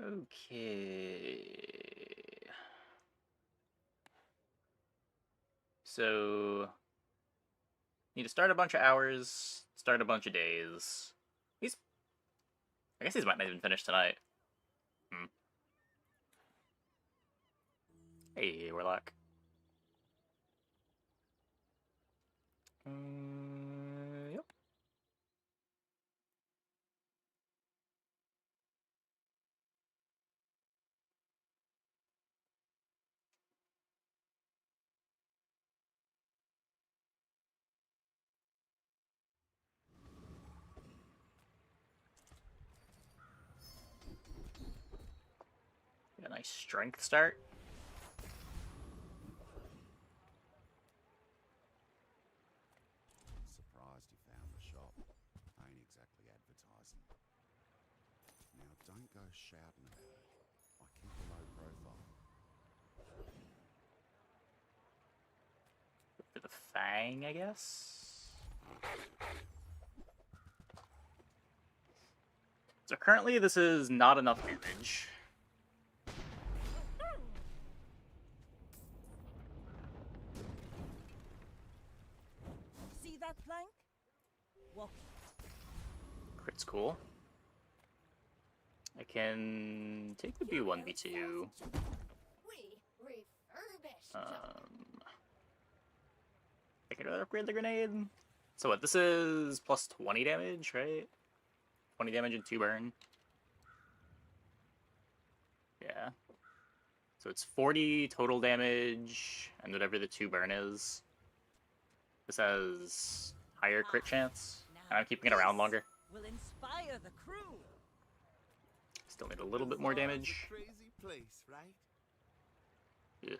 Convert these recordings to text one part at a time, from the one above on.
Okay. So, need to start a bunch of hours, start a bunch of days. He's, I guess these might not even finish tonight. Hmm. Hey, Warlock. Yep. Got a nice strength start. Surprised you found the shop. Ain't exactly advertising. Now don't go shouting about it. I keep a low profile. For the Fang, I guess. So currently this is not enough damage. See that plank? Walk. Crit's cool. I can take the B1, B2. I could upgrade the grenade. So what, this is plus 20 damage, right? 20 damage and 2 burn. Yeah. So it's 40 total damage, and whatever the 2 burn is. This has higher crit chance, and I'm keeping it around longer. Will inspire the crew. Still need a little bit more damage. Crazy place, right? Yeah.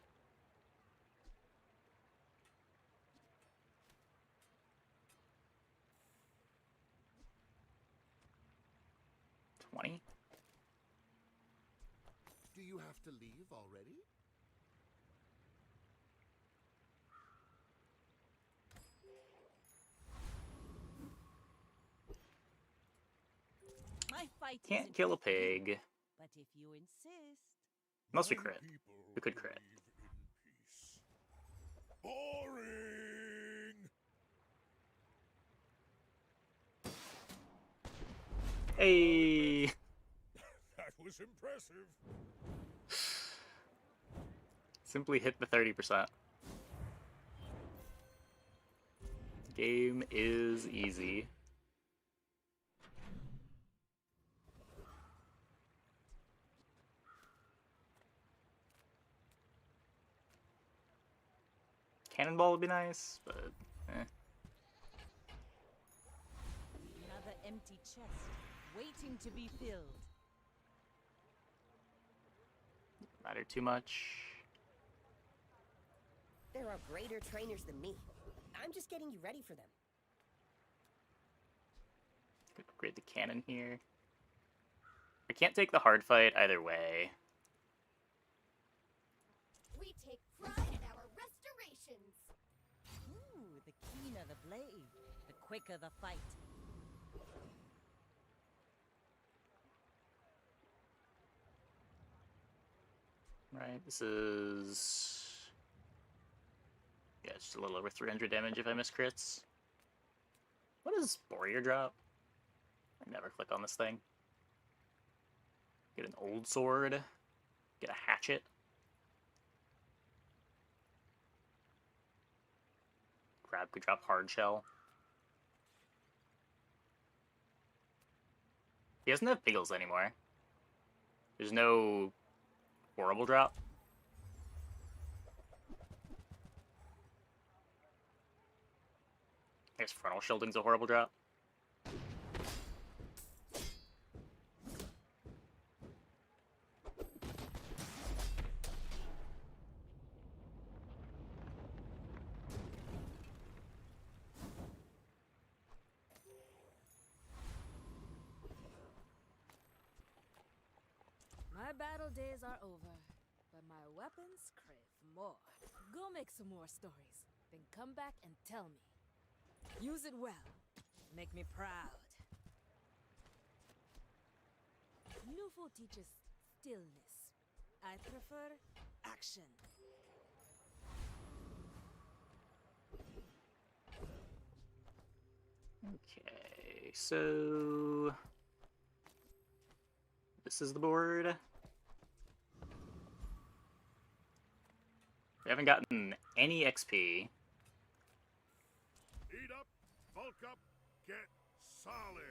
$20. Do you have to leave already? My fight Can't isn't kill a with you, pig. but if you insist. Unless we crit. We could crit. Boring. Hey! That was impressive. Simply hit the 30%. Game is easy. Cannonball would be nice, but eh. Another empty chest, waiting to be filled. Matter too much. There are greater trainers than me. I'm just getting you ready for them. Could upgrade the cannon here. I can't take the hard fight either way. We take pride in our restorations. Ooh, the keener the blade, the quicker the fight. Right, this is... yeah, it's just a little over 300 damage if I miss crits. What does Warrior drop? I never click on this thing. Get an old sword. Get a hatchet. Crab could drop hard shell. He doesn't have piggles anymore. There's no horrible drop. I guess frontal shielding's a horrible drop. My battle days are over, but my weapons crave more. Go make some more stories, then come back and tell me. Use it well. Make me proud. Nufo teaches stillness. I prefer action. Okay, so this is the board. We haven't gotten any XP. Eat up, bulk up, get solid.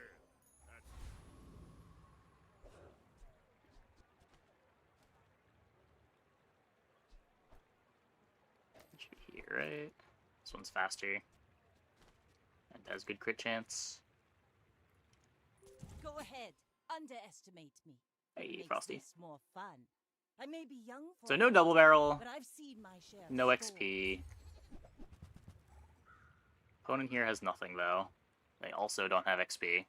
Should be here, right? This one's faster. And has good crit chance. Go ahead. Underestimate me. Hey, Makes Frosty. this more fun. I may be young for So a no while, double barrel, but I've seen my share. no of storms. XP. Opponent here has nothing though. They also don't have XP.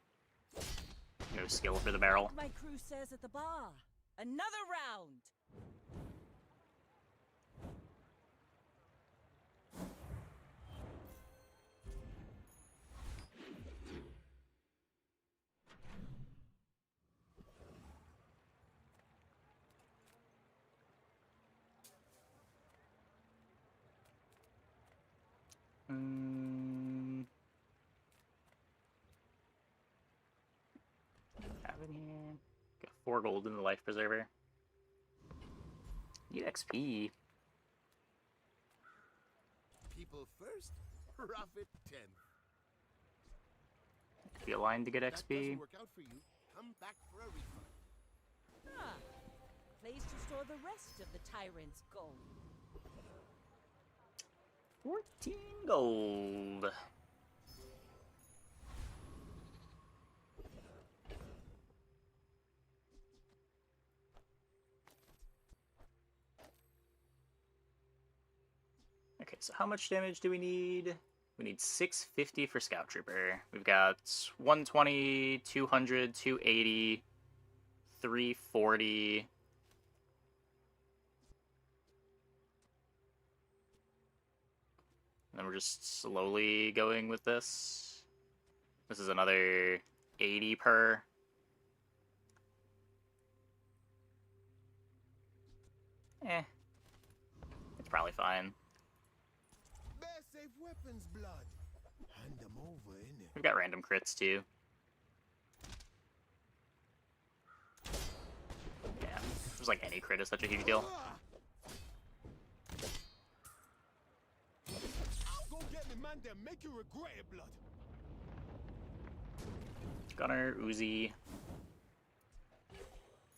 No skill for the barrel. Like my crew says at the bar. Another round. Have in here. Got 4 gold in the life preserver. Need XP. People first, profit 10. Could be aligned to get That XP. doesn't work out for you. Come back for a refund. Ah, place to store the rest of the tyrant's gold. 14 gold. Okay, so how much damage do we need? We need 650 for Scout Trooper. We've got 120, 200, 280, 340. And then we're just slowly going with this. This is another 80 per. It's probably fine. Best safe weapons, blood. Hand them over, innit? We've got random crits too. Yeah, there's like any crit is such a huge deal. Go get me, man, then make you regret it, blood. Gunner, Uzi.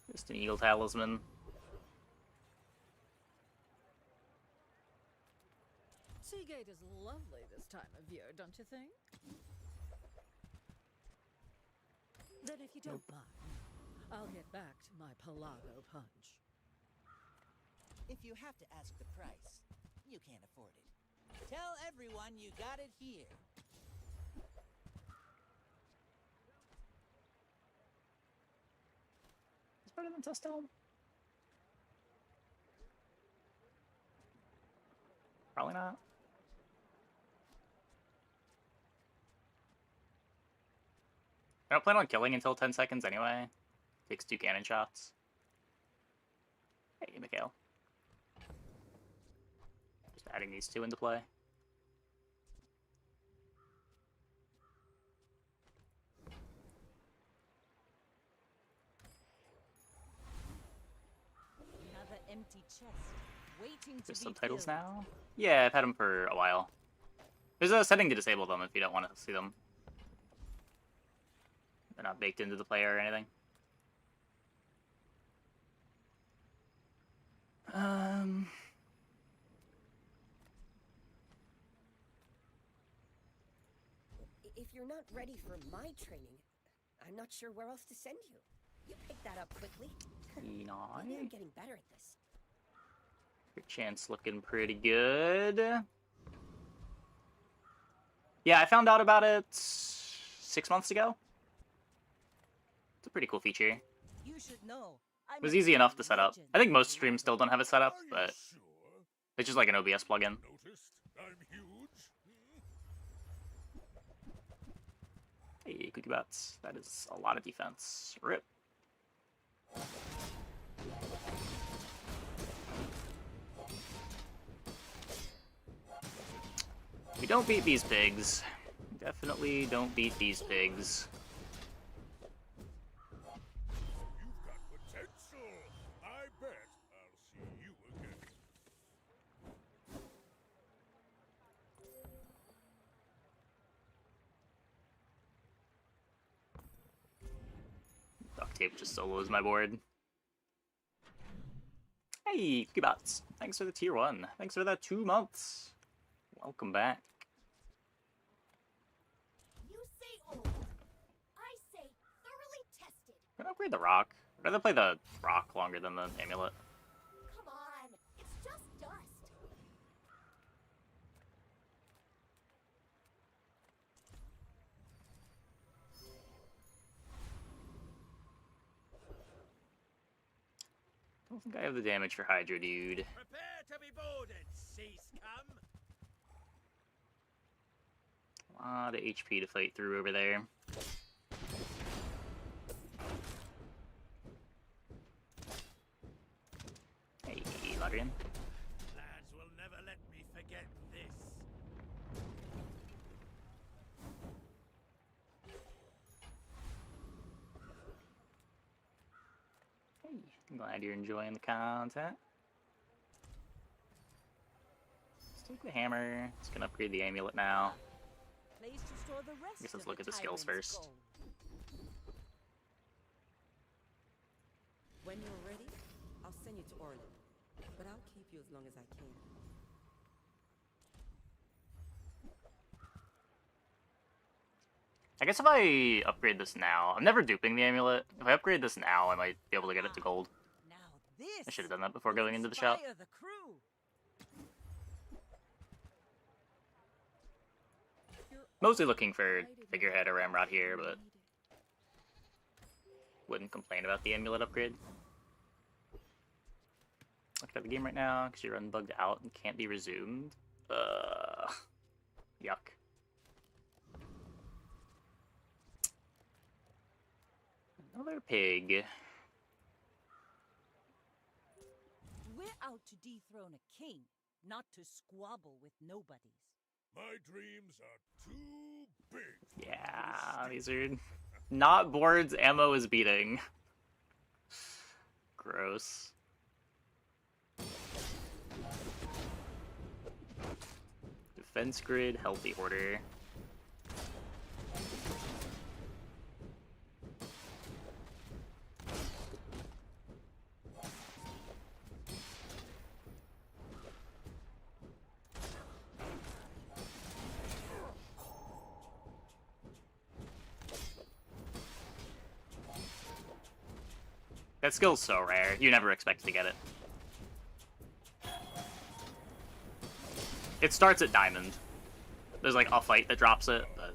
Just an Eagle Talisman. Seagate is lovely this time of year, don't you think? Then if you don't mind, I'll get back to my Pelago punch. If you have to ask the price, you can't afford it. Tell everyone you got it here. It's better than Testell. Probably not. I don't plan on killing until 10 seconds anyway. Takes 2 cannon shots. Hey, Mikhail. Just adding these 2 into play. Another empty chest, waiting to There's be subtitles filled. now? Yeah, I've had them for a while. There's a setting to disable them if you don't want to see them. They're not baked into the player or anything. If you're not ready for my training, I'm not sure where else to send you. You picked that up quickly. Maybe I'm Nice. getting better at this. Your chance looking pretty good. Yeah, I found out about it 6 months ago. It's a pretty cool feature. You should know. It was easy enough to set up. I think most streams still don't have it set up, but Sure. it's just like an OBS plugin. Noticed I'm huge. Hey, Cookie Bats. That is a lot of defense. Rip. We don't beat these pigs. Definitely don't beat these pigs. You've got potential. I bet I'll see you again. Duct tape just solos my board. Hey, Cubebots. Thanks for the tier 1. Thanks for that 2 months. Welcome back. You say old. I say thoroughly tested. Can I upgrade the rock? I'd rather play the rock longer than the amulet. Come on. It's just dust. Don't think I have the damage for Hydro, dude. Prepare to be boarded, sea scum. A lot of HP to fight through over there. Hey, Ladrian. Lads will never let me forget this. Hey, I'm glad you're enjoying the content. Let's take the hammer. It's gonna upgrade the amulet now. Place to store the rest Guess let's of look at the skills tyrant's first. gold. When you're ready, I'll send you to Orlin, but I'll keep you as long as I can. I guess if I upgrade this now, I'm never duping the amulet. If I upgrade this now, I might be able to get it to gold. Now this I should have done that before will going into the shop. inspire the crew. Mostly looking for figurehead or ramrod here, but wouldn't complain about the amulet upgrade. Look at the game right now because you're unbugged out and can't be resumed. Yuck. Another pig. We're out to dethrone a king, not to squabble with nobodies. My dreams are too big. Yeah, these are not boards ammo is beating. Gross. Defense grid, healthy hoarder. That skill's so rare, you never expect to get it. It starts at diamond. There's like a fight that drops it, but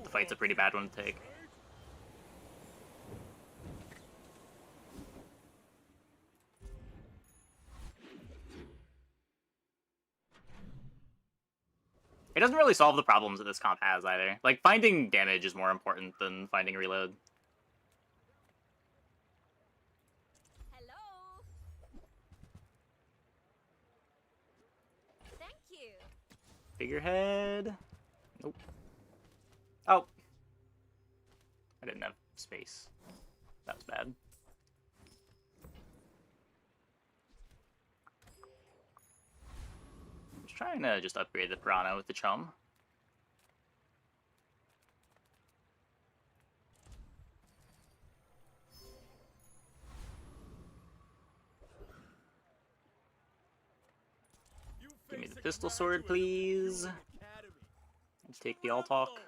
the fight's a pretty bad one to take. It doesn't really solve the problems that this comp has either. Like, finding damage is more important than finding reload. Hello. Thank you. Figurehead. Nope. Oh. I didn't have space. That was bad. I'm just trying to just upgrade the piranha with the chum. Give me the pistol sword, please. Let's take the all talk.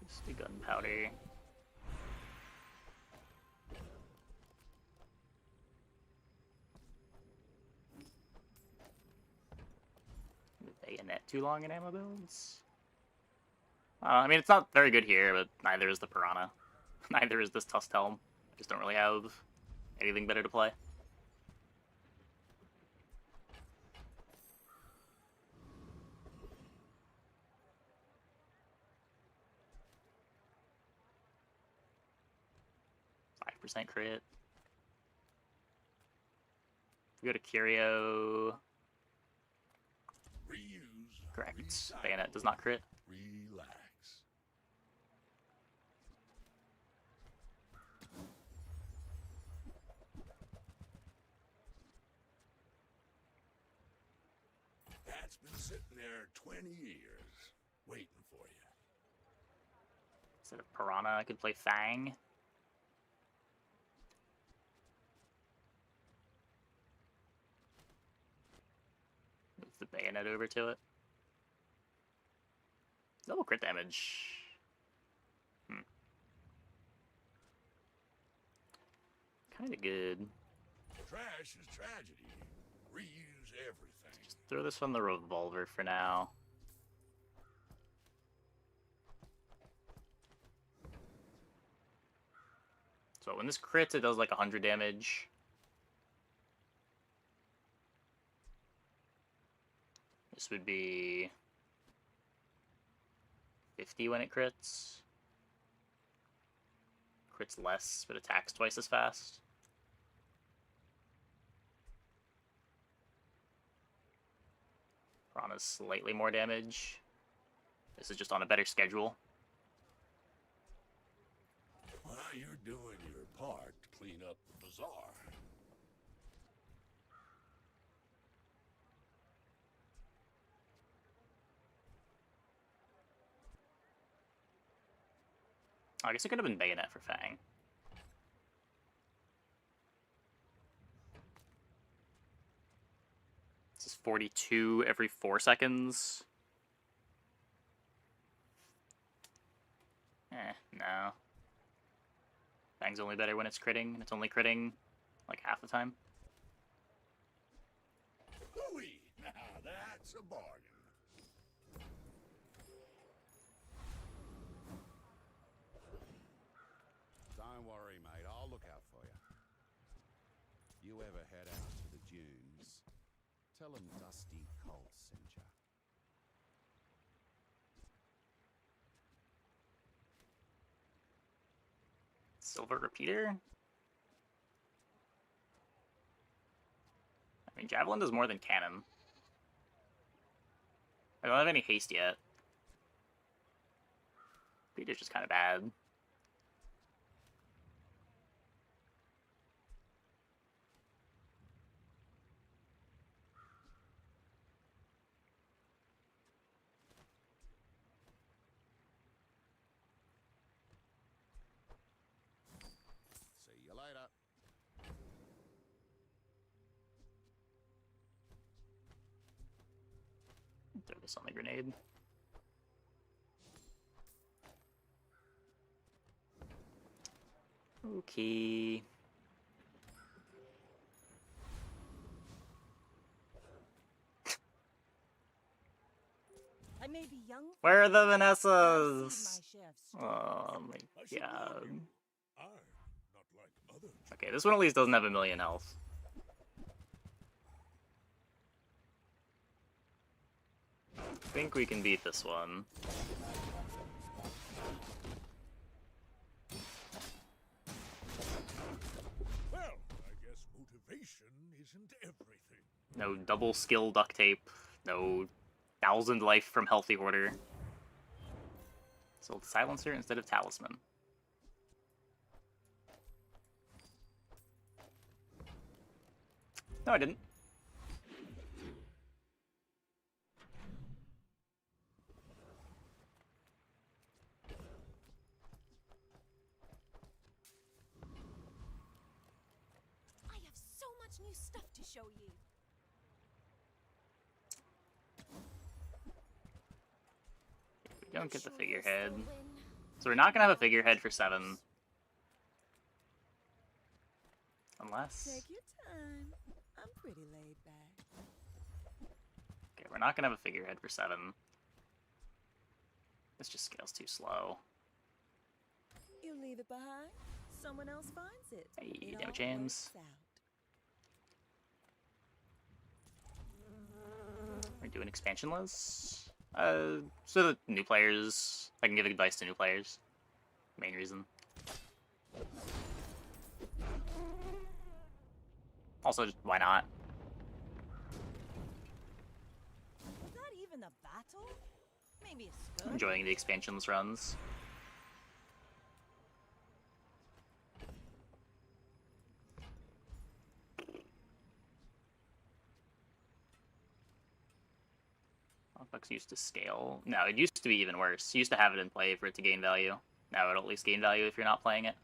Just the gunpowder. Bayonet too long in ammo builds? I mean, it's not very good here, but neither is the piranha. Neither is this Tusk Helm. I just don't really have anything better to play. 50% crit. We go to Curio. Reuse. Correct. Recycle, Bayonet does not crit. Relax. That's been sitting there 20 years, waiting for you. Instead of Piranha, I could play Fang. Move the Bayonet over to it. Double crit damage. Kinda good. Trash is tragedy. Reuse everything. Just throw this on the revolver for now. So when this crits, it does like 100 damage. This would be 50 when it crits. Crits less, but attacks twice as fast. Piranha's slightly more damage. This is just on a better schedule. Well, you're doing your part to clean up the bazaar. I guess it could have been Bayonet for Fang. This is 42 every 4 seconds. No. Fang's only better when it's critting, and it's only critting like half the time. Hooey! Now that's a bargain. Don't worry, mate. I'll look out for you. You ever head out to the dunes, tell 'em Dusty Colt sent ya. Silver Repeater? I mean, Javelin does more than Cannon. I don't have any haste yet. Repeater's just kind of bad. See you later. Throw this on the grenade. Okay. I may be young. Where are the but I've seen Vanessas? my share of Oh struggles. my I should warn god. you, I'm not like other Okay, this one at least doesn't have a million health. I think we can beat this one. Well, I guess motivation isn't everything. No double skill duct tape. No 1,000 life from healthy order. Sold silencer instead of talisman. No, I didn't. I have so much new stuff to show you. We don't get the Sure you'll figurehead. still win? So we're not gonna have a figurehead for 7. Unless... Take your time. I'm pretty laid back. Okay, we're not gonna have a figurehead for 7. This just scales too slow. You leave it behind, someone else finds it. Hey, It damn all James. works out. We're doing expansionless. So the new players, I can give advice to new players. Main reason. Also, just, why not? Was that even a battle? Maybe a I'm skirt? enjoying the expansionless runs. Aquatics used to scale. No, it used to be even worse. You used to have it in play for it to gain value. Now it'll at least gain value if you're not playing it.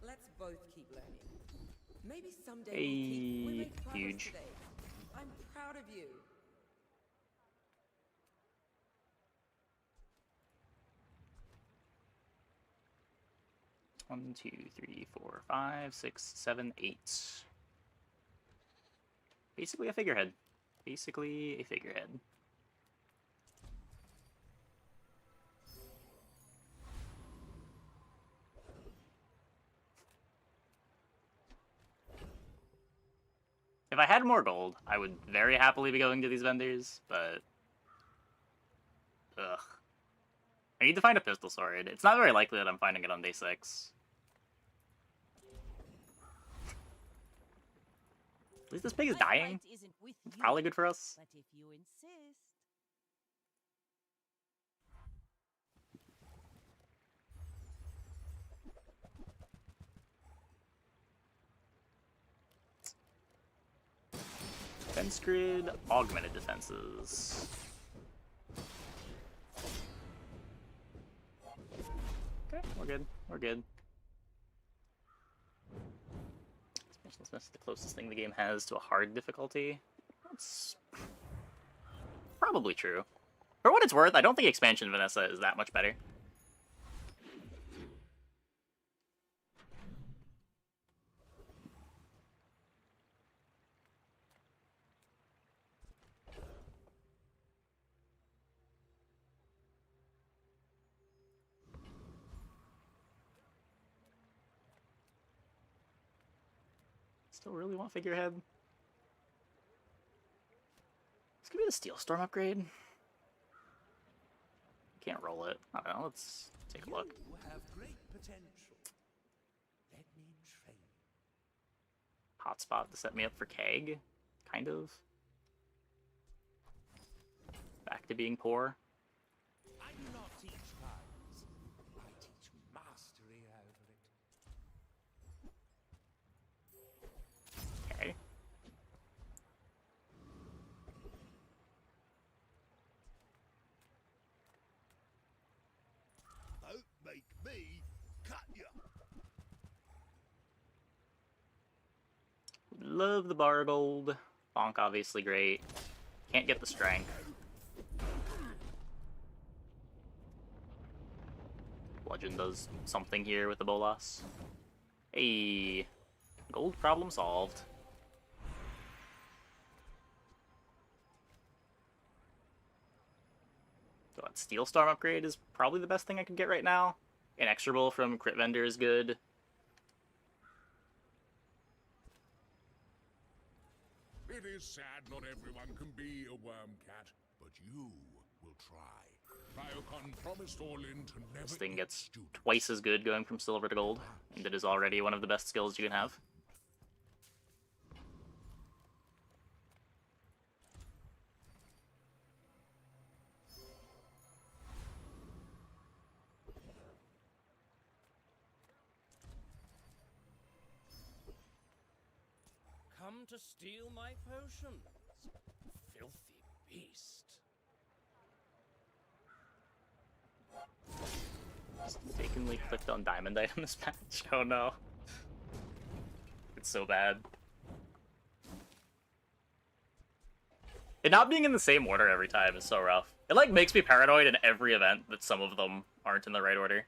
Let's both keep learning. Maybe someday we'll make progress Huge. today. I'm proud of you. One, two, three, four, 5, 6, 7, 8. Basically a figurehead. Basically a figurehead. If I had more gold, I would very happily be going to these vendors, but... Ugh. I need to find a pistol sword. It's not very likely that I'm finding it on day 6. At least this pig is My dying. fight isn't with It's you, probably good for us. but if you insist. Defense grid, augmented defenses. Okay, we're good. We're good. Expansionless is the closest thing the game has to a hard difficulty. That's probably true. For what it's worth, I don't think Expansion Vanessa is that much better. Still really want figurehead. This could be the Steel Storm upgrade. Can't roll it. I don't know. Let's take a look. You have great potential. Let me train. Hotspot to set me up for Keg, kind of. Back to being poor. I do not teach guides. I teach mastery over it. Okay. Don't make me cut you. Love the bar gold. Bonk obviously great. Can't get the strength. Bludgeon does something here with the Bolas. Hey, gold problem solved. So that Steel Storm upgrade is probably the best thing I could get right now. Inexorable from Crit Vendor is good. It is sad not everyone can be a worm cat, but you will try. Biocon promised Orlin to never This thing eat gets students. twice as good going from silver to gold, and it is already one of the best skills you can have. Come to steal my potions, filthy beast. Mistakenly clicked on diamond item this match. Oh no. It's so bad. It not being in the same order every time is so rough. It like makes me paranoid in every event that some of them aren't in the right order.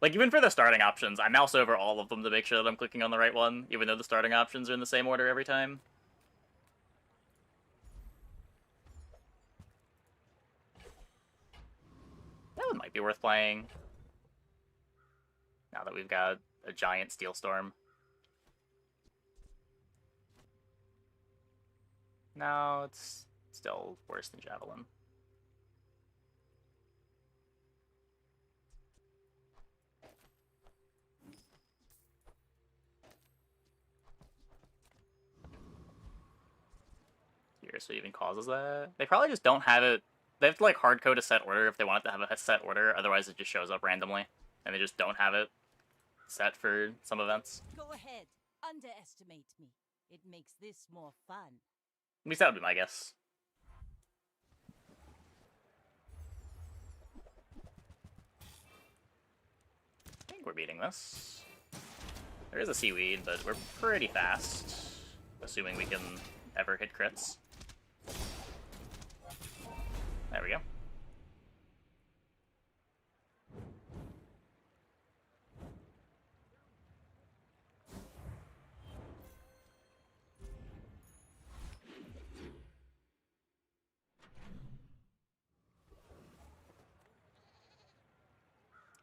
Like even for the starting options, I mouse over all of them to make sure that I'm clicking on the right one, even though the starting options are in the same order every time. That one might be worth playing. Now that we've got a giant Steel Storm. No, it's still worse than Javelin. Curious what even causes that. They probably just don't have it. They have to like hard code a set order if they want it to have a set order. Otherwise, it just shows up randomly, and they just don't have it set for some events. Go ahead. Underestimate me. It makes this more fun. At least that would be my guess. I think we're beating this. There is a seaweed, but we're pretty fast, assuming we can ever hit crits. There we go.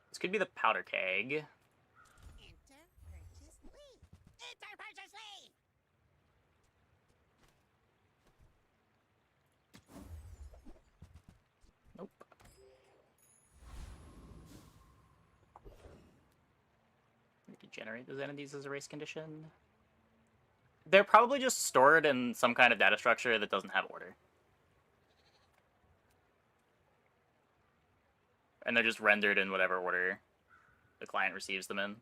This could be the powder keg. Enter purchase leave. Enter purchase leave. Nope. We could generate those entities as a race condition. They're probably just stored in some kind of data structure that doesn't have order. And they're just rendered in whatever order the client receives them in.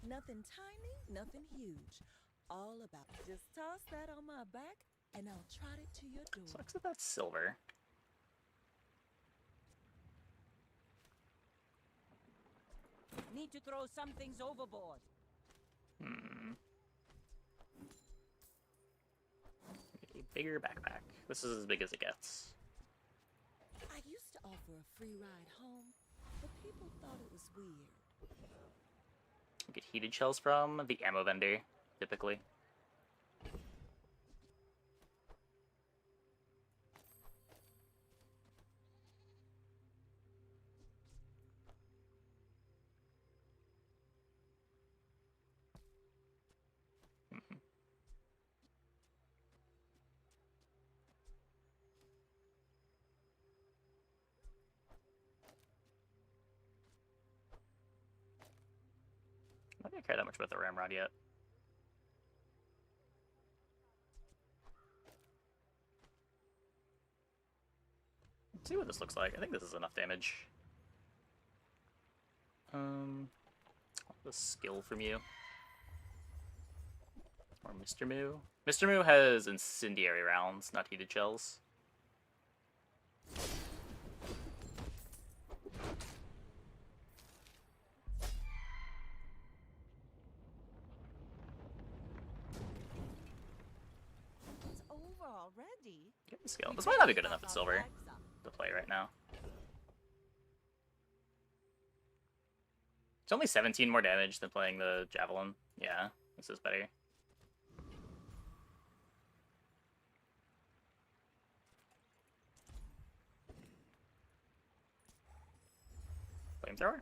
Nothing tiny, nothing huge. All about just toss that on my back and I'll trot it to your door. Sucks that that's silver. Need to throw some things overboard. A bigger backpack. This is as big as it gets. I used to offer a free ride home, but people thought it was weird. Get heated shells from the ammo vendor, typically. I don't care that much about the ramrod yet. Let's see what this looks like. I think this is enough damage. The skill from you. Or Mr. Moo. Mr. Moo has incendiary rounds, not heated shells. It's over already. Get the skill. This might not be good enough at silver to play right now. It's only 17 more damage than playing the javelin. Yeah, this is better. Flamethrower?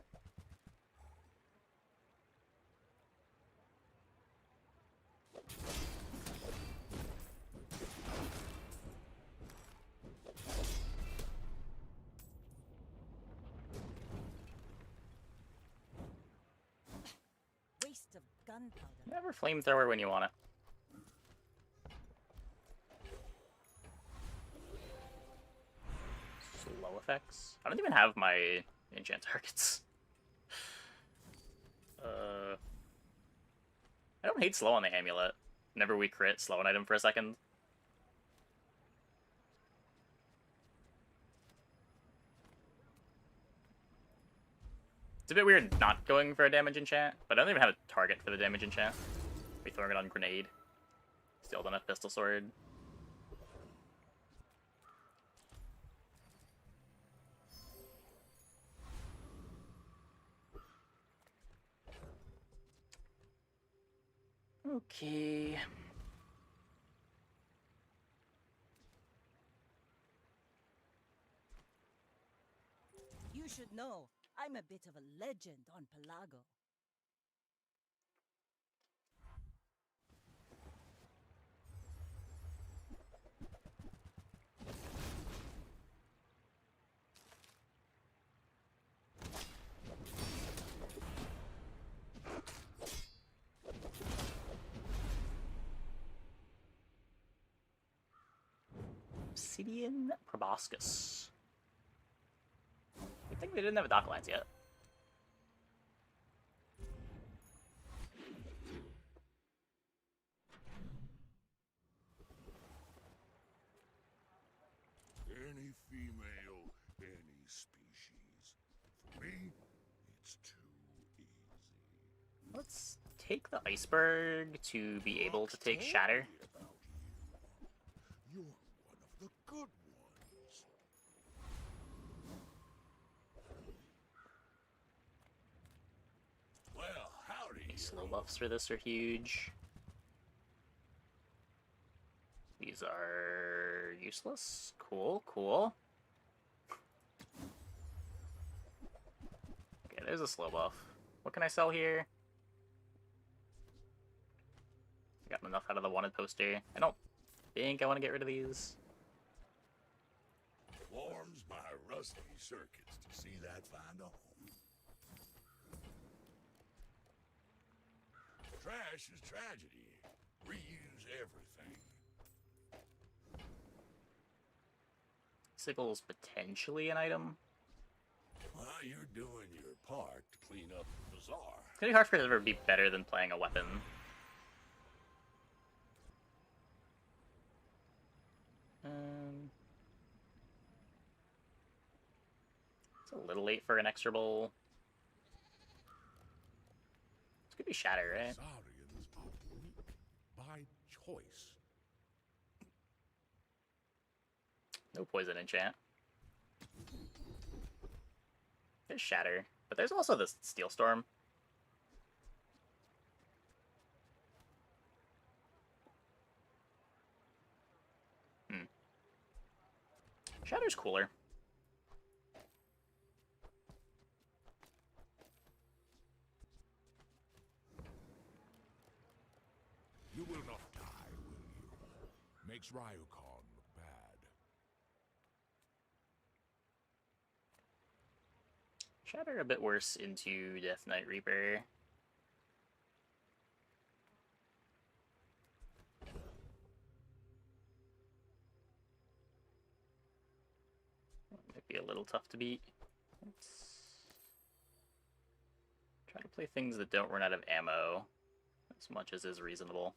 Waste of gunpowder. Never flamethrower when you want it. Slow effects? I don't even have my enchant targets. I don't hate slow on the amulet. Whenever we crit, slow an item for a second. It's a bit weird not going for a damage enchant, but I don't even have a target for the damage enchant. Be throwing it on grenade. Still don't have pistol sword. Okay. You should know, I'm a bit of a legend on Pelago. Obsidian proboscis. I think they didn't have a dock lines yet. Any female, any species. For me, it's too easy. Let's take the iceberg to be able to take shatter. About you. You're one of the good ones. Well, howdy. Slow buffs for this are huge. These are useless. Cool, cool. Okay, there's a slow buff. What can I sell here? I got enough out of the wanted poster. I don't think I want to get rid of these. Warms my rusty circuits to see that find a home. Trash is tragedy. Reuse everything. Sickle's potentially an item. Well, you're doing your part to clean up the bazaar. It's gonna be hard for it to ever be better than playing a weapon. It's a little late for an extra bowl. This could be shatter, right? Saurians are weak by choice. No poison enchant. There's shatter, but there's also this steel storm. Shatter's cooler. You will not die, will you? Makes Ryukon look bad. Shatter a bit worse into Death Knight Reaper. Might be a little tough to beat. Let's try to play things that don't run out of ammo as much as is reasonable.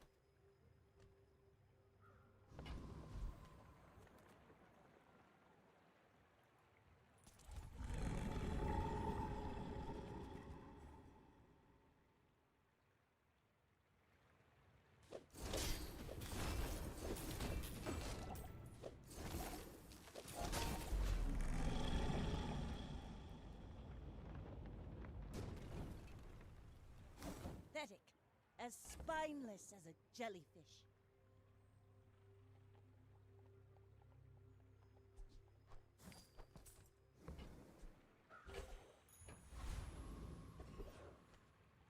Pathetic. As spineless as a jellyfish.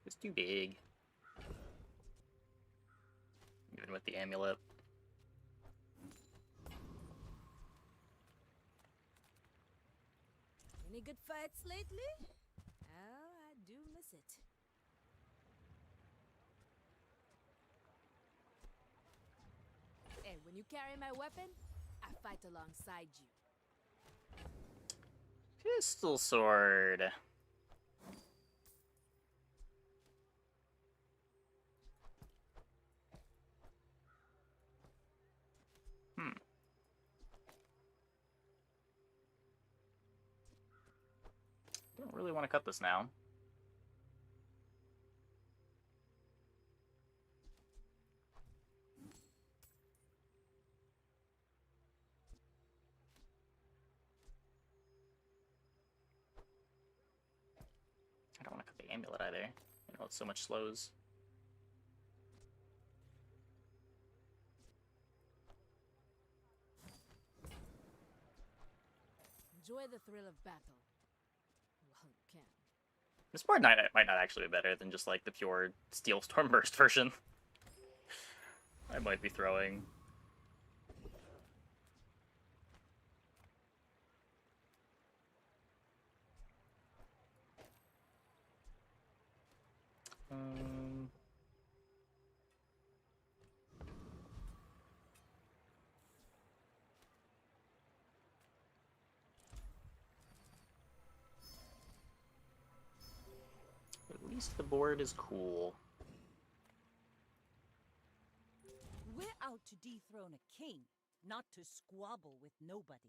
It's too big. Even with the amulet. Any good fights lately? Oh, I do miss it. Hey, when you carry my weapon, I fight alongside you. Pistol sword. Don't really want to cut this now. I don't want to cut the amulet either. You know, it's so much slows. Enjoy the thrill of battle. Well, you can. This board might not actually be better than just like the pure Steel Storm Burst version. I might be throwing. At least the board is cool. We're out to dethrone a king, not to squabble with nobodies.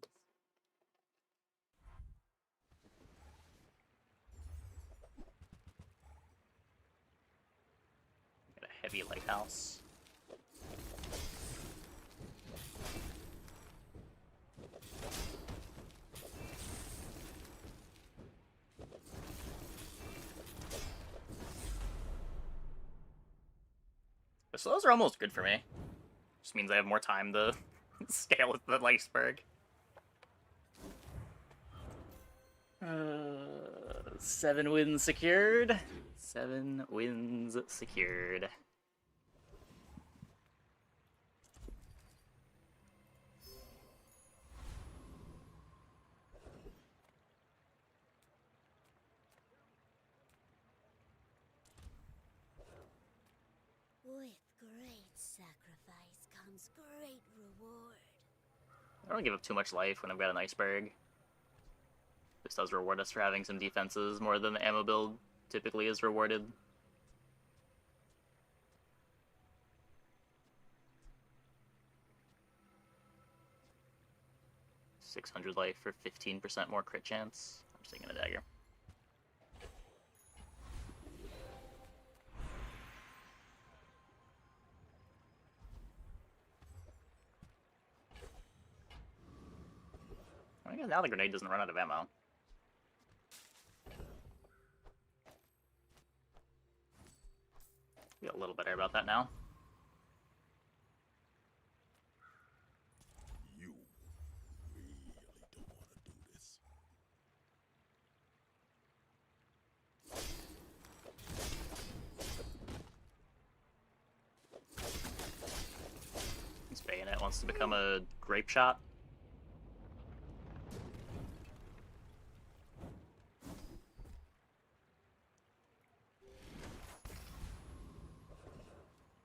Got a heavy lighthouse. The slows are almost good for me. Just means I have more time to scale with the iceberg. 7 wins secured. 7 wins secured. With great sacrifice comes great reward. I don't give up too much life when I've got an iceberg. This does reward us for having some defenses more than the ammo build typically is rewarded. $600 life for 15% more crit chance. I'm just taking a dagger. I guess now the grenade doesn't run out of ammo. Feel a little better about that now. You really don't want to do this. This bayonet wants to become a grape shot.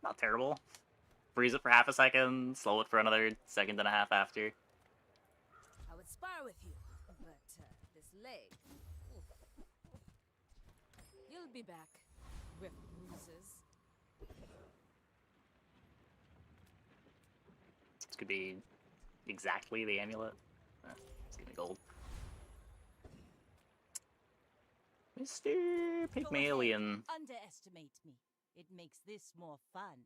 Not terrible. Freeze it for half a second, slow it for another second and a half after. I would spar with you, but this leg. Oof. You'll be back with bruises. This could be exactly the amulet. Let's give me gold. Mr. Go ahead, Pygmalion. underestimate me. It makes this more fun.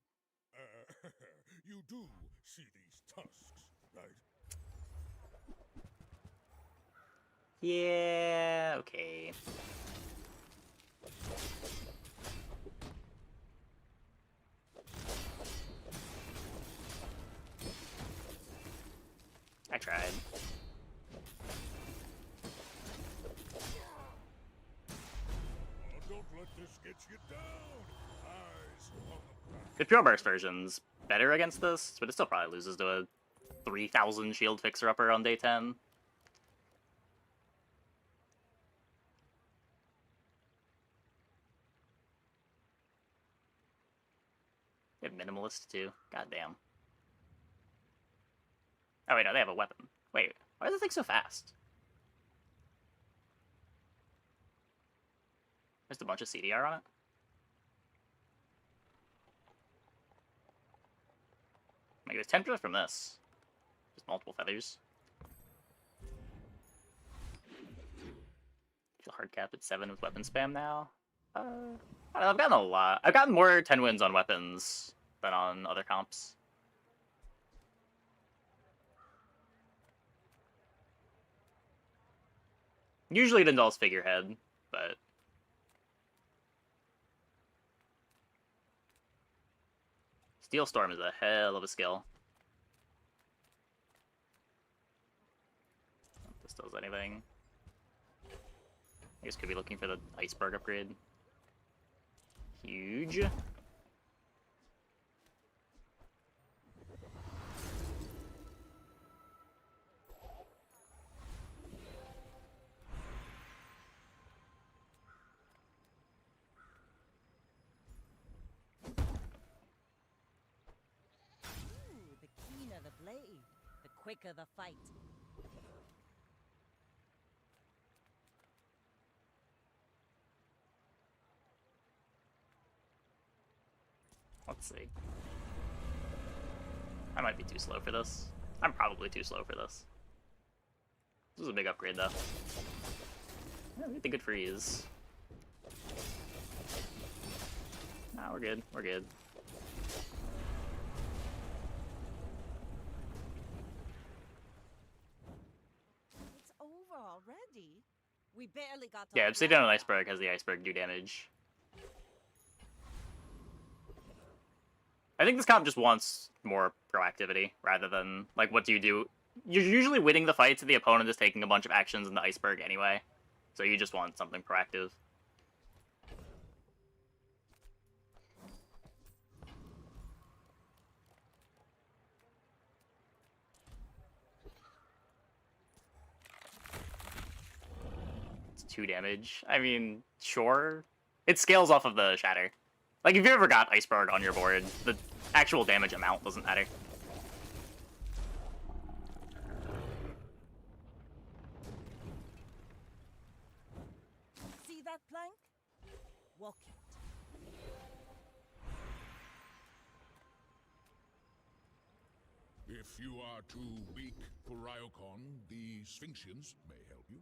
You do see these tusks, right? Yeah, okay. I tried. Oh, don't let this get you down. Eyes on the prize. The Pure Burst version's better against this, but it still probably loses to a 3,000 shield fixer-upper on day 10. They have Minimalist, too. God damn. Oh, wait, no, they have a weapon. Wait, why is this thing so fast? There's a bunch of CDR on it? Like, there's 10% from this. Just multiple feathers. Feel hard cap at 7 with weapon spam now. I don't know, I've gotten a lot. I've gotten more 10 wins on weapons than on other comps. Usually it involves figurehead, but Steel Storm is a hell of a skill. If this does anything. I guess could be looking for the iceberg upgrade. Huge. Ooh, the keener the blade, the quicker the fight. Let's see. I might be too slow for this. I'm probably too slow for this. This is a big upgrade, though. Yeah, we get the good freeze. Nah, we're good. We're good. It's over already. We barely got to Yeah, Obsidian on Iceberg has the Iceberg do damage. I think this comp just wants more proactivity rather than, like, what do you do? You're usually winning the fights if the opponent is taking a bunch of actions in the Iceberg anyway. So you just want something proactive. It's 2 damage. I mean, sure. It scales off of the Shatter. Like, if you ever got Iceberg on your board, the actual damage amount doesn't matter. See that plank? Walk it. If you are too weak for Ryokon, the Sphinxians may help you.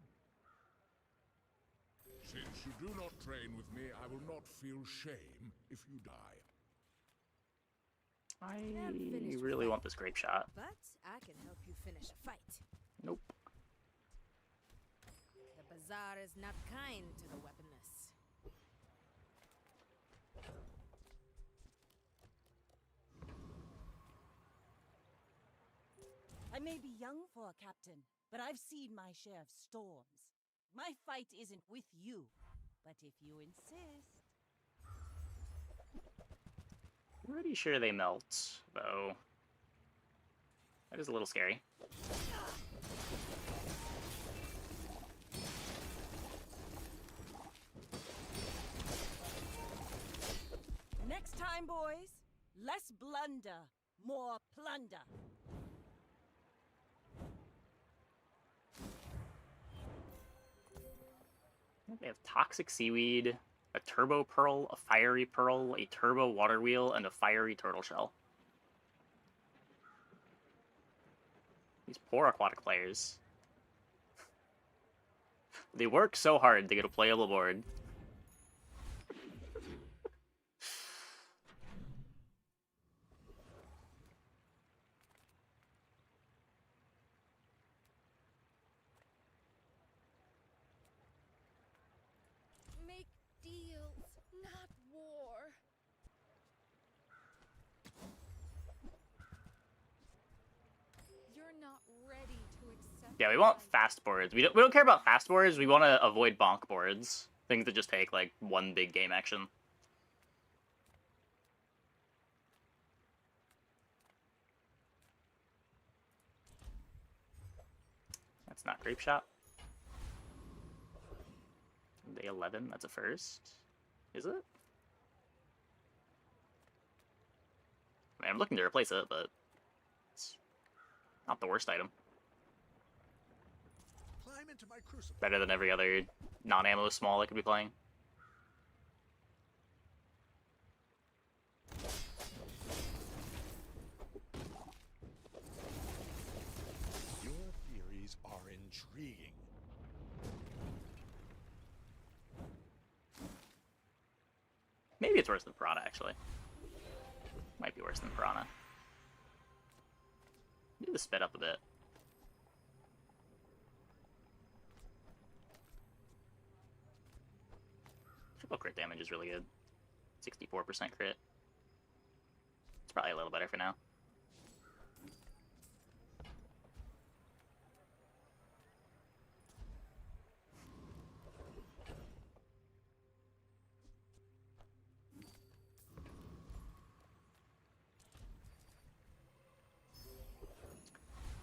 Since you do not train with me, I will not feel shame if you die. I really want this grape shot. But I can help you finish a fight. Nope. The bazaar is not kind to the weaponless. I may be young for a captain, but I've seen my share of storms. My fight isn't with you, but if you insist... Pretty sure they melt, though. That is a little scary. Next time, boys, less blunder, more plunder. They have Toxic Seaweed, a Turbo Pearl, a Fiery Pearl, a Turbo Water Wheel, and a Fiery Turtle Shell. These poor Aquatic players. They work so hard to get a playable board. Make deals, not war. You're not ready to accept. Yeah, we want fast boards. We don't care about fast boards. We want to avoid bonk boards. Things that just take, like, one big game action. That's not Grape Shot. Day 11, that's a first. Is it? I mean, I'm looking to replace it, but it's not the worst item. Climb into my crucible. Better than every other non-ammo small I could be playing. Your theories are intriguing. Maybe it's worse than Piranha, actually. Might be worse than Piranha. Need to sped up a bit. Triple crit damage is really good. 64% crit. It's probably a little better for now.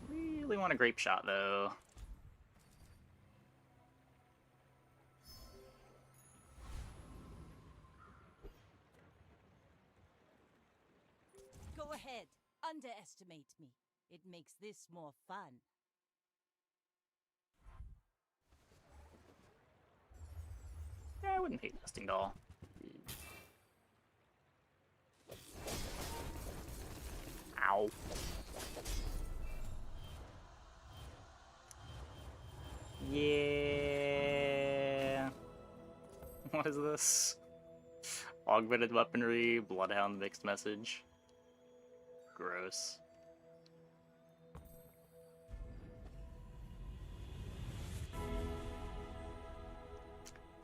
Really want a grape shot, though. Go ahead, underestimate me. It makes this more fun. Yeah, I wouldn't hate Nesting Doll. Ow. Yeah. What is this? Augmented weaponry, bloodhound mixed message. Gross.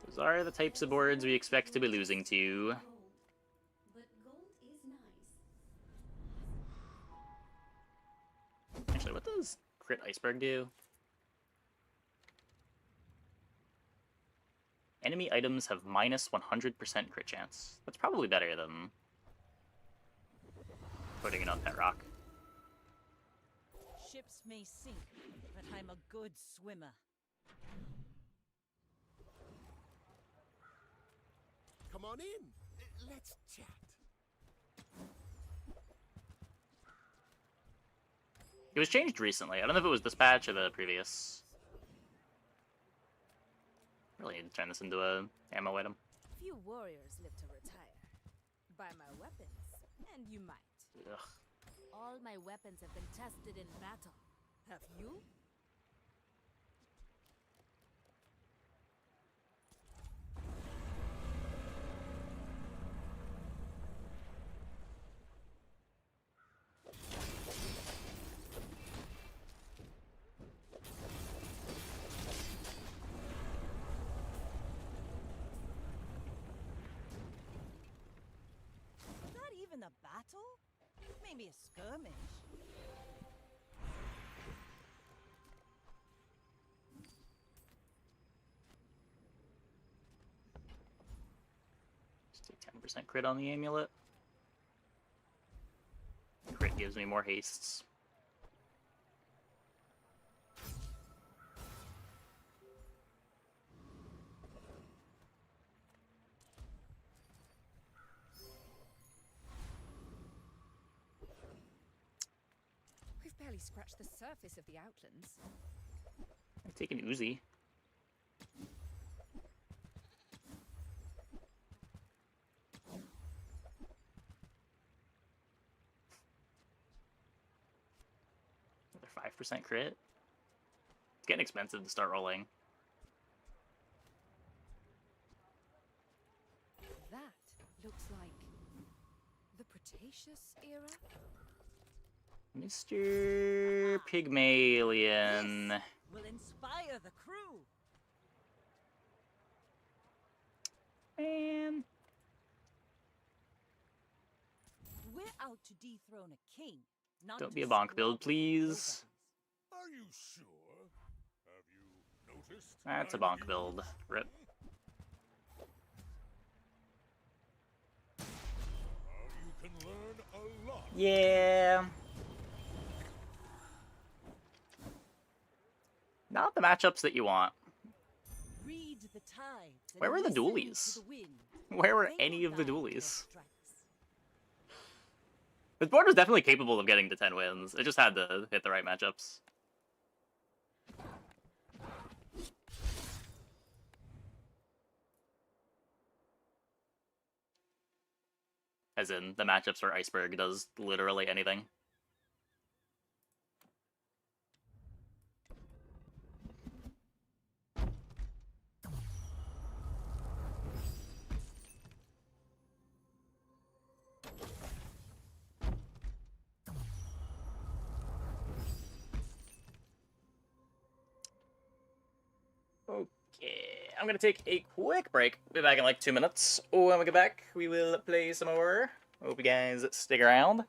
Those are the types of boards we expect to be losing to. But gold is nice. Actually, what does crit iceberg do? Enemy items have minus 100% crit chance. That's probably better than putting it on pet rock. Ships may sink, but I'm a good swimmer. Come on in. Let's chat. It was changed recently. I don't know if it was this patch or the previous. Really need to turn this into a ammo item. Few warriors live to retire. Buy my weapons, and you might. Ugh. All my weapons have been tested in battle. Have you? Was that even a battle? Maybe a skirmish. Just take 10% crit on the amulet. Crit gives me more hastes. We've barely scratched the surface of the Outlands. I take an Uzi. Another 5% crit. It's getting expensive to start rolling. That looks like the Cretaceous era? Mr. Pygmalion. This will inspire the crew. Man. We're out to dethrone a king, not Don't to be a bonk build, squabble with please. Are you sure? Have you noticed? That's a I'm bonk build. huge? Rip. You can learn a lot. Yeah. Not the matchups that you want. Read the tides and Where were the listen dualies? to the wind. Where were They any will of the guide your dualies? strikes. This board was definitely capable of getting to 10 wins. It just had to hit the right matchups. As in, the matchups where Iceberg does literally anything. Okay, I'm gonna take a quick break. Be back in like 2 minutes. Oh, when we get back, we will play some more. Hope you guys stick around.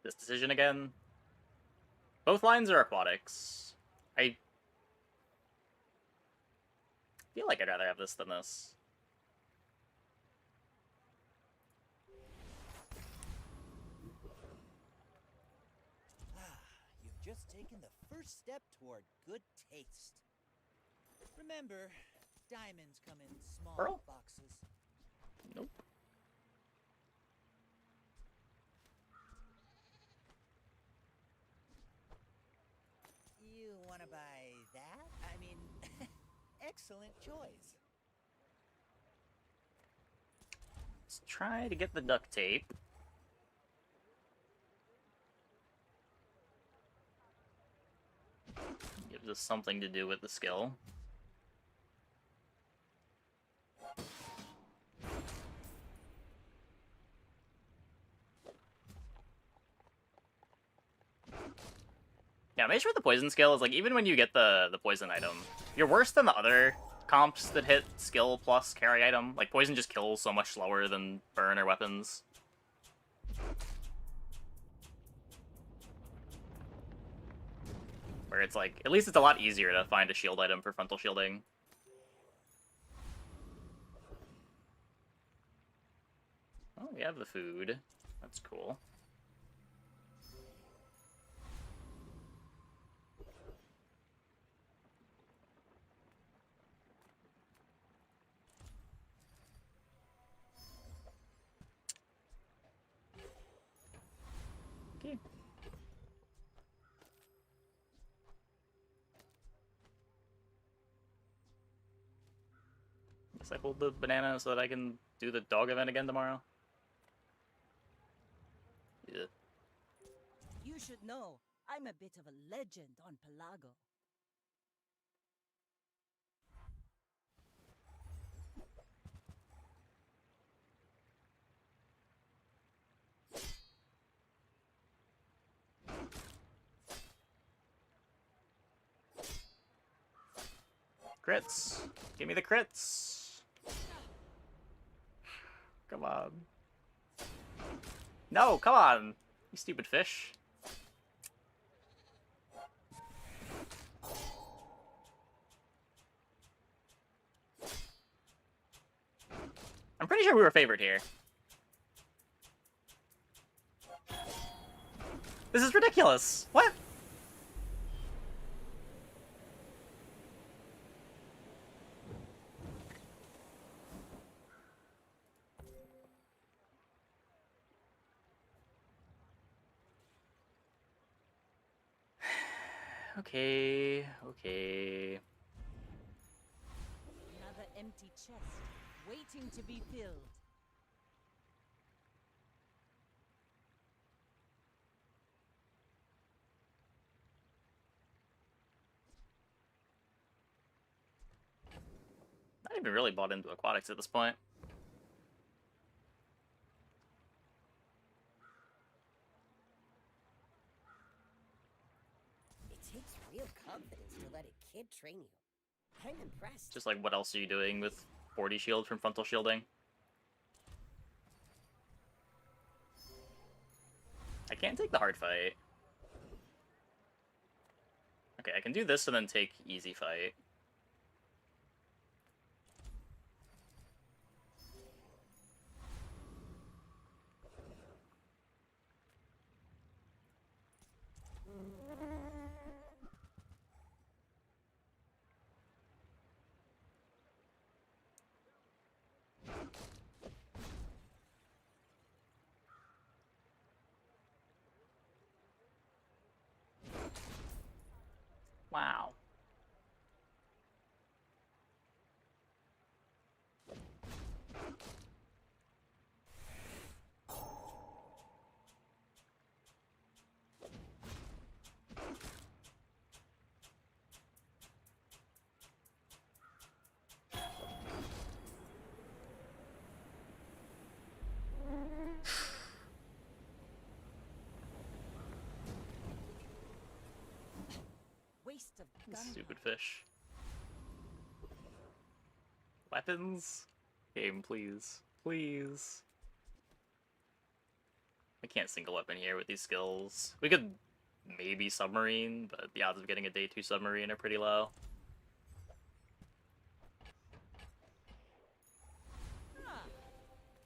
this decision again. Both lines are aquatics. I feel like I'd rather have this than this. You've just taken the first step toward good taste. Remember, diamonds come in small Pearl? boxes. Nope. You want to buy that? I mean, excellent choice. Let's try to get the duct tape. Gives us something to do with the skill. Yeah, make sure the poison skill is like, even when you get the poison item, you're worse than the other comps that hit skill plus carry item. Like, poison just kills so much slower than burn or weapons. Where it's like, at least it's a lot easier to find a shield item for frontal shielding. Oh, we have the food. That's cool. Okay. Guess I hold the banana so that I can do the dog event again tomorrow. Yeah. You should know, I'm a bit of a legend on Pelago. Crits! Give me the crits! Come on. No, come on! You stupid fish. I'm pretty sure we were favored here. This is ridiculous! What? Okay, okay. Another empty chest, waiting to be filled. Not even really bought into aquatics at this point. It takes real confidence to let a kid train you. I'm impressed. Just like, what else are you doing with 40 shield from frontal shielding? I can't take the hard fight. Okay, I can do this and then take easy fight. Wow. Waste of gun. Stupid fish. Weapons? Game, please. Please. We can't single weapon here with these skills. We could maybe submarine, but the odds of getting a day 2 submarine are pretty low. Ah,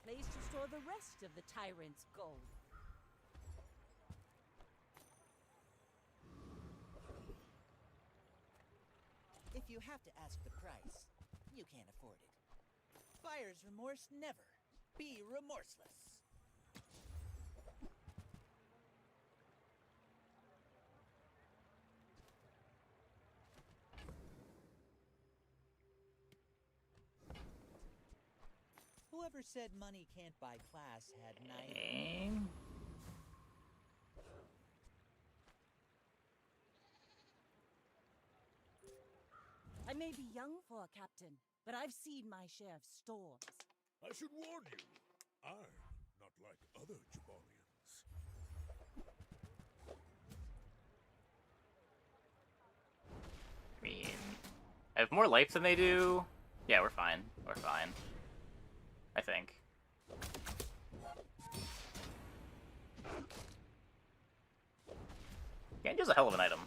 place to store the rest of the tyrant's gold. If you have to ask the price, you can't afford it. Buyer's remorse never. Be remorseless. Whoever said money can't buy class had neither. I may be young for a captain, but I've seen my share of storms. I should warn you, I'm not like other Jabalians. I mean, I have more life than they do. Yeah, we're fine. We're fine. I think. Ganjo's a hell of an item.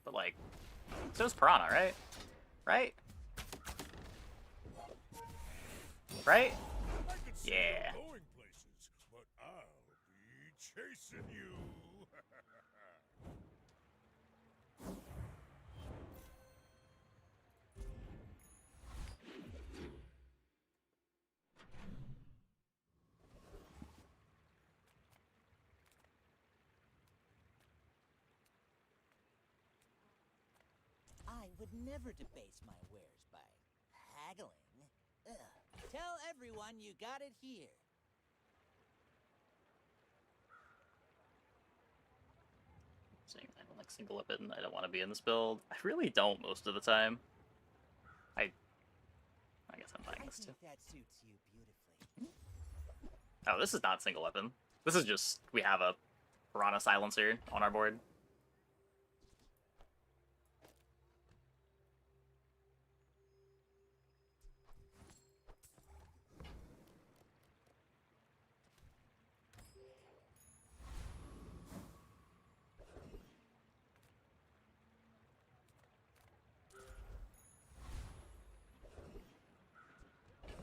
But, like, so's Piranha, right? Right? Right? I can see Yeah. you're going places, but I'll be chasing you. I would never debase my wares by haggling. Ugh. Tell everyone you got it here. Saying I don't like single weapon. I don't want to be in this build. I really don't most of the time. I guess I'm buying I this too. think that suits you beautifully. Oh, this is not single weapon. This is just, we have a Piranha silencer on our board.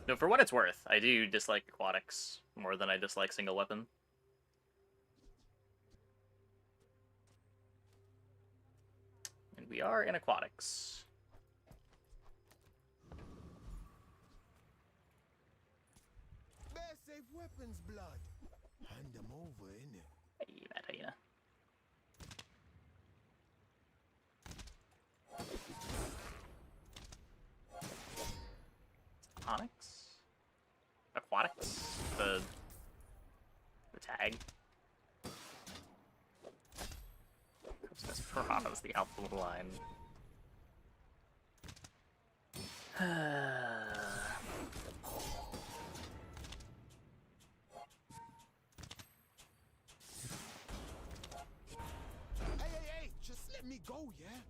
No, for what it's worth, I do dislike Aquatics more than I dislike single weapon. And we are in Aquatics. Bear safe weapons, blood. Hand them over, innit? Hey, Mad Hyena. Onyx? Aquatics? The tag? Christmas Piranha's the alpha of the line. Hey, just let me go, yeah?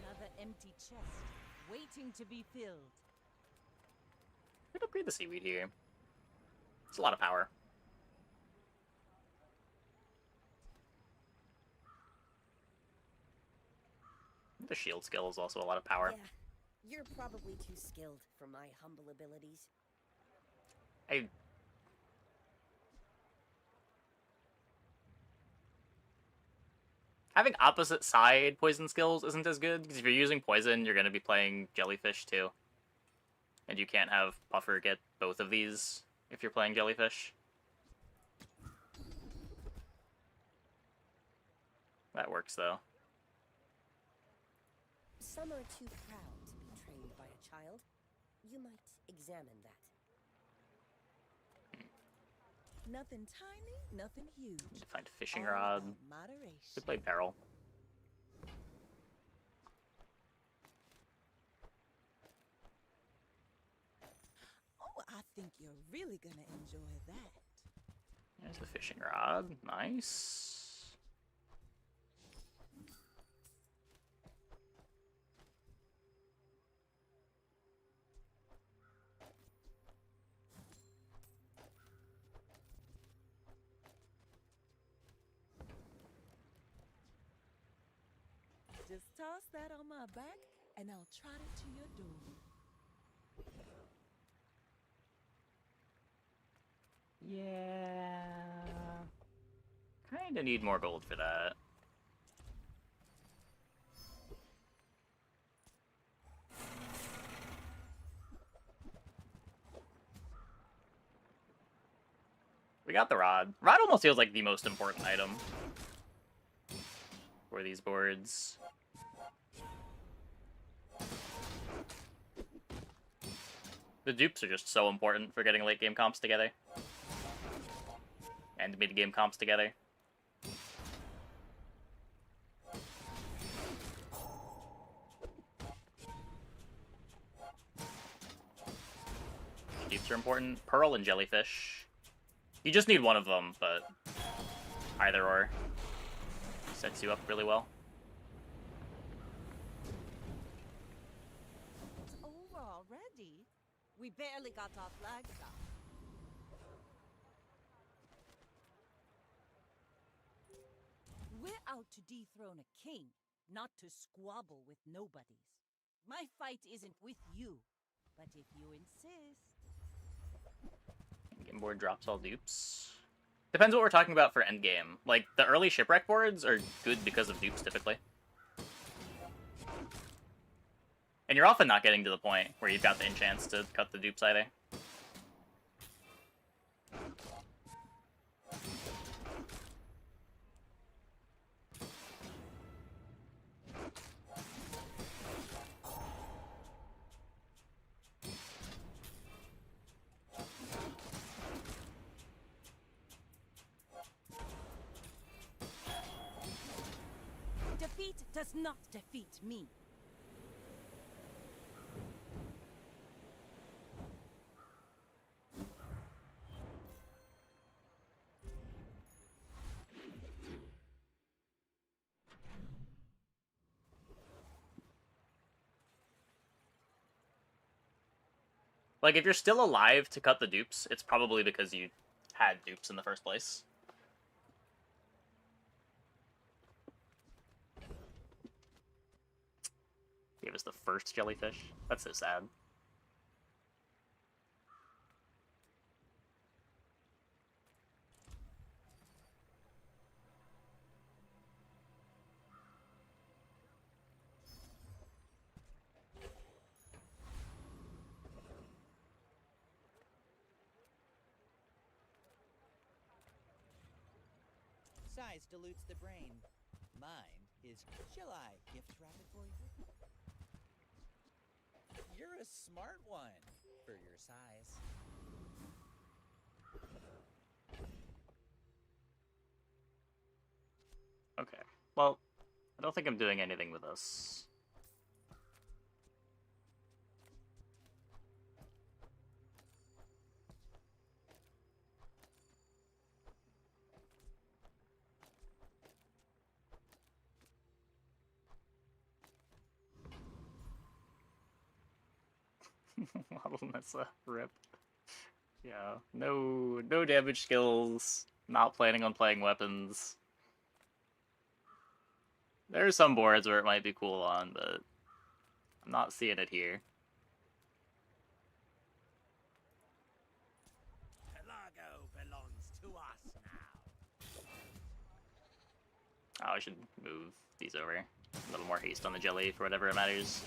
Another empty chest, waiting to be filled. We'd upgrade the seaweed here. It's a lot of power. The shield skill is also a lot of power. Yeah, you're probably too skilled for my humble abilities. Having opposite side poison skills isn't as good, because if you're using poison, you're going to be playing jellyfish too. And you can't have Puffer get both of these if you're playing jellyfish. That works though. Some are too proud to be trained by a child. You might examine that. Nothing tiny, nothing huge. Need to find fishing All rod. about moderation. Could play barrel. Oh, I think you're really gonna enjoy that. There's the fishing rod. Nice. Just toss that on my back, and I'll trot it to your door. Yeah. Kinda need more gold for that. We got the rod. Rod almost feels like the most important item for these boards. The dupes are just so important for getting late game comps together. And mid game comps together. Dupes are important. Pearl and jellyfish. You just need one of them, but either or sets you up really well. It's over already. We barely got our flags up. We're out to dethrone a king, not to squabble with nobodies. My fight isn't with you, but if you insist... Game board drops all dupes. Depends what we're talking about for endgame. Like, the early shipwreck boards are good because of dupes, typically. And you're often not getting to the point where you've got the enchants to cut the dupes either. Defeat does not defeat me. Like, if you're still alive to cut the dupes, it's probably because you had dupes in the first place. Gave us the first jellyfish. That's so sad. Size dilutes the brain. Mind is... Shall I gift wrap it for you? You're a smart one for your size. Okay. Well, I don't think I'm doing anything with this. Vanessa, rip. Yeah, no damage skills. Not planning on playing weapons. There are some boards where it might be cool on, but I'm not seeing it here. Pelago belongs to us now. Oh, I should move these over. A little more haste on the jelly for whatever it matters.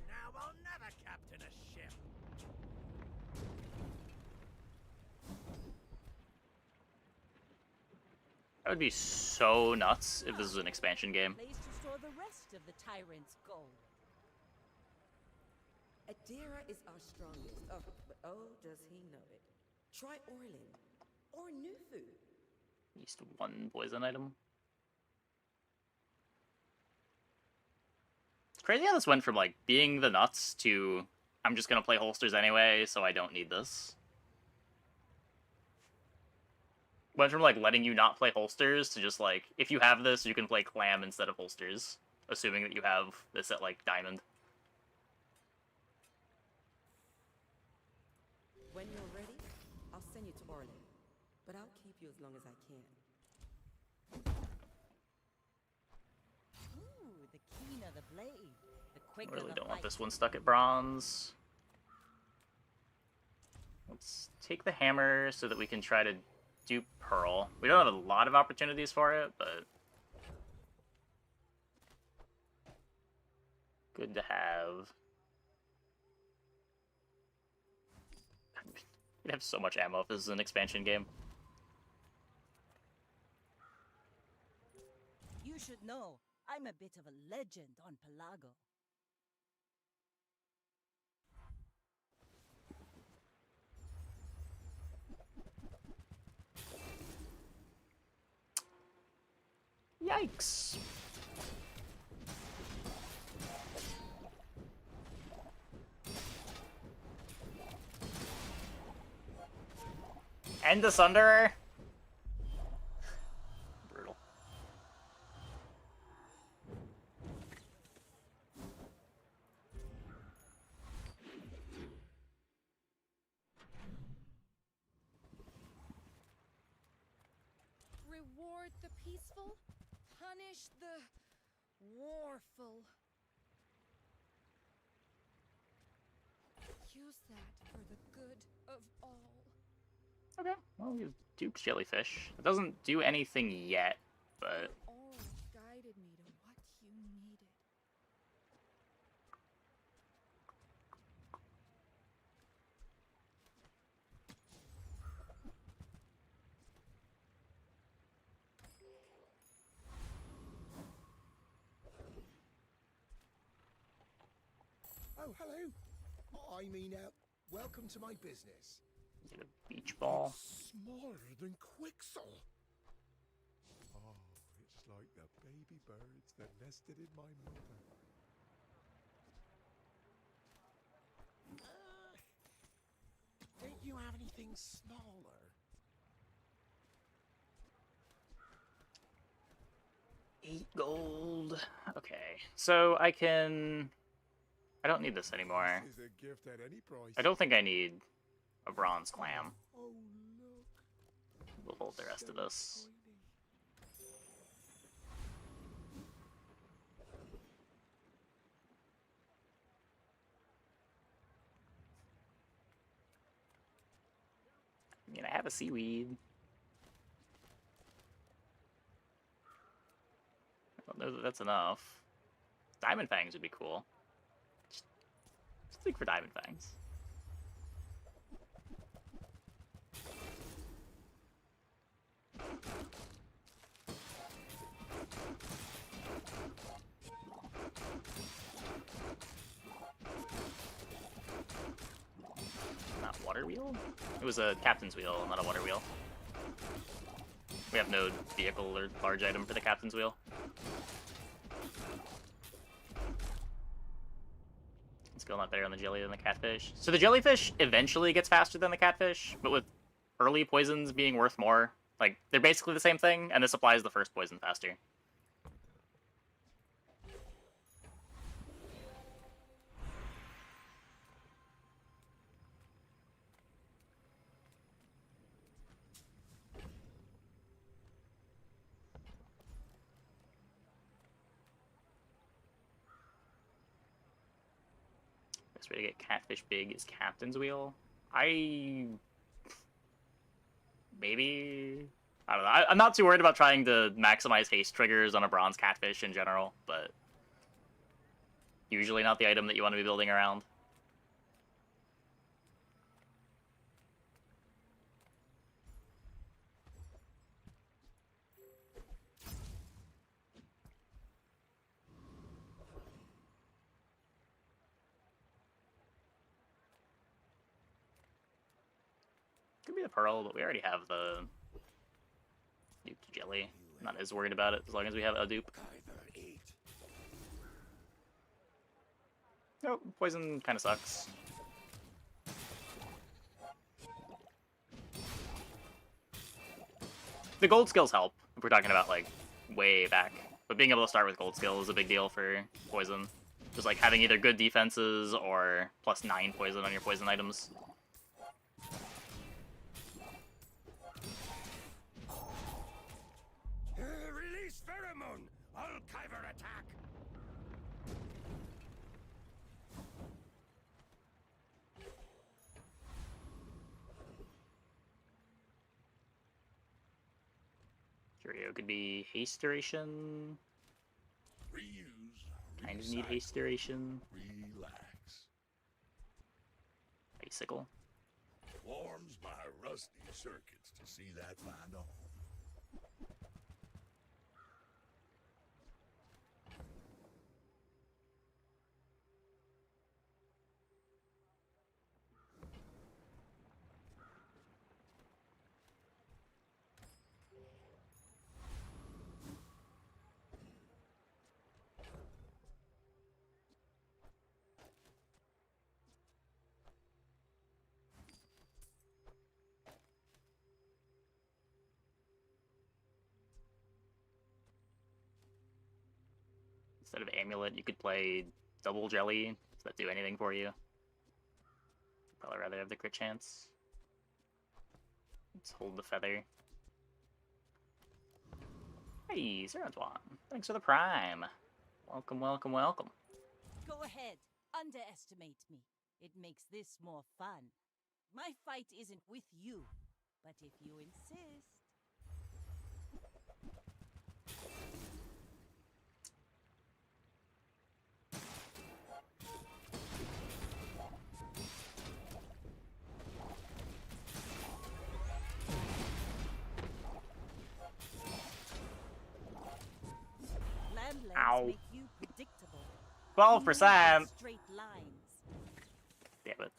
Now I'll never captain a ship. That would be so nuts if this was an expansion game. Place to store the rest of the tyrant's gold. Adira is our strongest. Oh, but oh, does he know it? Try Orlin or Nufu. At least one poison item. It's crazy how this went from, like, being the nuts to I'm just gonna play holsters anyway, so I don't need this. Went from, like, letting you not play holsters to just, like, if you have this, you can play clam instead of holsters. Assuming that you have this at, like, diamond. When you're ready, I'll send you to Orlin. But I'll keep you as long as I can. Ooh, the keener the blade, the quicker Really the don't want fight. this one stuck at bronze. Let's take the hammer so that we can try to do pearl. We don't have a lot of opportunities for it, but good to have. We'd have so much ammo if this is an expansion game. You should know, I'm a bit of a legend on Pelago. Yikes. And the Sunderer? Brutal. Reward the peaceful, punish the warful. Use that for the good of all. Okay, well, we have Duke's Jellyfish. It doesn't do anything yet, but... All guided me to what you needed. Oh, hello. I mean, welcome to my business. Get a beach ball. It's smaller than Quixel. Oh, it's like the baby birds that nested in my mother. Don't you have anything smaller? 8 gold. Okay, so I can... I don't need this anymore. This is a gift at any price. I don't think I need a bronze clam. Oh, look. We'll hold the rest of this. I mean, I have a seaweed. I don't know that that's enough. Diamond fangs would be cool. Just think for diamond fangs. Not water wheel? It was a captain's wheel, not a water wheel. We have no vehicle or large item for the captain's wheel. It's still not better on the jelly than the catfish. So the jellyfish eventually gets faster than the catfish, but with early poisons being worth more, like, they're basically the same thing, and this applies the first poison faster. Best way to get catfish big is captain's wheel. Maybe? I don't know. I'm not too worried about trying to maximize haste triggers on a bronze catfish in general, but usually not the item that you want to be building around. Could be the pearl, but we already have the duped jelly. I'm not as worried about it as long as we have a dupe. Nope, poison kind of sucks. the gold skills help, if we're talking about, like, way back. But being able to start with gold skill is a big deal for poison. Just, like, having either good defenses or +9 poison on your poison items. Release pheromone! All Kyber attack! Curio could be haste duration. Reuse. Kind of need recycle, haste duration. Relax. Bicycle. Warms my rusty circuits to see that find a home. Instead of amulet, you could play double jelly. Does that do anything for you? Probably rather have the crit chance. Let's hold the feather. Hey, Sir Antoine. Thanks for the prime. Welcome, welcome, welcome. Go ahead. Underestimate me. It makes this more fun. My fight isn't with you, but if you insist. Landlines Ow. make you predictable. 12%! Straight lines. Damn it.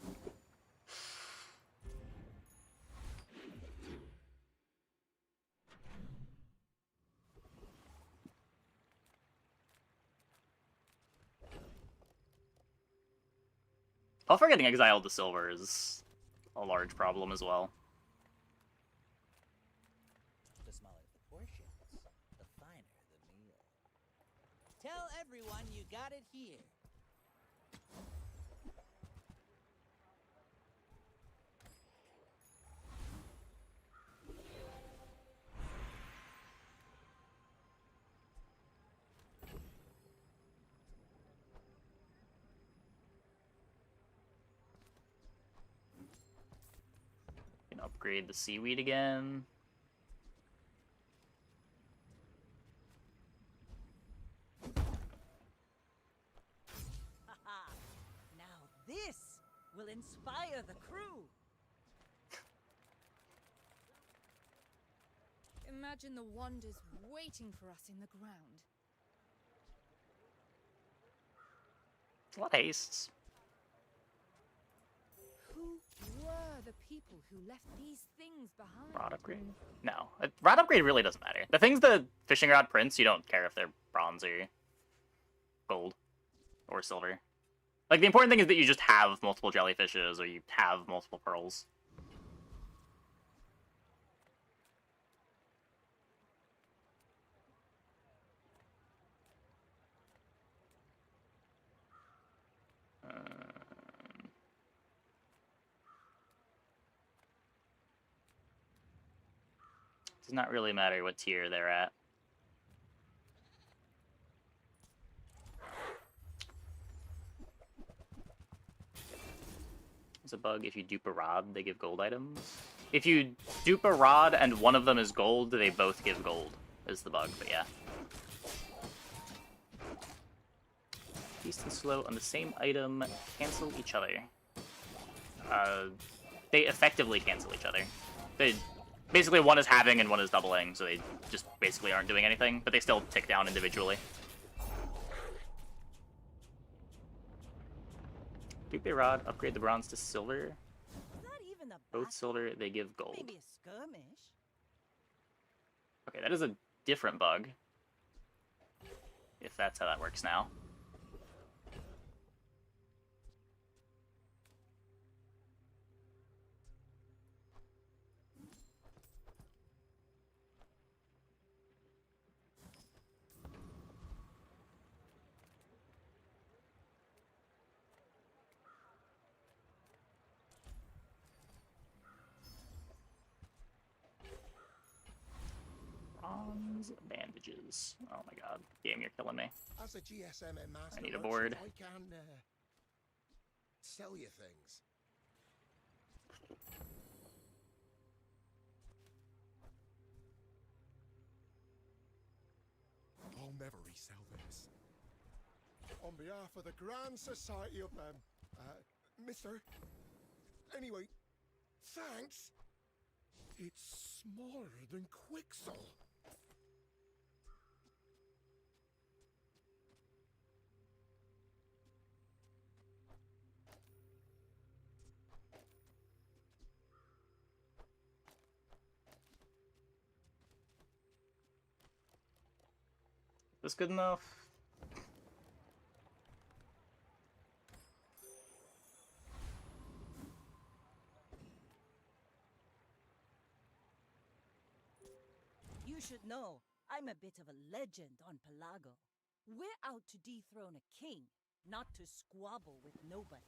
Puffer getting exiled to silver is a large problem as well. The smaller the portions, the finer the meal. Tell everyone you got it here. Can upgrade the seaweed again. Haha. Now this will inspire the crew. Imagine the wonders waiting for us in the ground. A lot of hastes. Who were the people who left these things behind? Rod upgrade? No. Rod upgrade really doesn't matter. The things the fishing rod prints, you don't care if they're bronze or gold or silver. Like, the important thing is that you just have multiple jellyfishes or you have multiple pearls. Does not really matter what tier they're at. It's a bug. If you dupe a rod, they give gold items. If you dupe a rod and one of them is gold, they both give gold, is the bug, but yeah. Feast and slow on the same item cancel each other. They effectively cancel each other. They basically, one is halving and one is doubling, so they just basically aren't doing anything, but they still tick down individually. Dupe a rod, upgrade the bronze to silver. Not even a Both battle. silver, they give gold. Maybe a skirmish. Okay, that is a different bug. If that's how that works now. Potions, bandages. Oh my god. Game, you're killing me. As a GSMM master I need a merchant, board. I can sell you things. I'll never resell this. On behalf of the Grand Society of Mister. Anyway, thanks. It's smaller than Quixel. This good enough? You should know, I'm a bit of a legend on Pelago. We're out to dethrone a king, not to squabble with nobodies.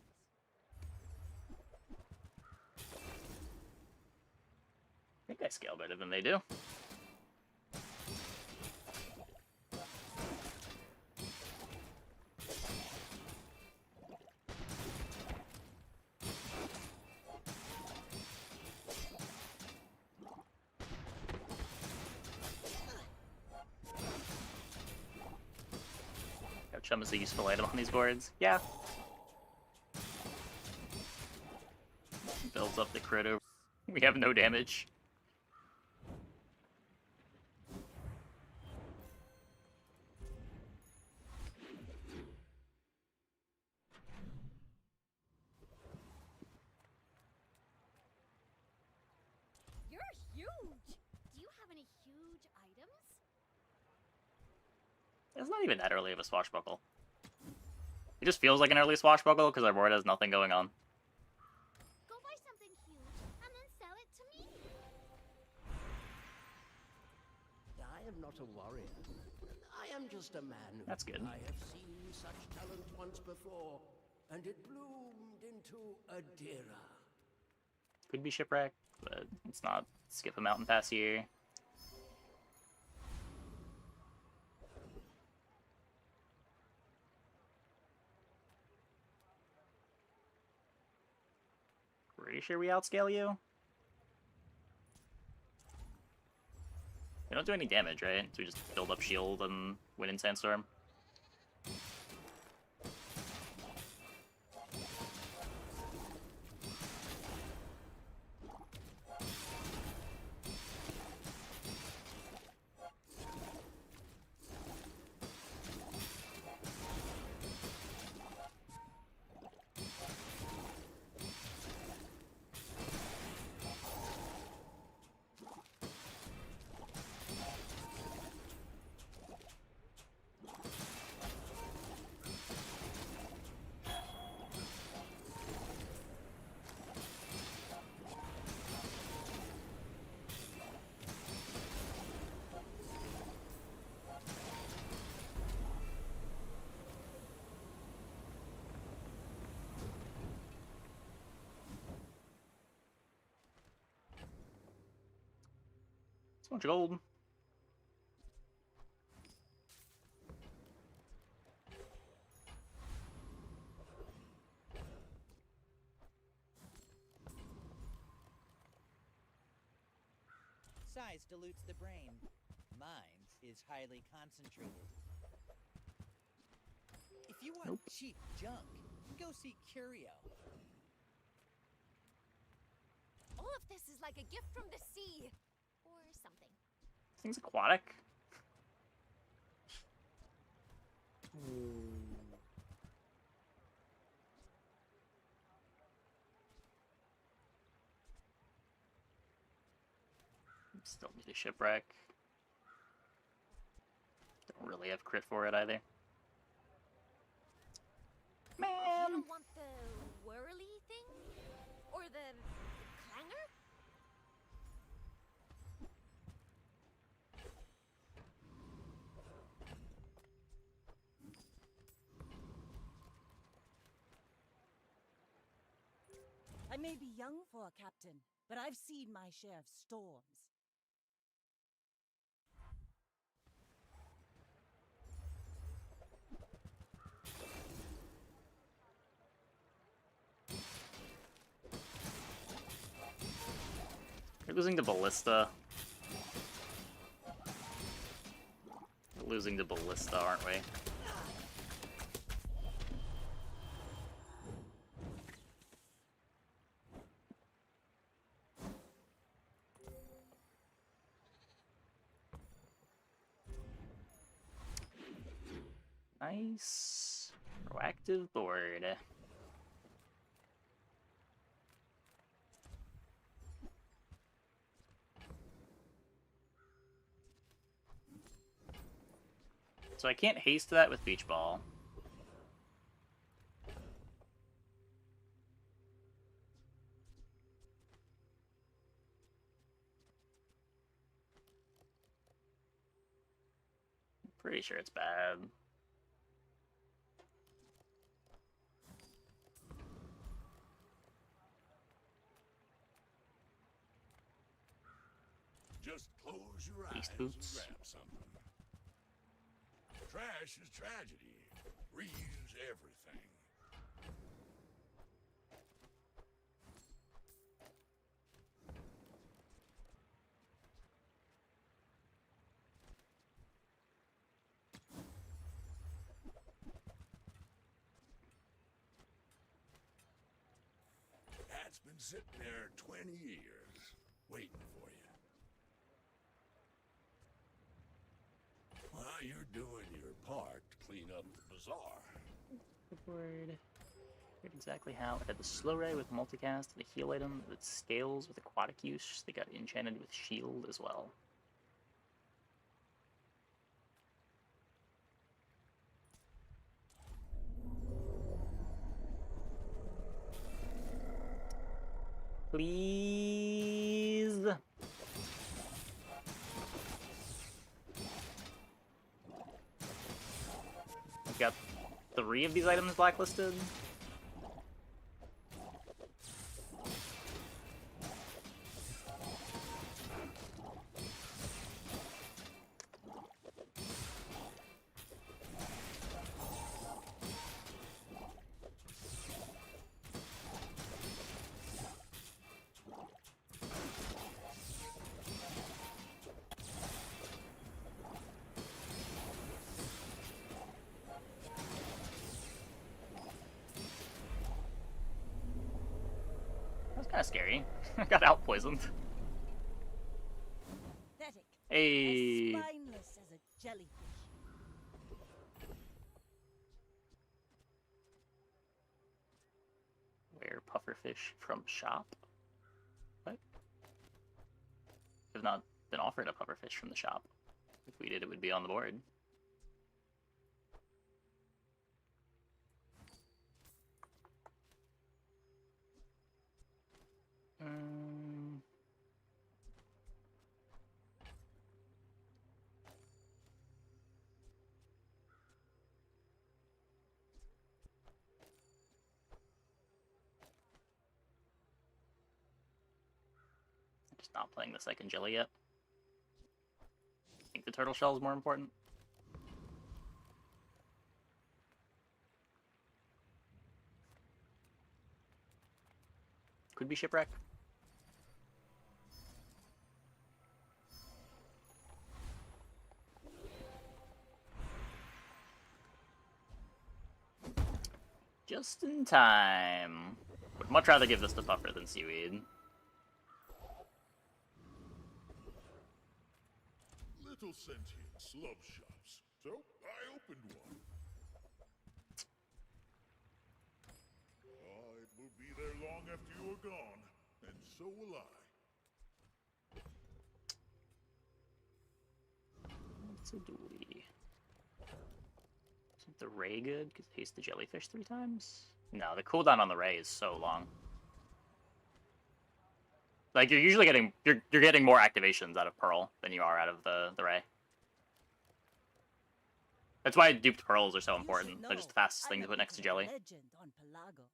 I think I scale better than they do. Chum is a useful item on these boards. Yeah. Builds up the crit over. We have no damage. You're huge! Do you have any huge items? It's not even that early of a swashbuckle. It just feels like an early swashbuckle because our board has nothing going on. Go buy something huge and then sell it to me. I am not a warrior. I am just a man. That's good. I have seen such talent once before, and it bloomed into a Dira. Could be shipwreck, but it's not. Skip a mountain pass here. Pretty sure we outscale you. We don't do any damage, right? So we just build up shield and win in Sandstorm. So much gold. Size dilutes the brain. Mine is highly concentrated. If you want cheap junk, go see Curio. All of this is like a gift from the sea. Or something. This thing's aquatic. Still need a shipwreck. Don't really have crit for it either. Man! You don't want the whirly thing? Or the clanger? I may be young for a captain, but I've seen my share of storms. Losing to Ballista. Losing to Ballista, aren't we? Nice. Proactive board. So I can't haste that with Beach Ball. Pretty sure it's bad. Just close your eyes Beast and boots. grab something. Trash is tragedy. Reuse everything. That's been sitting there 20 years, waiting for you. While you're doing your part to clean up the bazaar. Board. Forget exactly how. It had the slow ray with multicast, the heal item that scales with aquatic use. They got enchanted with shield as well. Please. I've got 3 of these items blacklisted. That was kind of scary. I got out poisoned. Pathetic. Hey. As spineless as a jellyfish. Where pufferfish from shop? What? Have not been offered a pufferfish from the shop. If we did, it would be on the board. Just not playing the second jelly yet. I think the turtle shell is more important. Could be shipwreck. Just in time. Would much rather give this to Puffer than Seaweed. Little sentient love shops, so I opened one. Oh, it will be there long after you are gone, and so will I. What's a dually? Isn't the ray good? Because it haste the jellyfish 3 times? No, the cooldown on the ray is so long. Like, you're usually getting you're getting more activations out of Pearl than you are out of the ray. That's why duped pearls are so important. They're just the fastest thing to put next to jelly. Legend on Pelago.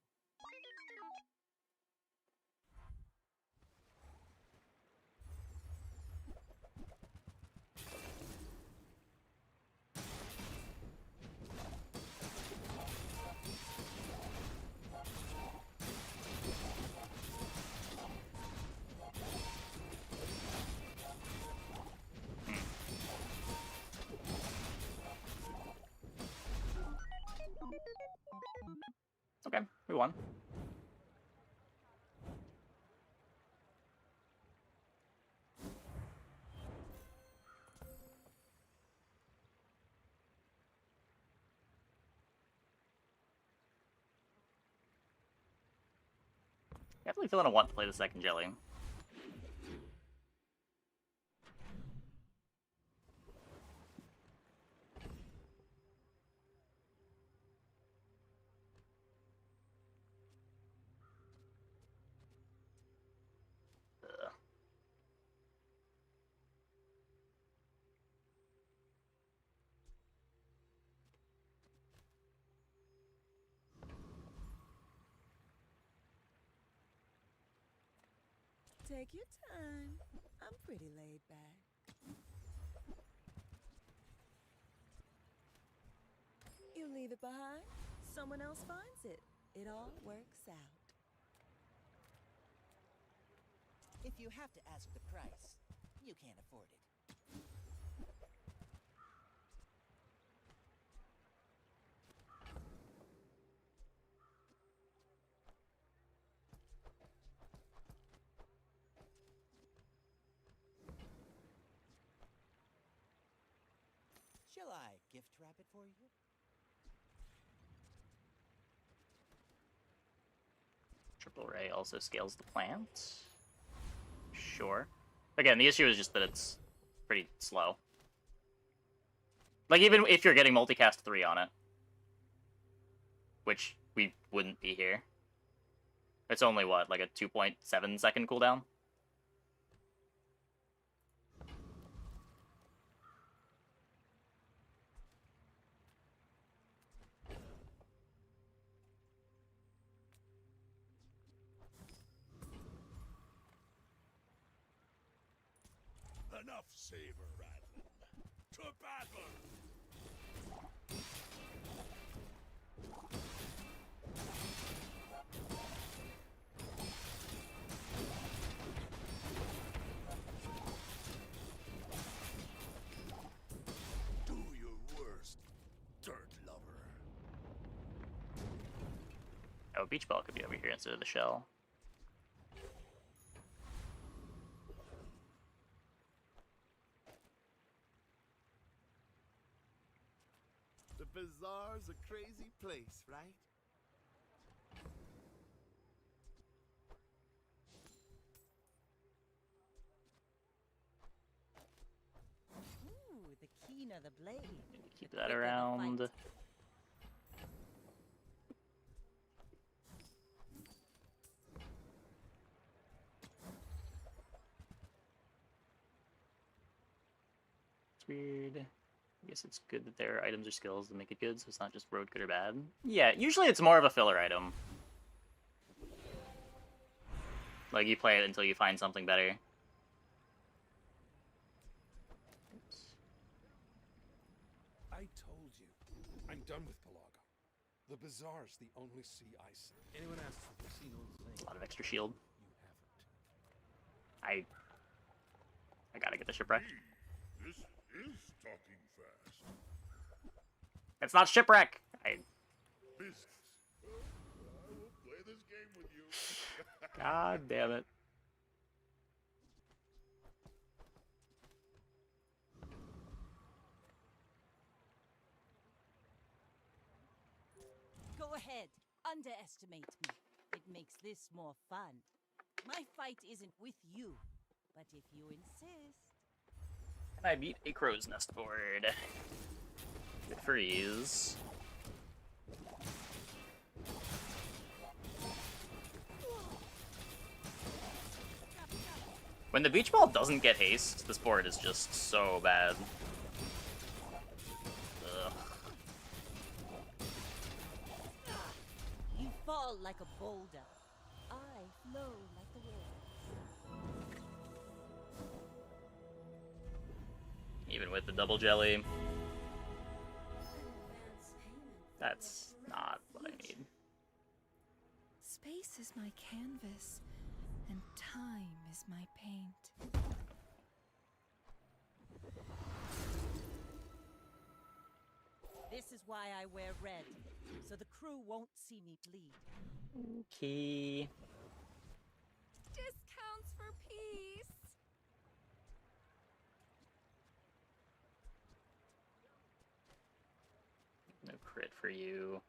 We won. Definitely feeling a want to play the second jelly. Take your time. I'm pretty laid back. You leave it behind, someone else finds it. It all works out. If you have to ask the price, you can't afford it. Shall I gift wrap it for you? Triple Ray also scales the plant. Sure. Again, the issue is just that it's pretty slow. Like, even if you're getting multicast 3 on it, which we wouldn't be here, it's only, what, like a 2.7 second cooldown? Enough saber rattling. To battle! Do your worst, dirt lover. Oh, Beach Ball could be over here instead of the shell. The bazaar's a crazy place, right? Ooh, the keener the blade. Keep the that quicker the around. fight. It's weird. I guess it's good that there are items or skills that make it good, so it's not just road good or bad. Yeah, usually it's more of a filler item. Like, you play it until you find something better. Oops. I told you, I'm done with Pelago. The bazaar's the only sea I see. Anyone asks if you've seen old things? A lot of extra shield. You haven't. I gotta get the shipwreck. This is talking fast. It's not shipwreck! Business. I will play this game with you. God damn it. Go ahead, underestimate me. It makes this more fun. My fight isn't with you, but if you insist. And I beat a crow's nest board. Good for ease. When the beach ball doesn't get haste, this board is just so bad. Ugh. You fall like a boulder. I flow like the wind. Even with the double jelly. That's not what I need. Space is my canvas, and time is my paint. This is why I wear red, so the crew won't see me bleed. Okay. Discounts for peace. No crit for you.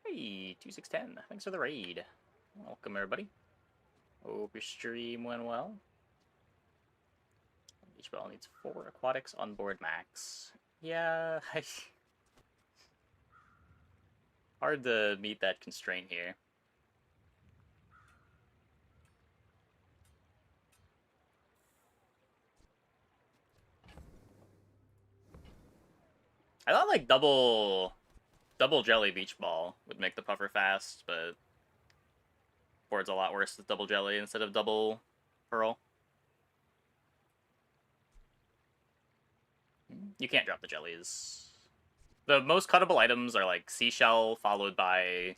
Hey, 2610. Thanks for the raid. Welcome, everybody. Hope your stream went well. Each ball needs 4 aquatics on board max. Yeah, hard to meet that constraint here. I thought like double jelly beach ball would make the puffer fast, but board's a lot worse with double jelly instead of double pearl. You can't drop the jellies. The most cuttable items are like seashell followed by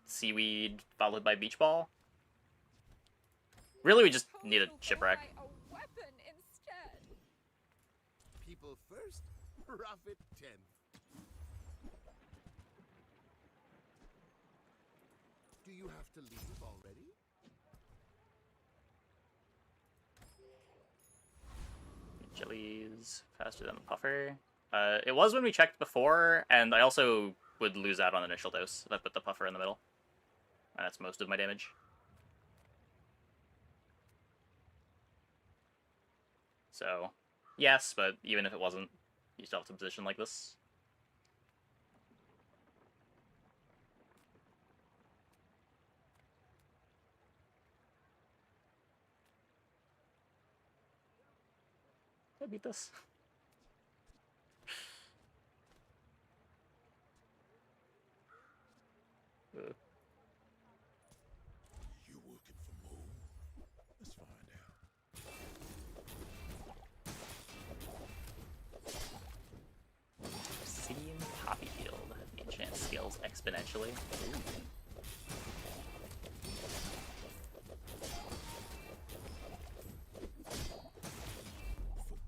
seaweed followed by beach ball. Really, we just need a shipwreck. People first, profit 10th. Do you have to leave already? Jellies faster than the puffer. It was when we checked before, and I also would lose out on initial dose if I put the puffer in the middle. And that's most of my damage. So, yes, but even if it wasn't, you still have to position like this. Can I beat this? You working for Moon? Let's find out. Obsidian Poppy Field. Enchant skills exponentially. Ooh.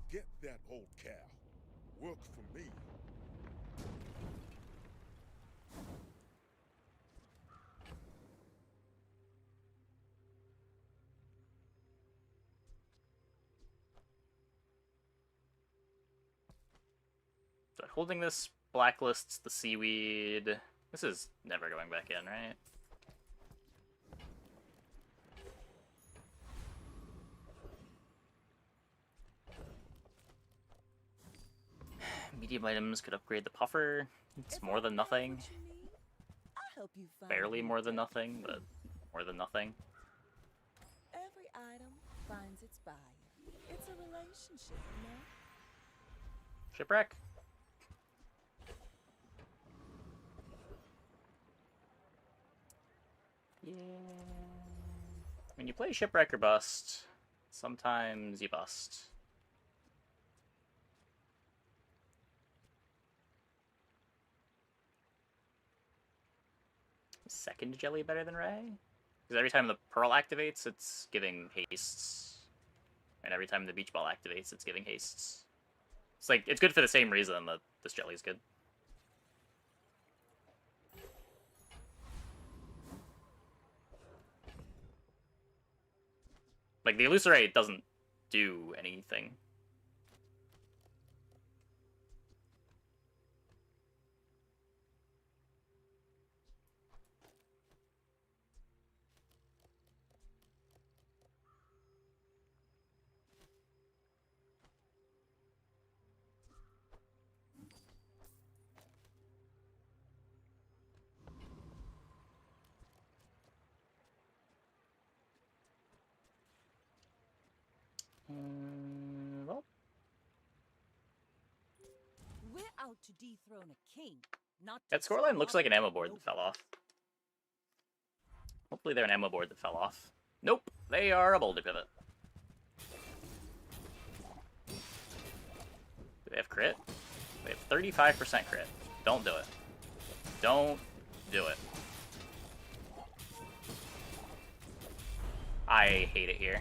Forget that old cow. Work for me. So holding this blacklists the seaweed. This is never going back in, right? Medium items could upgrade the puffer. It's more than nothing. I'll help you find Barely your more than way. nothing, but more than nothing. Every item finds its buyer. It's a relationship, you know? Shipwreck? Yeah. When you play Shipwreck or Bust, sometimes you bust. Second jelly better than Ray? Because every time the Pearl activates, it's giving hastes. And every time the Beach Ball activates, it's giving hastes. It's like, it's good for the same reason that this jelly is good. Like, the Elucerate doesn't do anything. Well, We're out to dethrone a king, not to that scoreline looks like an ammo squabble board with that fell off. Hopefully they're an ammo board that fell off. Nope, they are a boulder pivot. Do they have crit? They have 35% crit. Don't do it. Don't do it. I hate it here.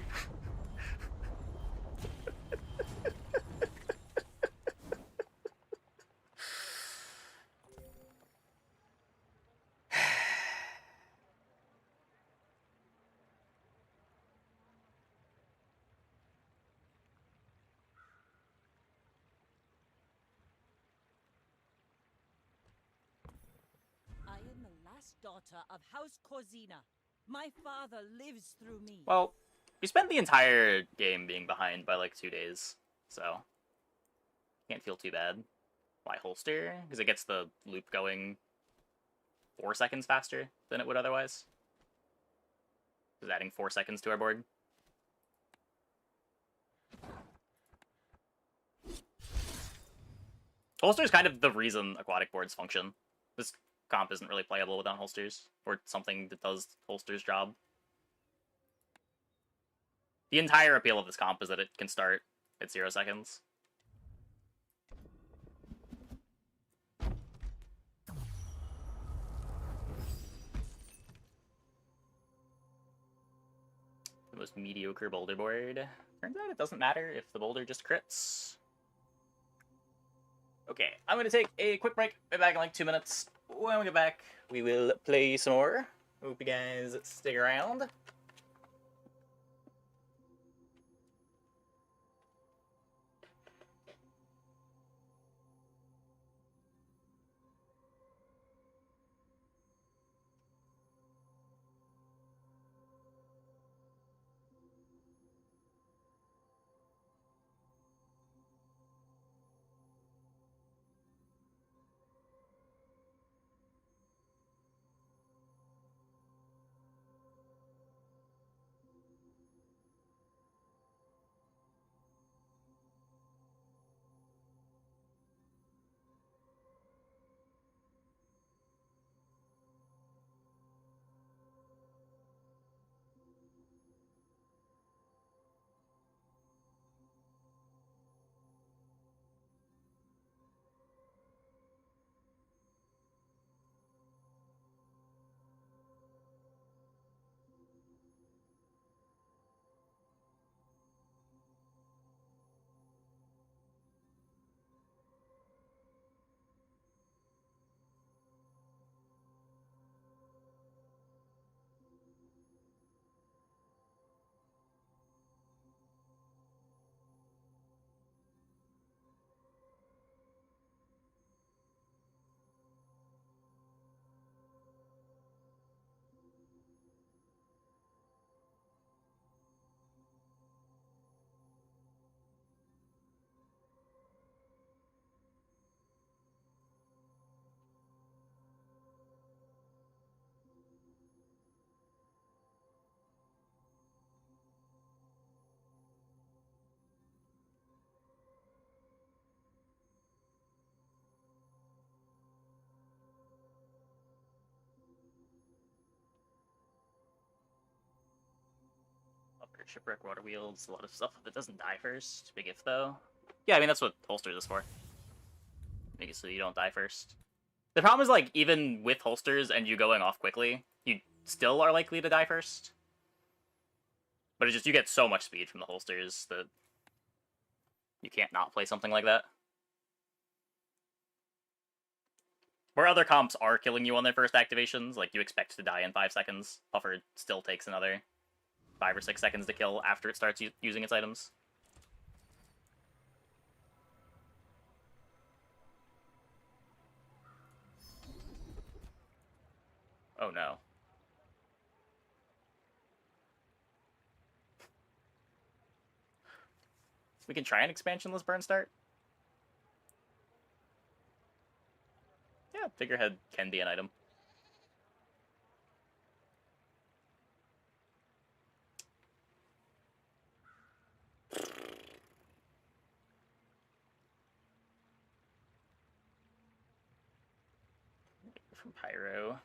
daughter of House Corzina. My father lives through me. Well, we spent the entire game being behind by like 2 days, so can't feel too bad. Why holster? Because it gets the loop going 4 seconds faster than it would otherwise. Just adding 4 seconds to our board. Holster is kind of the reason aquatic boards function. This comp isn't really playable without holsters, or something that does holster's job. The entire appeal of this comp is that it can start at 0 seconds. The most mediocre boulder board. Turns out it doesn't matter if the boulder just crits. Okay, I'm gonna take a quick break. Be back in like 2 minutes. When we get back, we will play some more. Hope you guys stick around. Shipwreck, water wheels, a lot of stuff that doesn't die first. Big if, though. Yeah, I mean, that's what holsters is for. Make it so you don't die first. The problem is, like, even with holsters and you going off quickly, you still are likely to die first. But it's just, you get so much speed from the holsters that you can't not play something like that. Where other comps are killing you on their first activations, like, you expect to die in 5 seconds. Puffer still takes another 5 or 6 seconds to kill after it starts using its items. Oh no. We can try an expansionless burn start. Yeah, figurehead can be an item. From Pyro.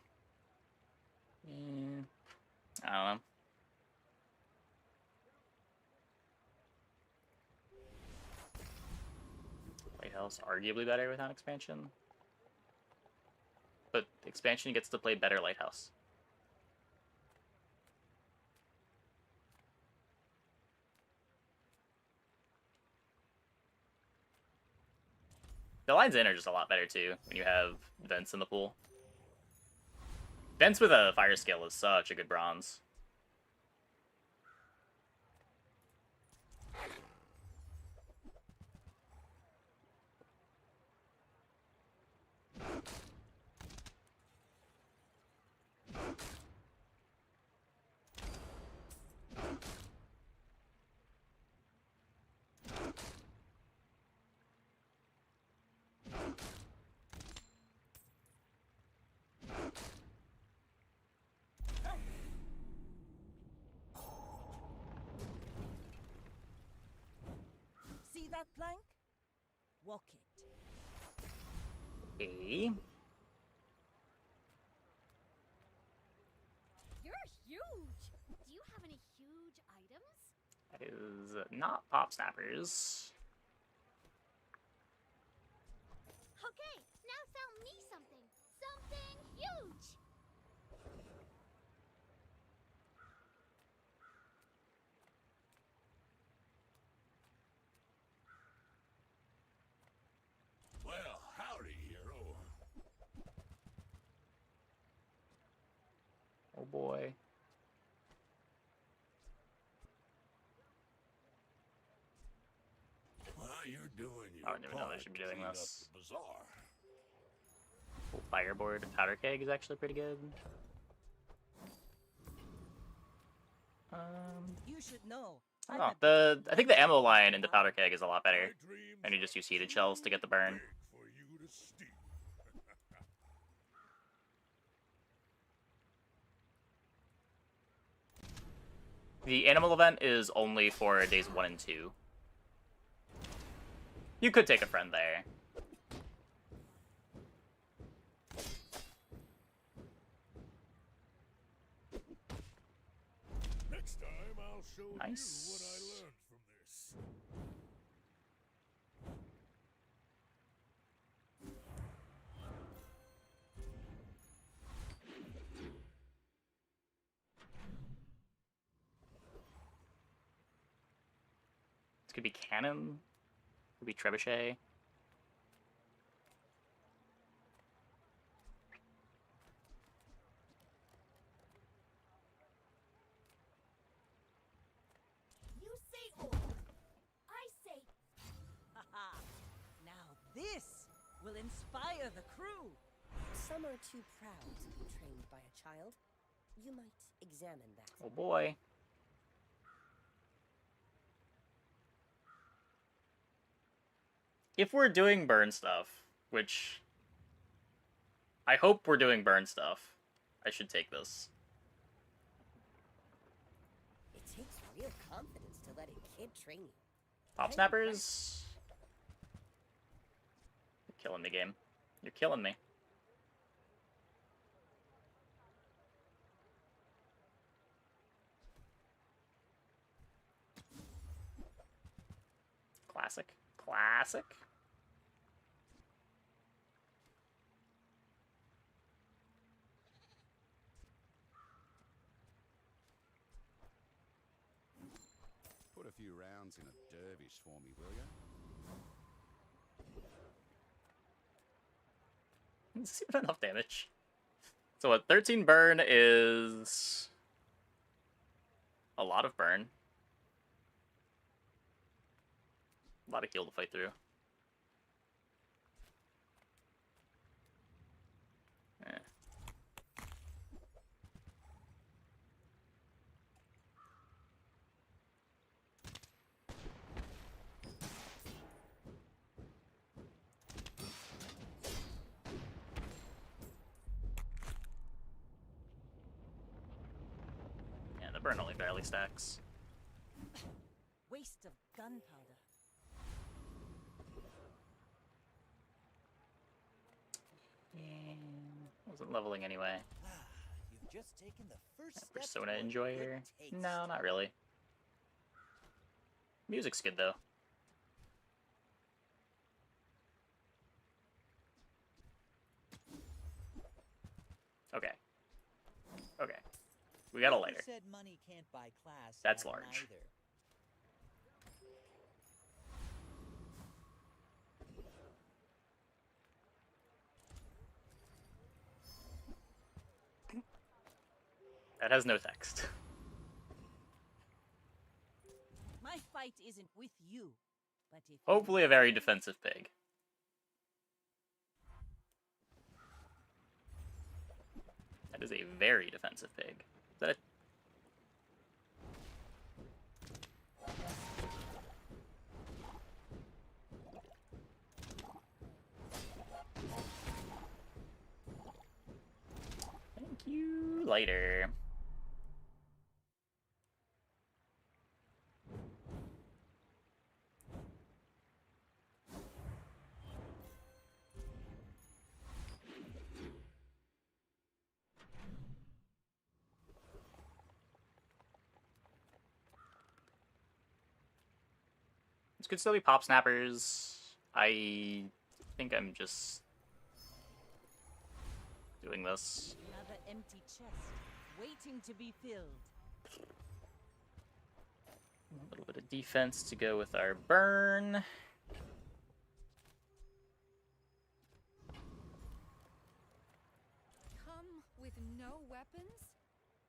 I don't know. Lighthouse arguably better without expansion. But expansion gets to play better Lighthouse. The lines in are just a lot better too when you have vents in the pool. Vents with a fire skill is such a good bronze. that plank? Walk it. Okay. You're huge. Do you have any huge items? That is not pop snappers. Okay, now sell me something. Something huge. Well, howdy, hero. Oh boy. Well, you're doing your I don't even know part they should be to doing clean up this. the bazaar. Full fireboard powder keg is actually pretty good. You should know. Oh, I think the ammo line in the powder keg is a lot better. And you just use heated shells to get the burn. For you to steal. The animal event is only for days 1 and 2. You could take a friend there. Next time I'll show Nice. you what I learned from this. This could be cannon. Could be trebuchet. You say old. I say Haha. Now this will inspire the crew. Some are too proud to be trained by a child. You might examine that. Oh boy. If we're doing burn stuff, which I hope we're doing burn stuff, I should take this. It takes real confidence to let a kid train you. Pop snappers. You're killing me, game. You're killing me. Classic. Classic. Put a few rounds in a dervish for me, will ya? This is even enough damage. So what, 13 burn is a lot of burn. A lot of heal to fight through. Eh. Yeah, the burn only barely stacks. Waste of gunpowder. Wasn't leveling anyway. You've just taken the first step Persona toward enjoyer? good taste. No, not really. Music's good though. Okay. Okay. We got a Nobody lighter. said money can't buy class. That's yet large. neither. That has no text. My fight isn't with you, but if Hopefully a very defensive pig. That is a very defensive pig. Is that a... Thank you. Later. This could still be pop snappers. I think I'm just doing this. Another empty chest, waiting to be filled. A little bit of defense to go with our burn. Come with no weapons,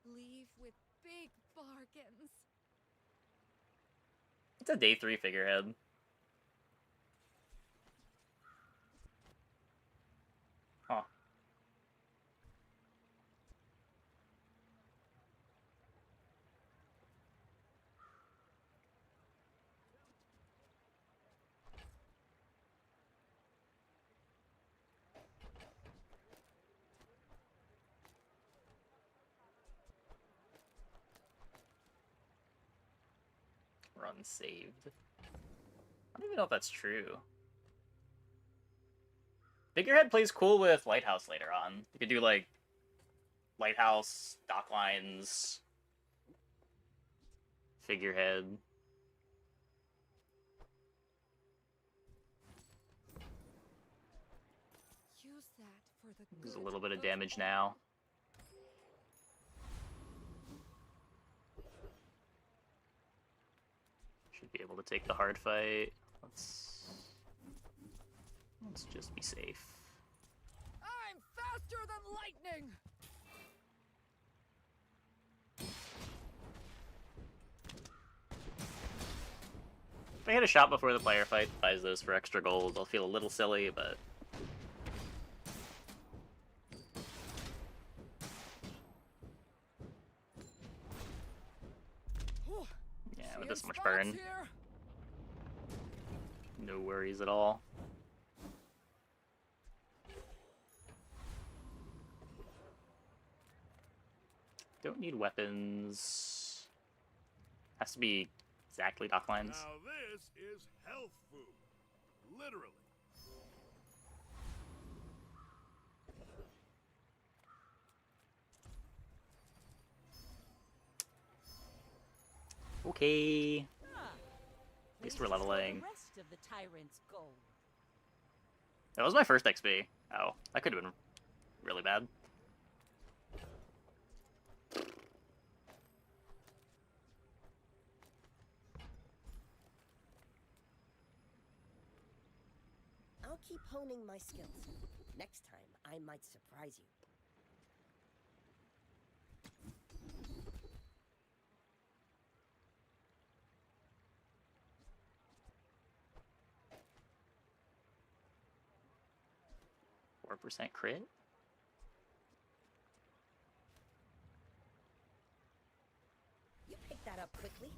leave with big bargains. It's a day 3 figurehead. Huh. Run saved. I don't even know if that's true. Figurehead plays cool with Lighthouse later on. You could do like Lighthouse, dock lines, Figurehead. Use that for the There's a good little bit of of damage all. now. Should be able to take the hard fight. Let's just be safe. I'm faster than lightning! If I hit a shot before the player fight, buys those for extra gold, I'll feel a little silly, but yeah, with this much burn, no worries at all. Don't need weapons. Has to be exactly dock lines. Now this is health food. Literally. Okay. Ah, At least places we're where leveling. The rest of the tyrants go. That was my first XP. Oh, that could have been really bad. I'll keep honing my skills. Next time, I might surprise you. 4% crit? You picked that up quickly.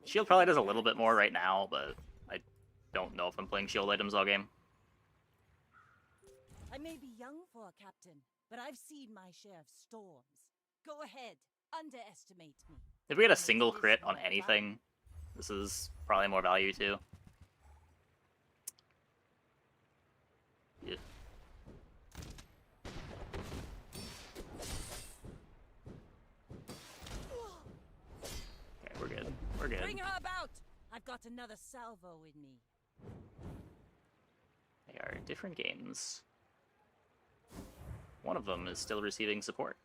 Shield probably does a little bit more right now, but I don't know if I'm playing shield items all game. I may be young for a captain, but I've seen my share of storms. Go ahead, underestimate me. If we get a single crit on anything, this is probably more value too. Yeah. Okay, we're good. We're good. Bring her about! I've got another salvo in me. They are different games. One of them is still receiving support.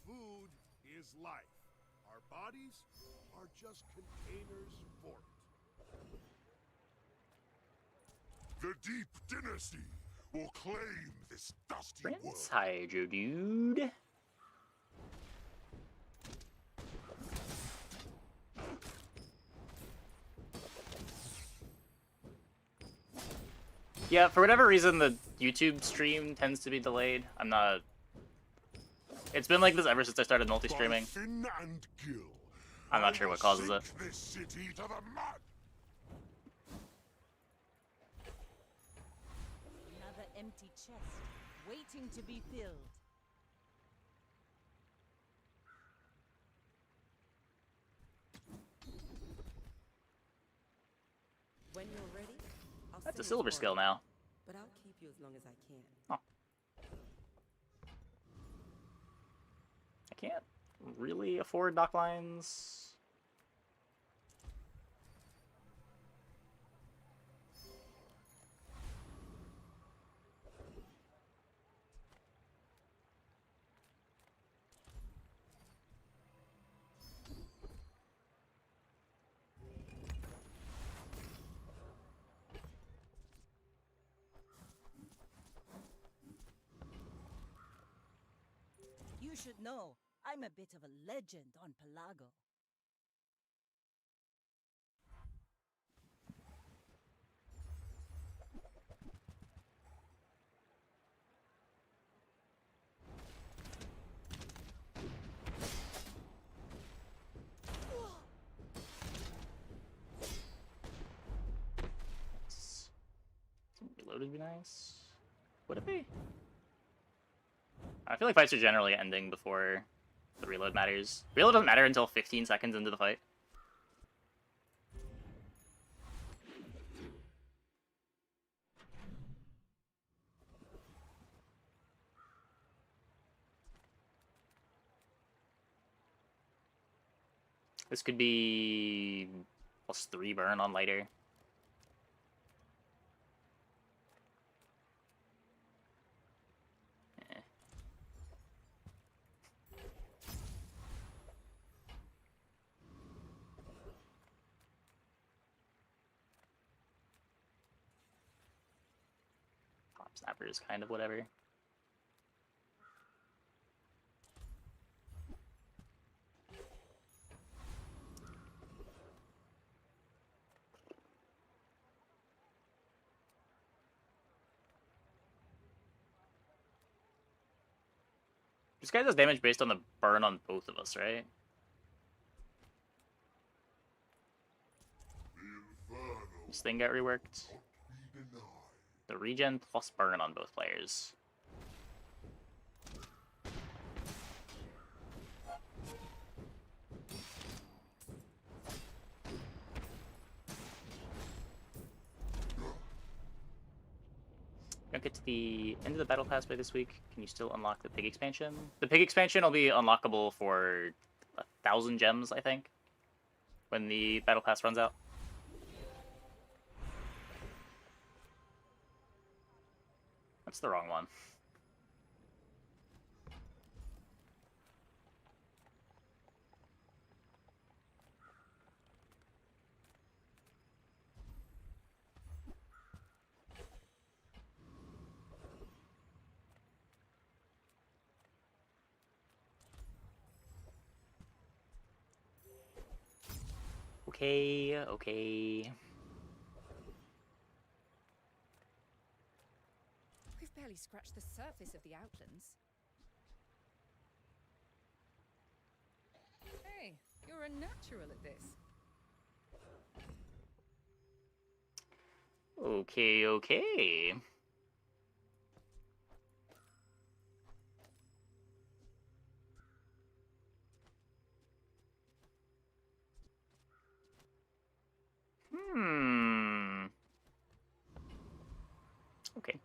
Food is life. Our bodies are just containers for it. The Deep Dynasty will claim this dusty Prince world. Hydro, dude. Yeah, for whatever reason, the YouTube stream tends to be delayed. I'm not... It's been like this ever since I started multi-streaming. Fin and Gill, I'm not sure what causes it. sink this city to the mud. Another empty chest, waiting to be filled. When you're ready, I'll That's a send silver you skill word. now. But I'll keep you as long as I can. I can't really afford dock lines. You should know, I'm a bit of a legend on Pelago. Reload would be nice. Would it be? I feel like fights are generally ending before the reload matters. Reload doesn't matter until 15 seconds into the fight. This could be +3 burn on lighter. Snapper is kind of whatever. This guy does damage based on the burn on both of us, right? This thing got reworked. The regen plus burn on both players. Don't get to the end of the battle pass by this week. Can you still unlock the pig expansion? The pig expansion will be unlockable for 1,000 gems, I think, when the battle pass runs out. That's the wrong one. Okay, okay. We've barely scratched the surface of the Outlands. Hey, you're a natural at this. Okay, okay. Okay.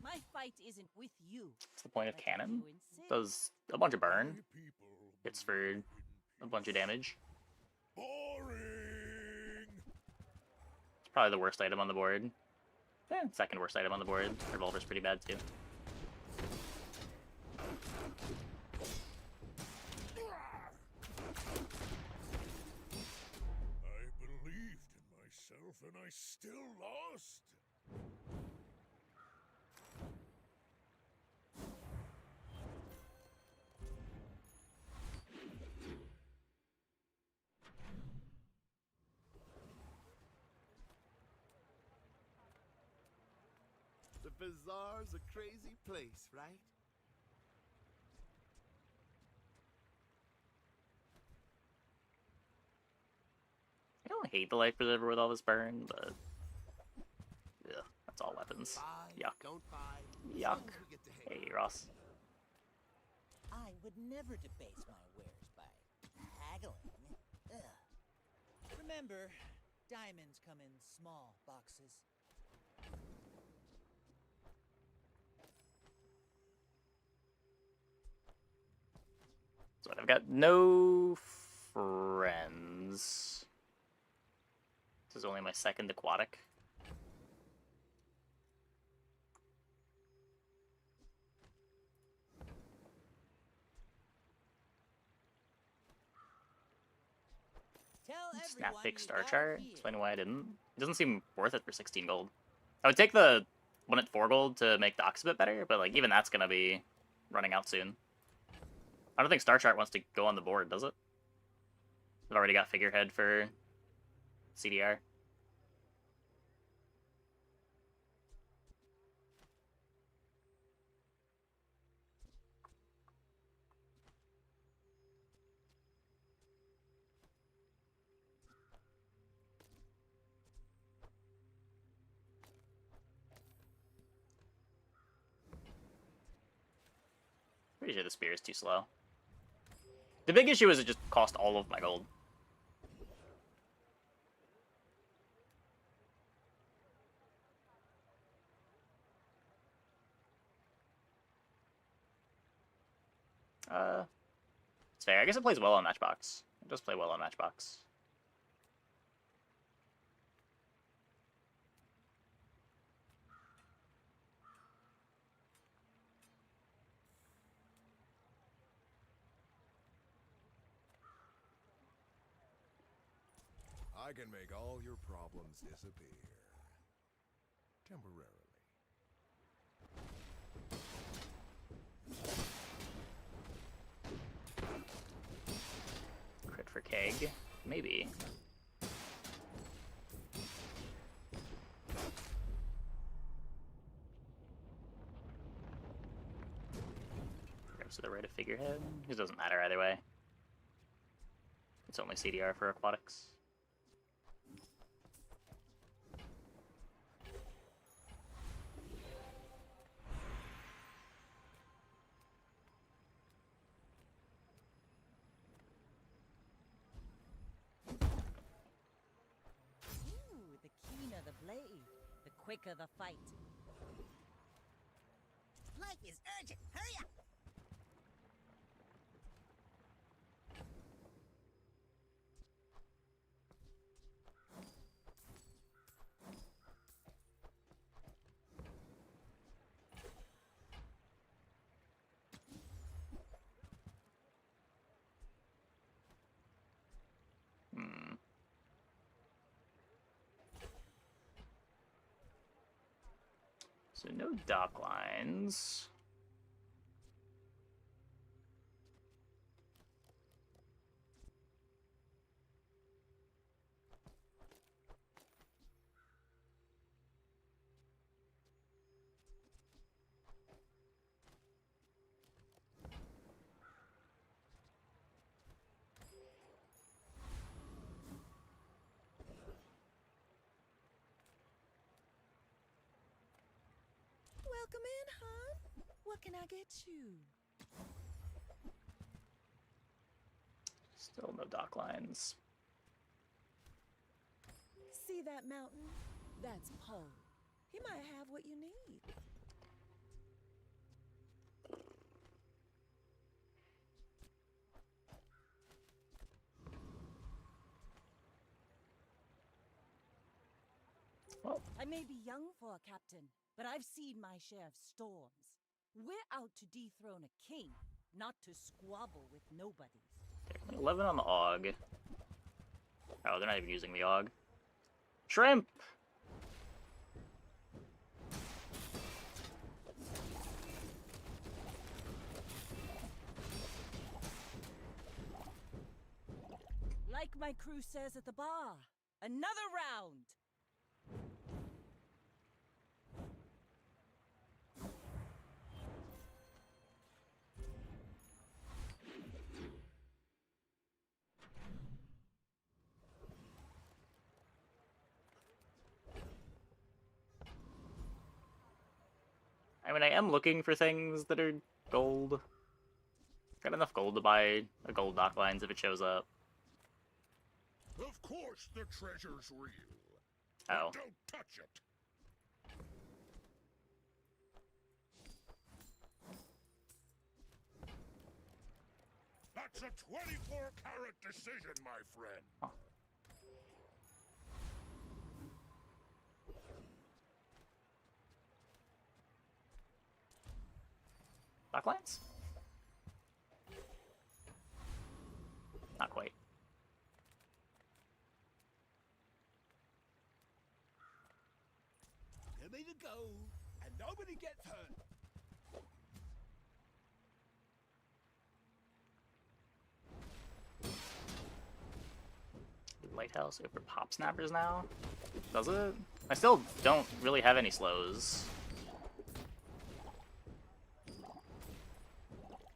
My fight isn't with you. What's the point of but if cannon? you insist. Does a bunch of burn. Hits for a bunch of damage. It's probably the worst item on the board. Second worst item on the board. Revolver's pretty bad too. I believed in myself and I still lost. The bazaar's a crazy place, right? I don't hate the life preserver with all this burn, but yeah, that's all weapons. Yuck. Don't buy. Yuck. Hey, Ross. I would never debase my wares by haggling. Ugh. Remember, diamonds come in small boxes. So I've got no friends. This is only my second aquatic. Snap fake star chart. Explain why I didn't. It doesn't seem worth it for 16 gold. I would take the one at 4 gold to make docks a bit better, but like even that's gonna be running out soon. I don't think star chart wants to go on the board, does it? I've already got figurehead for CDR. Pretty sure the spear is too slow. The big issue is it just cost all of my gold. It's fair. I guess it plays well on Matchbox. It does play well on Matchbox. I can make all your problems disappear. Temporarily. Crit for Keg. Maybe. Grabs to the right of figurehead. It doesn't matter either way. It's only CDR for Aquatics. Ooh, the keener the blade, the quicker the fight. Life is urgent. Hurry up! So no dock lines. Welcome in, hon. What can I get you? Still no dock lines. See that mountain? That's Poe. He might have what you need. Well, I may be young for a captain, but I've seen my share of storms. We're out to dethrone a king, not to squabble with nobodies. 11 on the AUG. Oh, they're not even using the AUG. Shrimp! Like my crew says at the bar, another round! I mean, I am looking for things that are gold. Got enough gold to buy a gold dock lines if it shows up. Of course the treasure's real. Oh. But don't touch it. That's a 24-carat decision, my friend. Oh. Backlines? Not quite. Give me the go, and nobody gets hurt. Lighthouse over pop snappers now? Does it? I still don't really have any slows.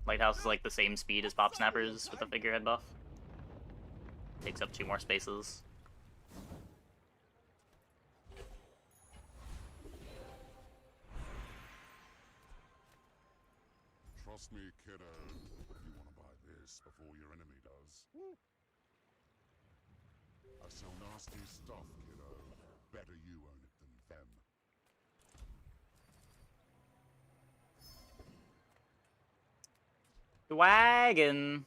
Lighthouse is like the same speed as pop snappers with the figurehead buff. Takes up 2 more spaces. Trust me, kiddo. You want to buy this before your enemy does. I sell nasty stuff, kiddo. Better you own it than them. The wagon!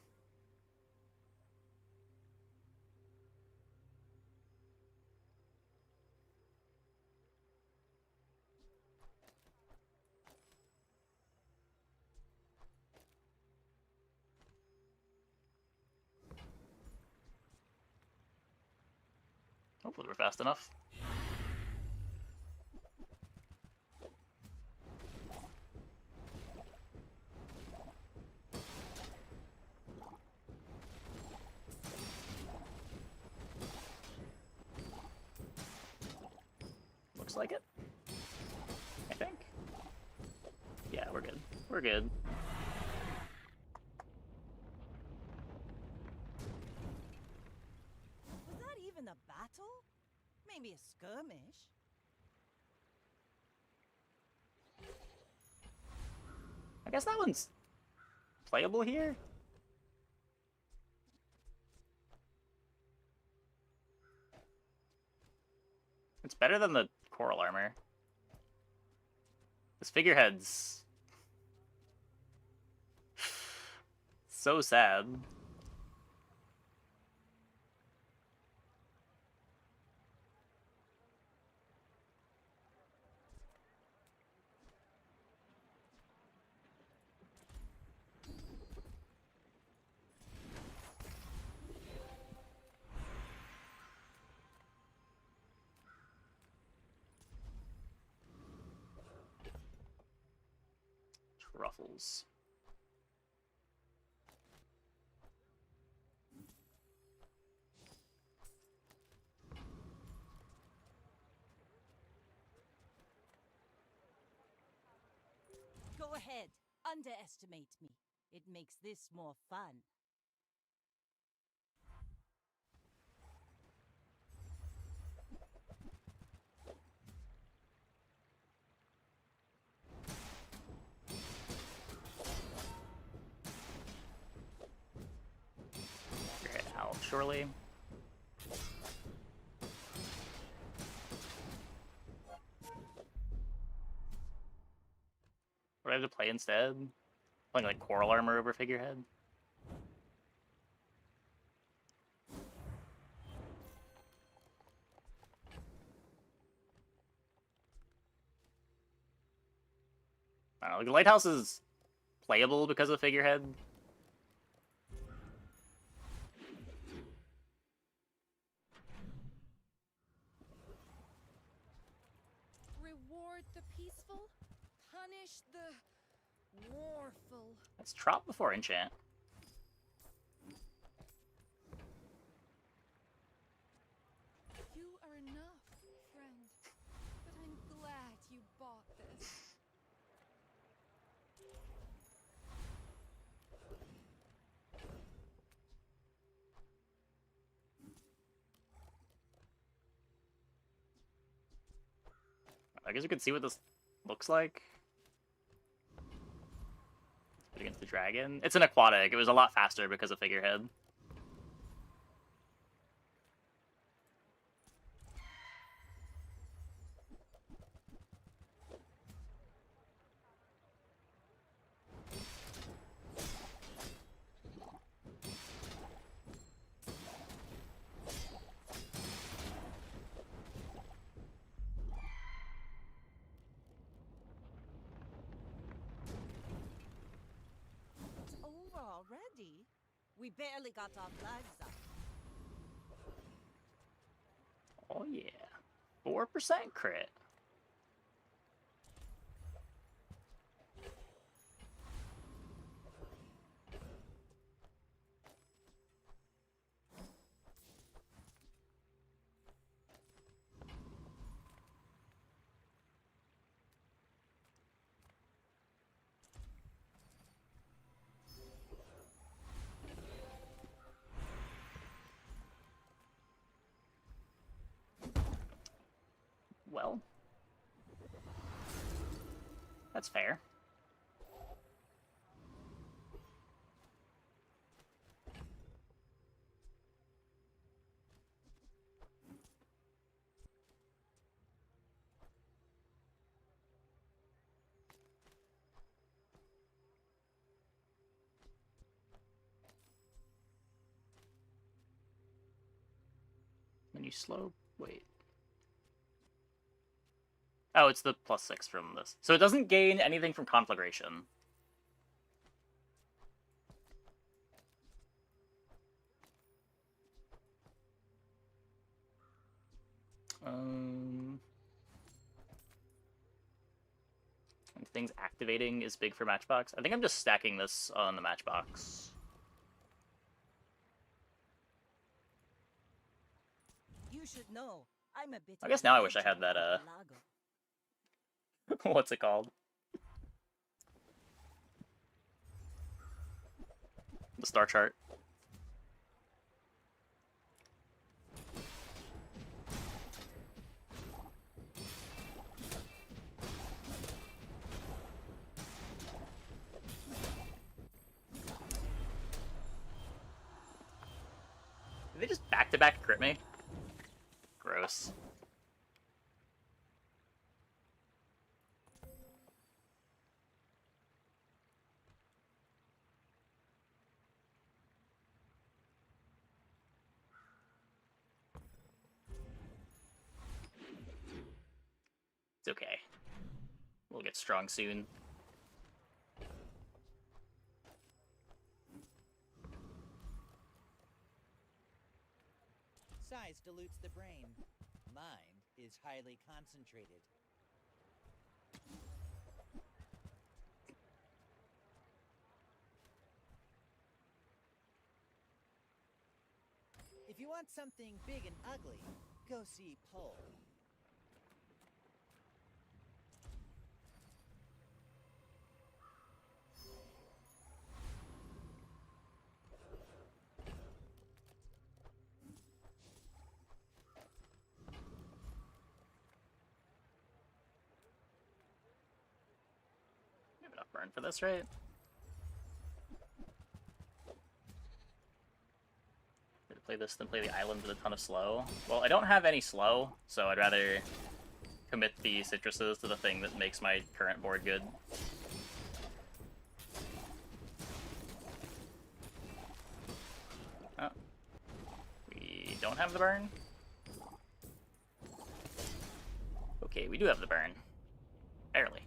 Hopefully we're fast enough. Looks like it. I think. Yeah, we're good. We're good. Was that even a battle? Maybe a skirmish. I guess that one's playable here. It's better than the coral armor. This figurehead's so sad. Ruffles. Go ahead, underestimate me. It makes this more fun. Get out, surely. What do I have to play instead? Playing like coral armor over figurehead? I don't know, the lighthouse is playable because of figurehead. Reward the peaceful, punish the warful. Let's drop before enchant. You are enough, friend. But I'm glad you bought this. I guess we could see what this looks like. Against the dragon. It's an aquatic. It was a lot faster because of figurehead. We barely got our lives up. Oh yeah. 4% crit. Well, that's fair. When you slow, wait. Oh, it's the +6 from this. So it doesn't gain anything from conflagration. And things activating is big for Matchbox. I think I'm just stacking this on the Matchbox. You should know. I'm a bit. I guess now I wish I had that, what's it called? The star chart. Did they just back-to-back crit me? Gross. It's okay. We'll get strong soon. Size dilutes the brain. Mind is highly concentrated. If you want something big and ugly, go see Pole. We have enough burn for this, right? Play this than play the island with a ton of slow. Well, I don't have any slow, so I'd rather commit the citruses to the thing that makes my current board good. Oh. We don't have the burn? Okay, we do have the burn. Barely.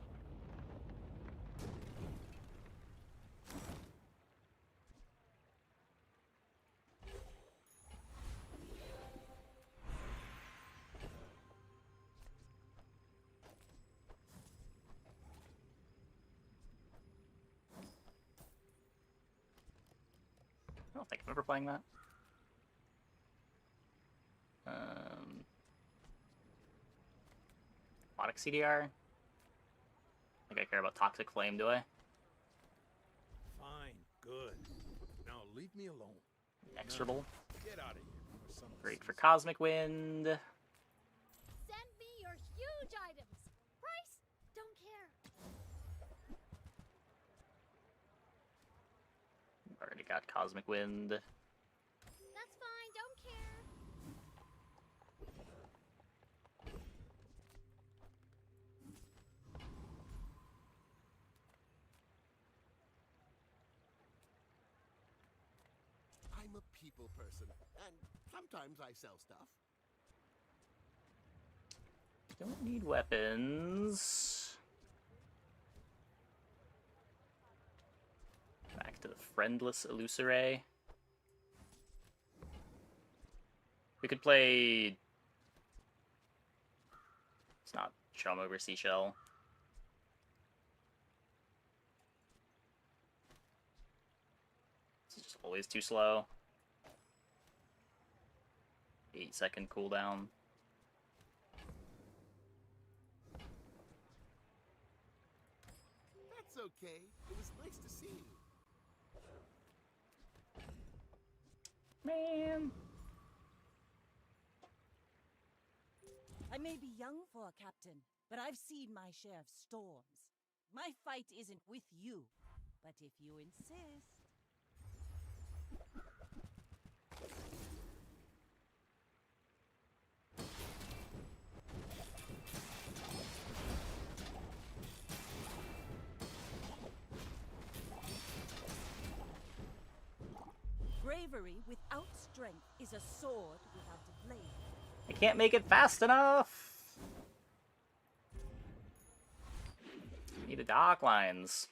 I don't think I remember playing that. Aquatics CDR? I think I care about Toxic Flame, do I? Fine, good. Now leave me alone. Exorable. Get out of here. For some Great for Cosmic Wind. Send me your huge items. Price? Don't care. Already got Cosmic Wind. That's fine. Don't care. I'm a people person, and sometimes I sell stuff. Don't need weapons. Back to the friendless Illusory. We could play... It's not Chum over Seashell. It's just always too slow. 8-second cooldown. That's okay. It was nice to see you. Man. I may be young for a captain, but I've seen my share of storms. My fight isn't with you, but if you insist... Bravery without strength is a sword without a blade. I can't make it fast enough! Need the dock lines.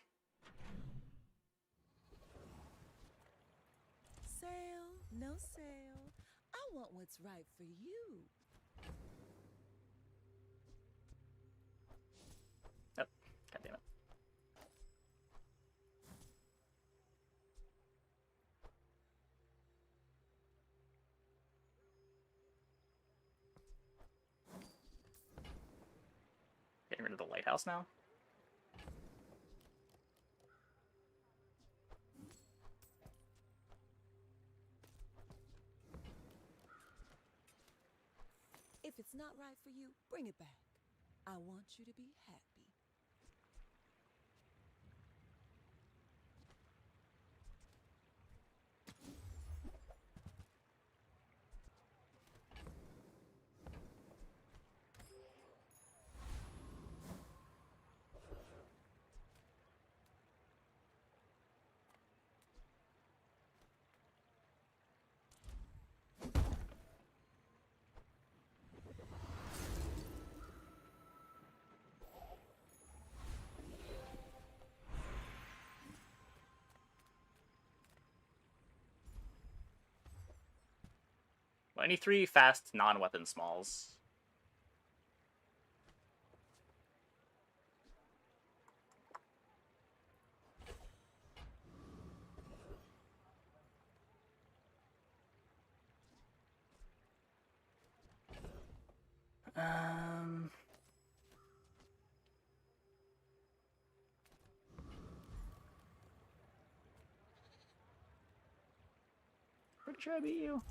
Sail, no sail. I want what's right for you. Oh, God damn it. Getting rid of the lighthouse now? If it's not right for you, bring it back. I want you to be happy. Well, I need 3 fast non-weapon smalls. Pretty sure I beat you.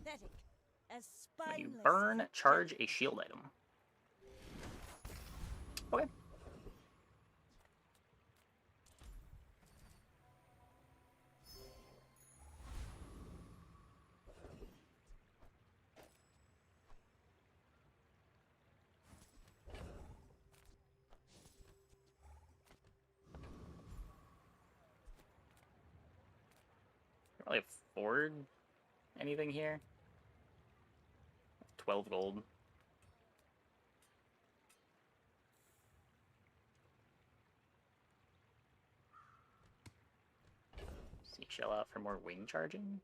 Pathetic. As When you spineless burn, as a charge a jellyfish. shield item. Okay. Can't really afford anything here. 12 gold. Seashell out for more wing charging?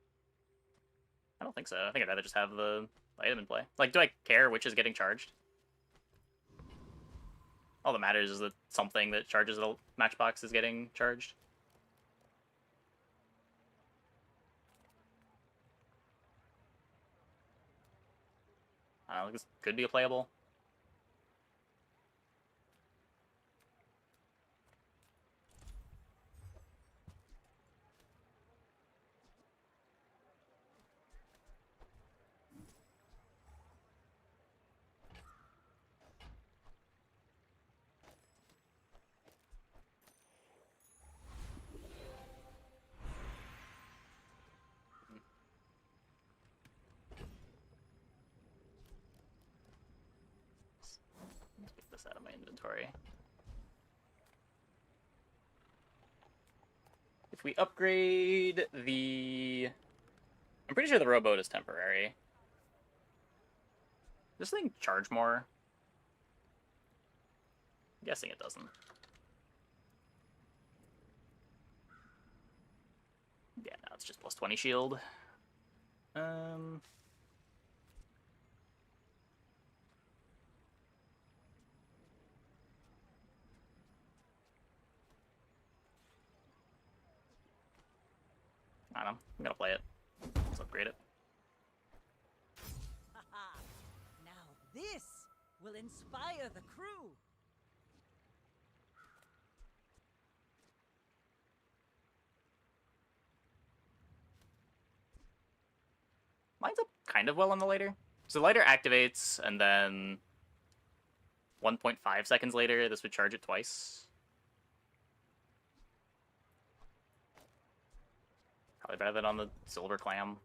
I don't think so. I think I'd rather just have the item in play. Like, do I care which is getting charged? All that matters is that something that charges the matchbox is getting charged. I don't know, this could be a playable. my inventory. If we upgrade the... I'm pretty sure the rowboat is temporary. Does this thing charge more? I'm guessing it doesn't. Yeah, no, it's just plus 20 shield. I don't know. I'm gonna play it. Let's upgrade it. Haha! Now this will inspire the crew. Lines up kind of well on the lighter. So the lighter activates, and then 1.5 seconds later, this would charge it twice. Probably better than on the silver clam.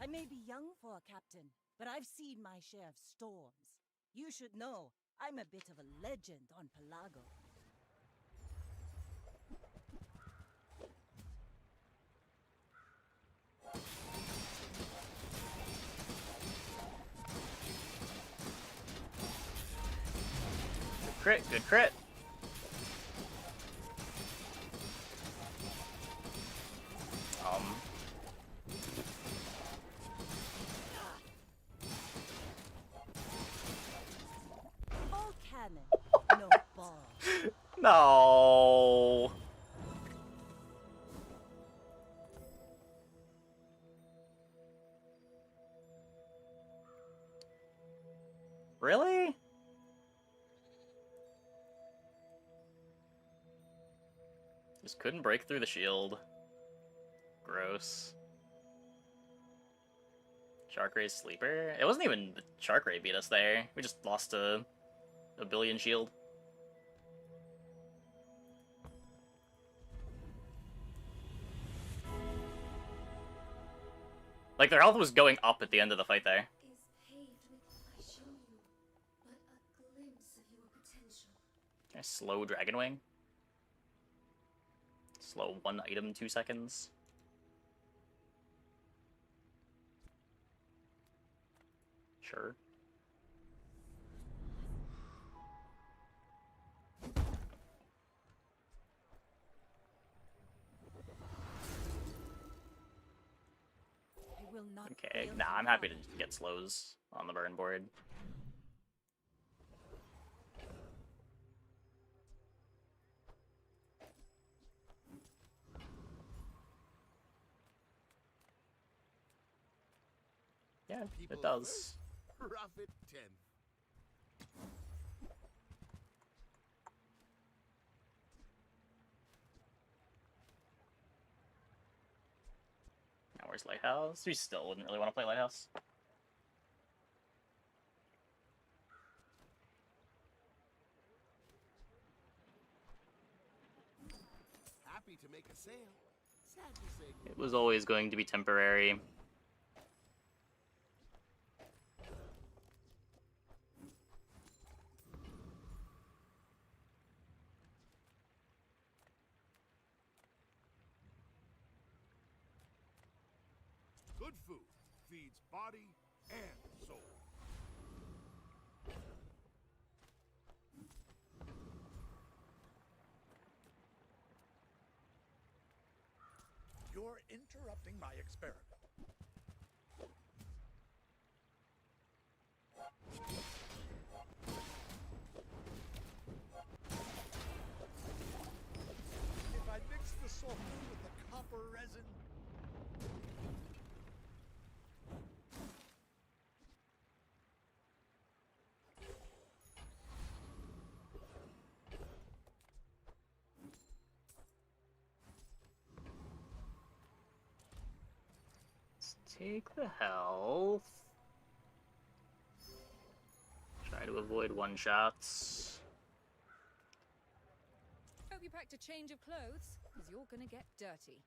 I may be young for a captain, but I've seen my share of storms. You should know, I'm a bit of a legend on Pelago. Good crit, good crit. All cannon, no ball. No. Really? Just couldn't break through the shield. Gross. Shark Ray's sleeper? It wasn't even the Shark Ray beat us there. We just lost a billion shield. Like, their health was going up at the end of the fight there. Can I slow Dragon Wing? Slow one item 2 seconds. Sure. I will not Okay, fail nah, to I'm happy to fight. get slows on the burn board. Yeah, it does. Profit 10. Now where's Lighthouse? We still wouldn't really want to play Lighthouse. Happy to make a sale. Sad to say It was always going to be temporary. Good food feeds body and soul. You're interrupting my experiment. If I mix the sulfur with the copper resin... Let's take the health. Try to avoid one-shots. Hope you packed a change of clothes, because you're gonna get dirty.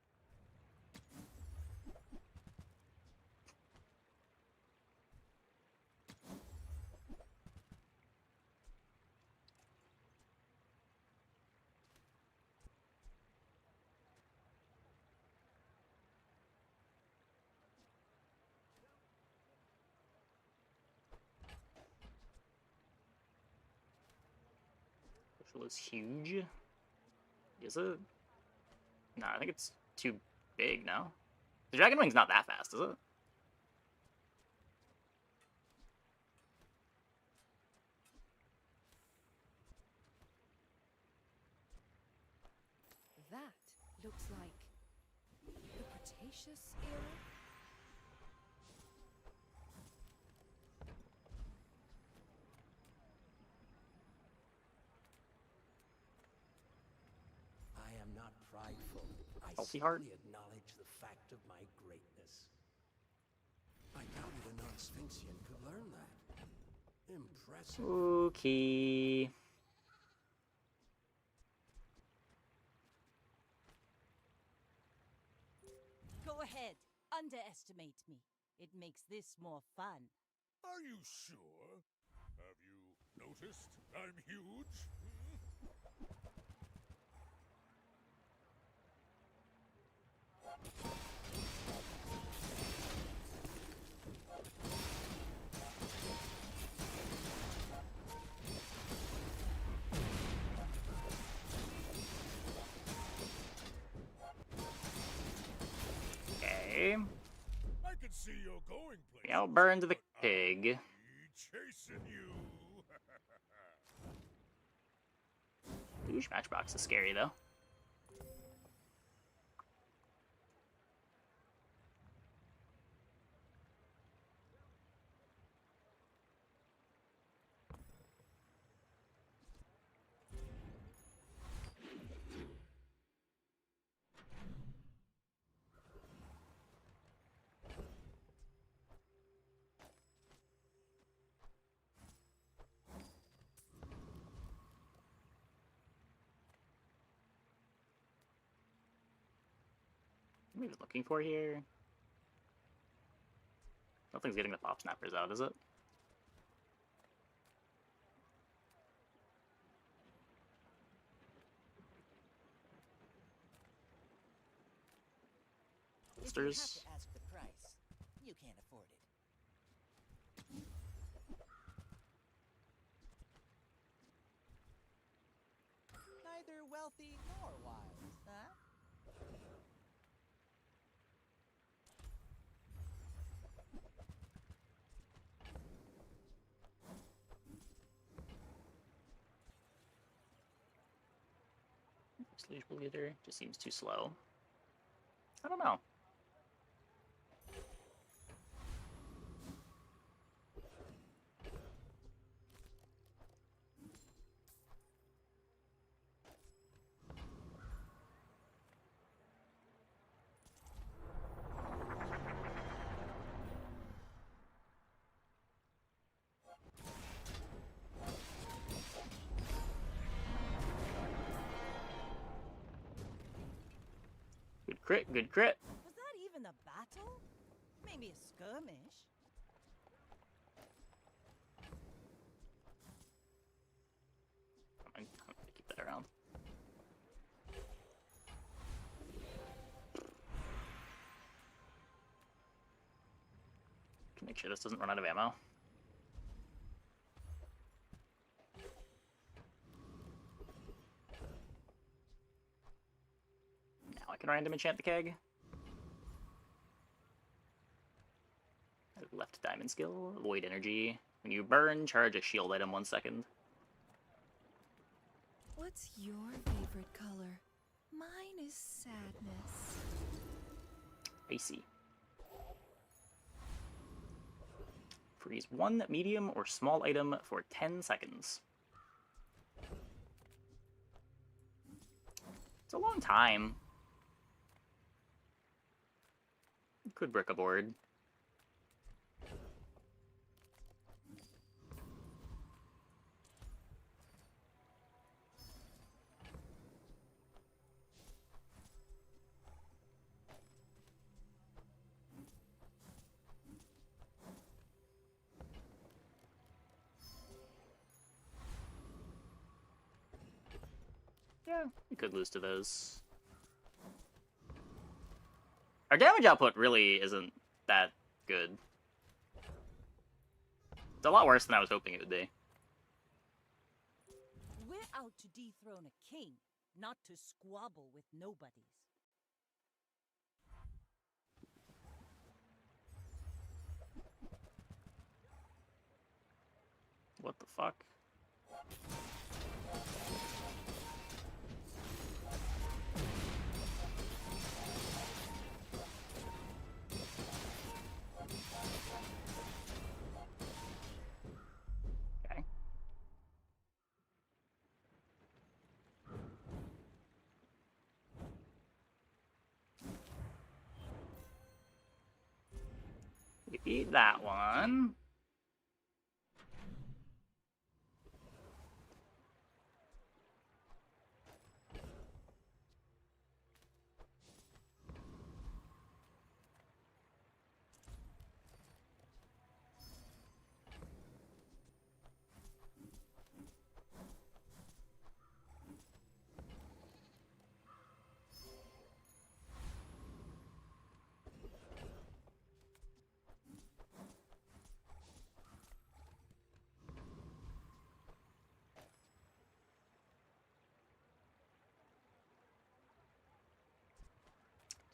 Actual is huge. Is it? No, I think it's too big, no? The Dragon Wing's not that fast, is it? That looks like the Cretaceous era. I am not prideful. I Healthy simply heart. acknowledge the fact of my greatness. I doubted a non-Sphinxian could learn that. Impressive. Okay. Go ahead, underestimate me. It makes this more fun. Are you sure? Have you noticed I'm huge? Okay. I can see you're going places. We outburned the pig. Chasing you. Douche Matchbox is scary, though. What are we even looking for here? Nothing's getting the pop snappers out, is it? If you have Monsters. to ask the price, you can't afford it. Neither wealthy nor wise, huh? Sludge Bleeder just seems too slow. I don't know. Good crit, good crit. Was that even a battle? Maybe a skirmish. I'm gonna keep that around. Can make sure this doesn't run out of ammo. Now I can random enchant the keg. Left diamond skill, void energy. When you burn, charge a shield item 1 second. What's your favorite color? Mine is sadness. I see. Freeze 1 medium or small item for 10 seconds. It's a long time. Could brick a board. Yeah, we could lose to those. Our damage output really isn't that good. It's a lot worse than I was hoping it would be. We're out to dethrone a king, not to squabble with nobodies. What the fuck? Okay. We beat that one.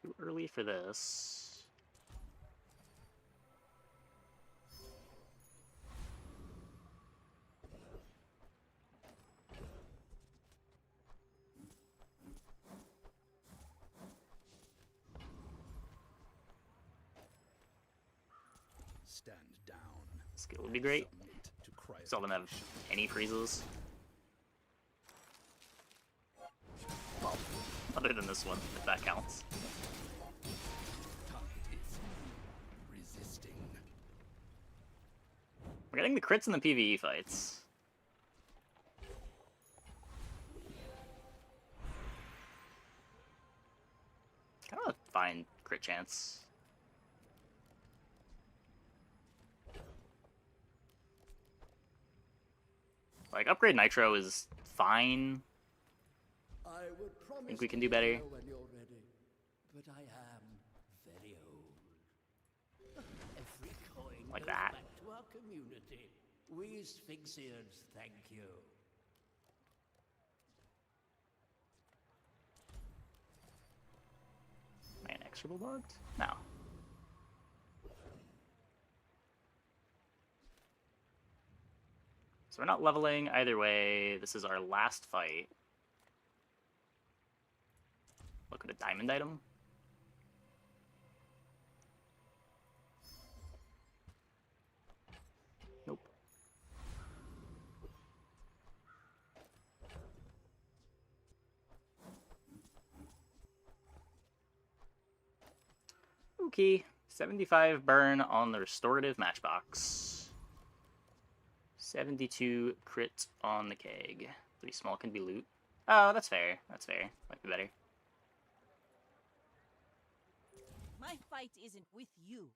Too early for this. Stand down. Skill would be great. Still don't have any freezes. Well, other than this one, if that counts. Resisting. We're getting the crits in the PvE fights. Kind of a fine crit chance. Like, upgrade Nitro is fine. I would promise Think we can do better. when you're ready, but I am very old. Every coin Like goes that. back to our community. We Sphinxians thank you. Am I inexorable bugged? No. So we're not leveling either way. This is our last fight. Look at a diamond item. Nope. Okay. 75 burn on the restorative matchbox. 72 crit on the keg. 3 small can be loot. Oh, that's fair. That's fair. Might be better. My fight isn't with you,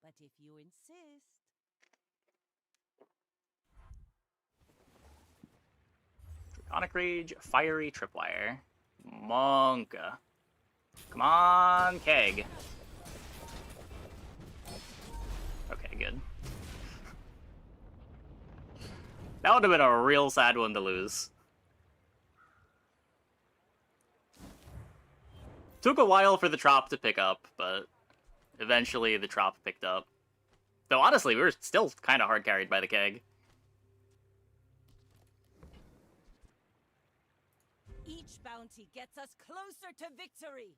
but if you insist. Draconic Rage, Fiery Tripwire. Monka. Come on, keg. Okay, good. That would have been a real sad one to lose. Took a while for the trop to pick up, but eventually the trop picked up. Though honestly, we were still kind of hard carried by the keg. Each bounty gets us closer to victory.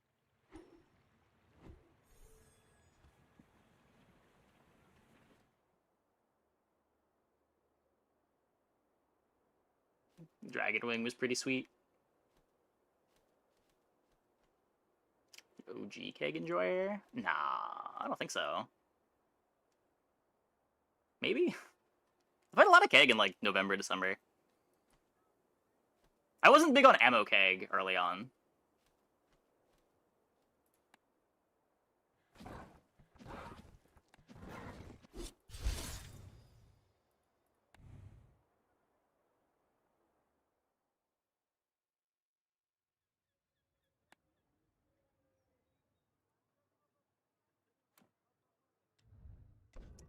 Dragon Wing was pretty sweet. OG keg enjoyer? Nah, I don't think so. Maybe? I've had a lot of keg in like November, December. I wasn't big on ammo keg early on.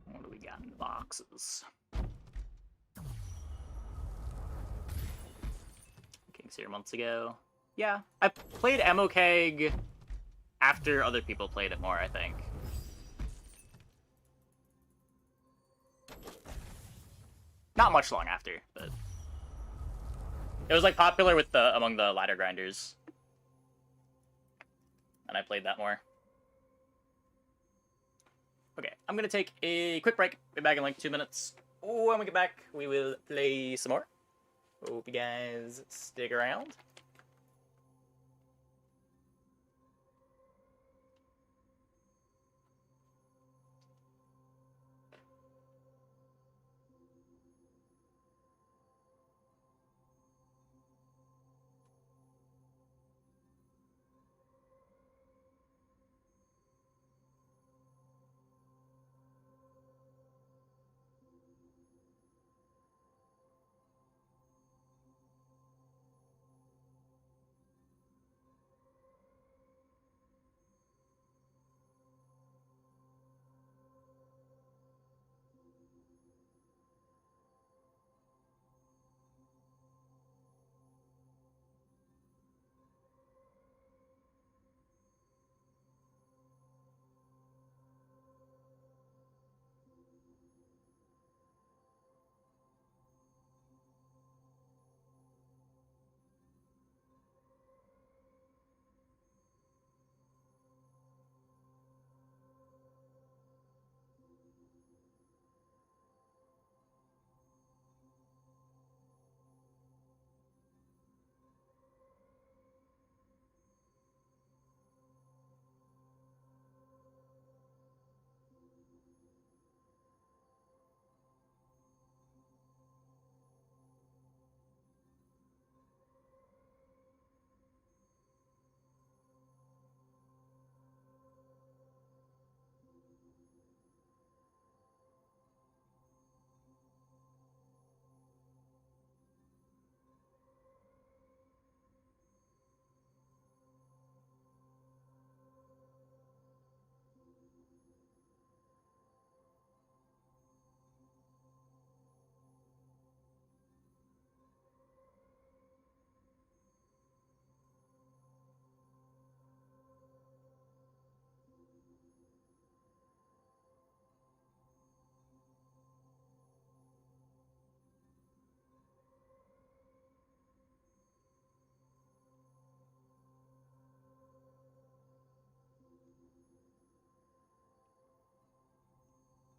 What do we got in the boxes? Kegs here months ago. Yeah, I played Ammo Keg after other people played it more, I think. Not much long after, but it was like popular with among the ladder grinders, and I played that more. Okay, I'm gonna take a quick break. Be back in like 2 minutes. When we get back, we will play some more. Hope you guys stick around.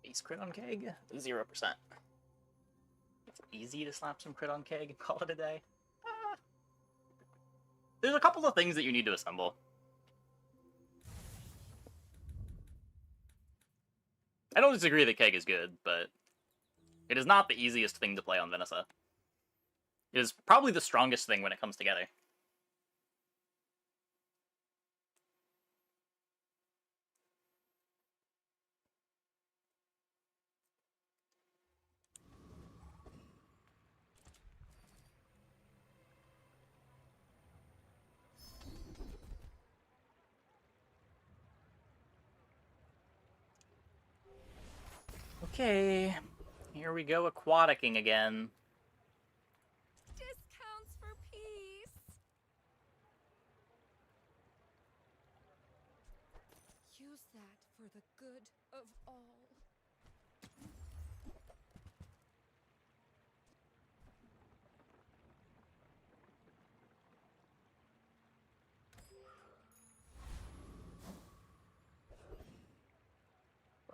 Base crit on Keg? 0%. It's easy to slap some crit on Keg and call it a day. There's a couple of things that you need to assemble. I don't disagree that Keg is good, but it is not the easiest thing to play on Vanessa. It is probably the strongest thing when it comes together. Okay, here we go aquaticing again. Discounts for peace. Use that for the good of all.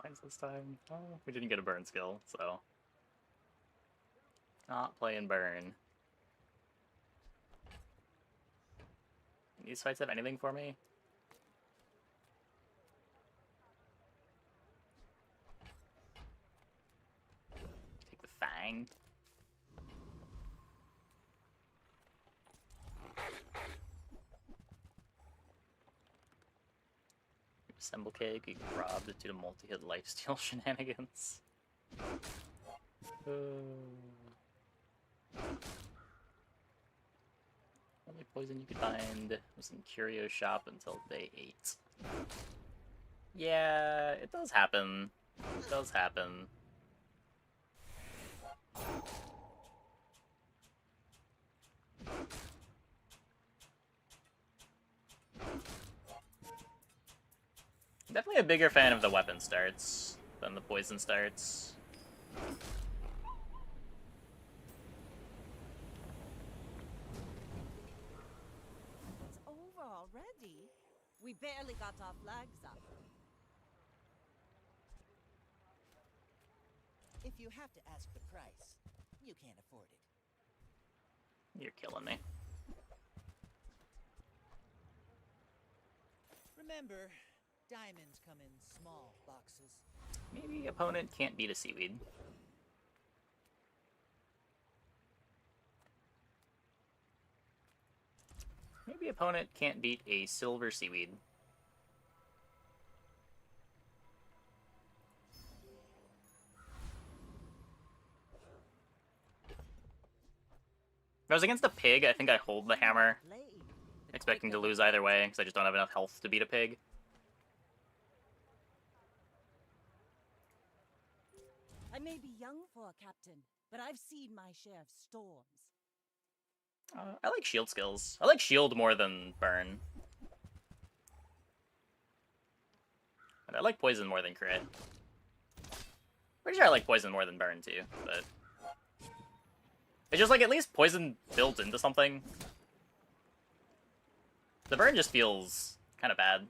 Blinds this time. Oh, we didn't get a burn skill, so not playing burn. These fights have anything for me? Take the Fang. Assemble Cake, you can rob it due to multi-hit lifesteal shenanigans. Only poison you could find was in Curio Shop until day 8. Yeah, it does happen. It does happen. Definitely a bigger fan of the weapon starts than the poison starts. It's over already. We barely got our flags up. If you have to ask the price, you can't afford it. You're killing me. Remember, diamonds come in small boxes. Maybe opponent can't beat a seaweed. Maybe opponent can't beat a silver seaweed. If I was against a pig, I think I hold the hammer, expecting to lose either way, because I just don't have enough health to beat a pig. I may be young for a captain, but I've seen my share of storms. I like shield skills. I like shield more than burn. And I like poison more than crit. Pretty sure I like poison more than burn too, but... It's just like, at least poison builds into something. The burn just feels kind of bad.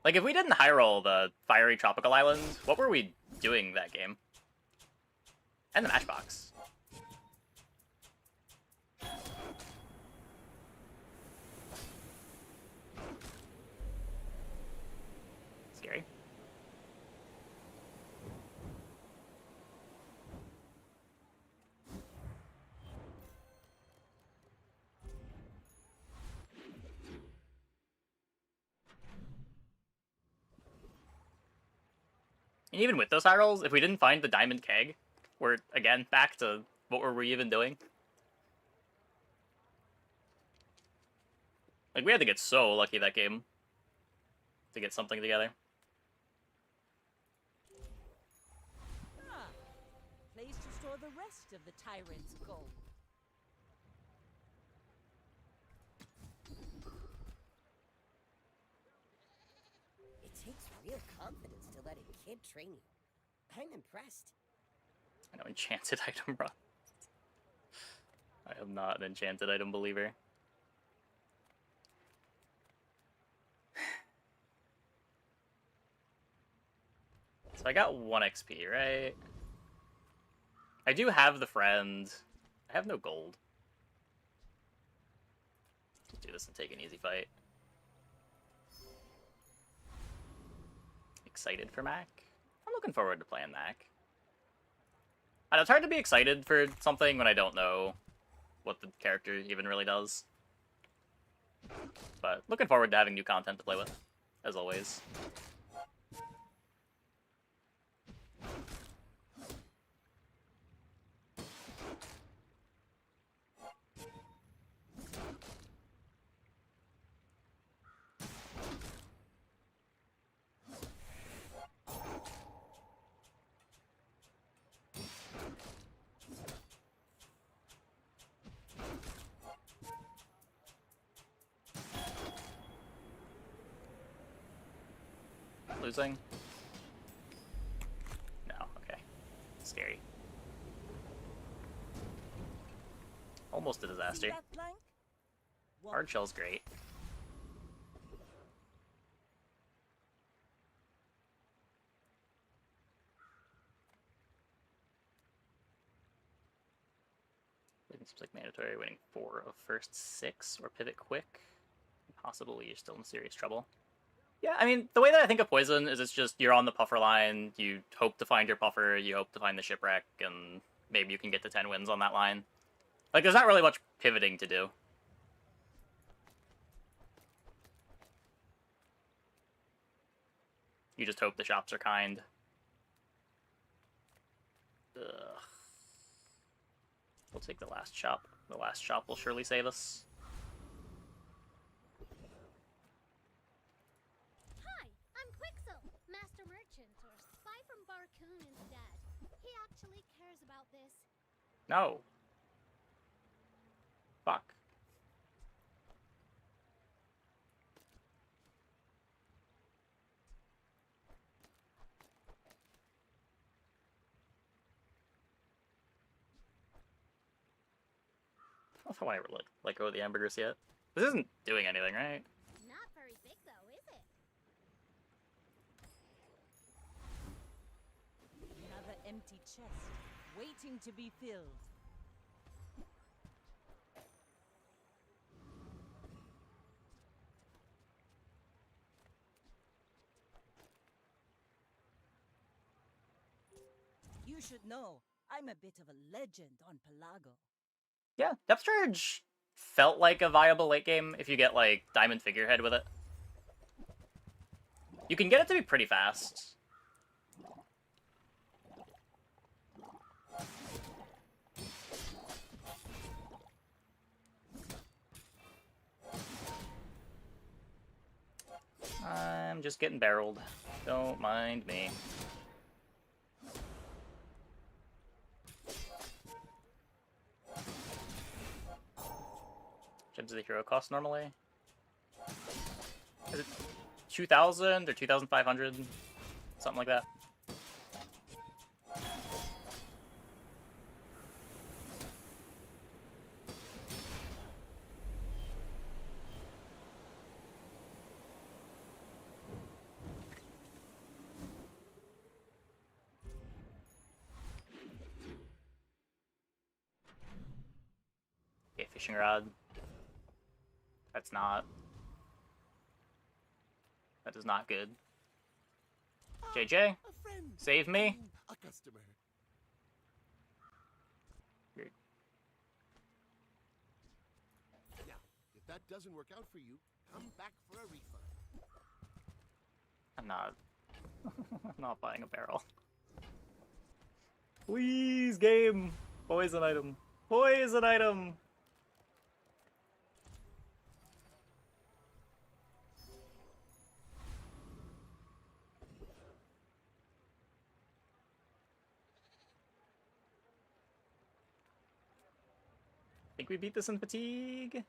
Like, if we didn't high roll the fiery tropical island, what were we doing that game? And the matchbox. Scary. And even with those high rolls, if we didn't find the diamond keg, we're, again, back to what were we even doing? Like, we had to get so lucky that game to get something together. Ah, place to store the rest of the tyrant's gold. It takes real confidence to let a kid train you. I'm impressed. I know, enchanted item, bro. I am not an enchanted item believer. So I got 1 XP, right? I do have the friend. I have no gold. Just do this and take an easy fight. Excited for Mac? I'm looking forward to playing Mac. I know it's hard to be excited for something when I don't know what the character even really does. But looking forward to having new content to play with, as always. Losing? No, okay. Scary. Almost a disaster. Hard shell's great. It seems like mandatory, winning 4 of first 6, or pivot quick. Possibly you're still in serious trouble. Yeah, I mean, the way that I think of Poison is it's just you're on the puffer line, you hope to find your puffer, you hope to find the shipwreck, and maybe you can get to 10 wins on that line. Like, there's not really much pivoting to do. You just hope the shops are kind. Ugh. We'll take the last shop. The last shop will surely save us. No. Fuck. I don't know if I want to let go of the hamburgers yet. This isn't doing anything, right? Not very big, though, is it? Another empty chest, waiting to be filled. You should know, I'm a bit of a legend on Pelago. Yeah, depth charge felt like a viable late game if you get, like, Diamond Figurehead with it. You can get it to be pretty fast. I'm just getting barreled. Don't mind me. Gems of the hero cost normally? Is it 2,000 or 2,500? Something like that. Okay, fishing rod. That's not. That is not good. JJ, save me. A customer. Weird. Now, if that doesn't work out for you, come back for a refund. I'm not. I'm not buying a barrel. Please, game. Poison item. Poison item. Think we beat this in fatigue?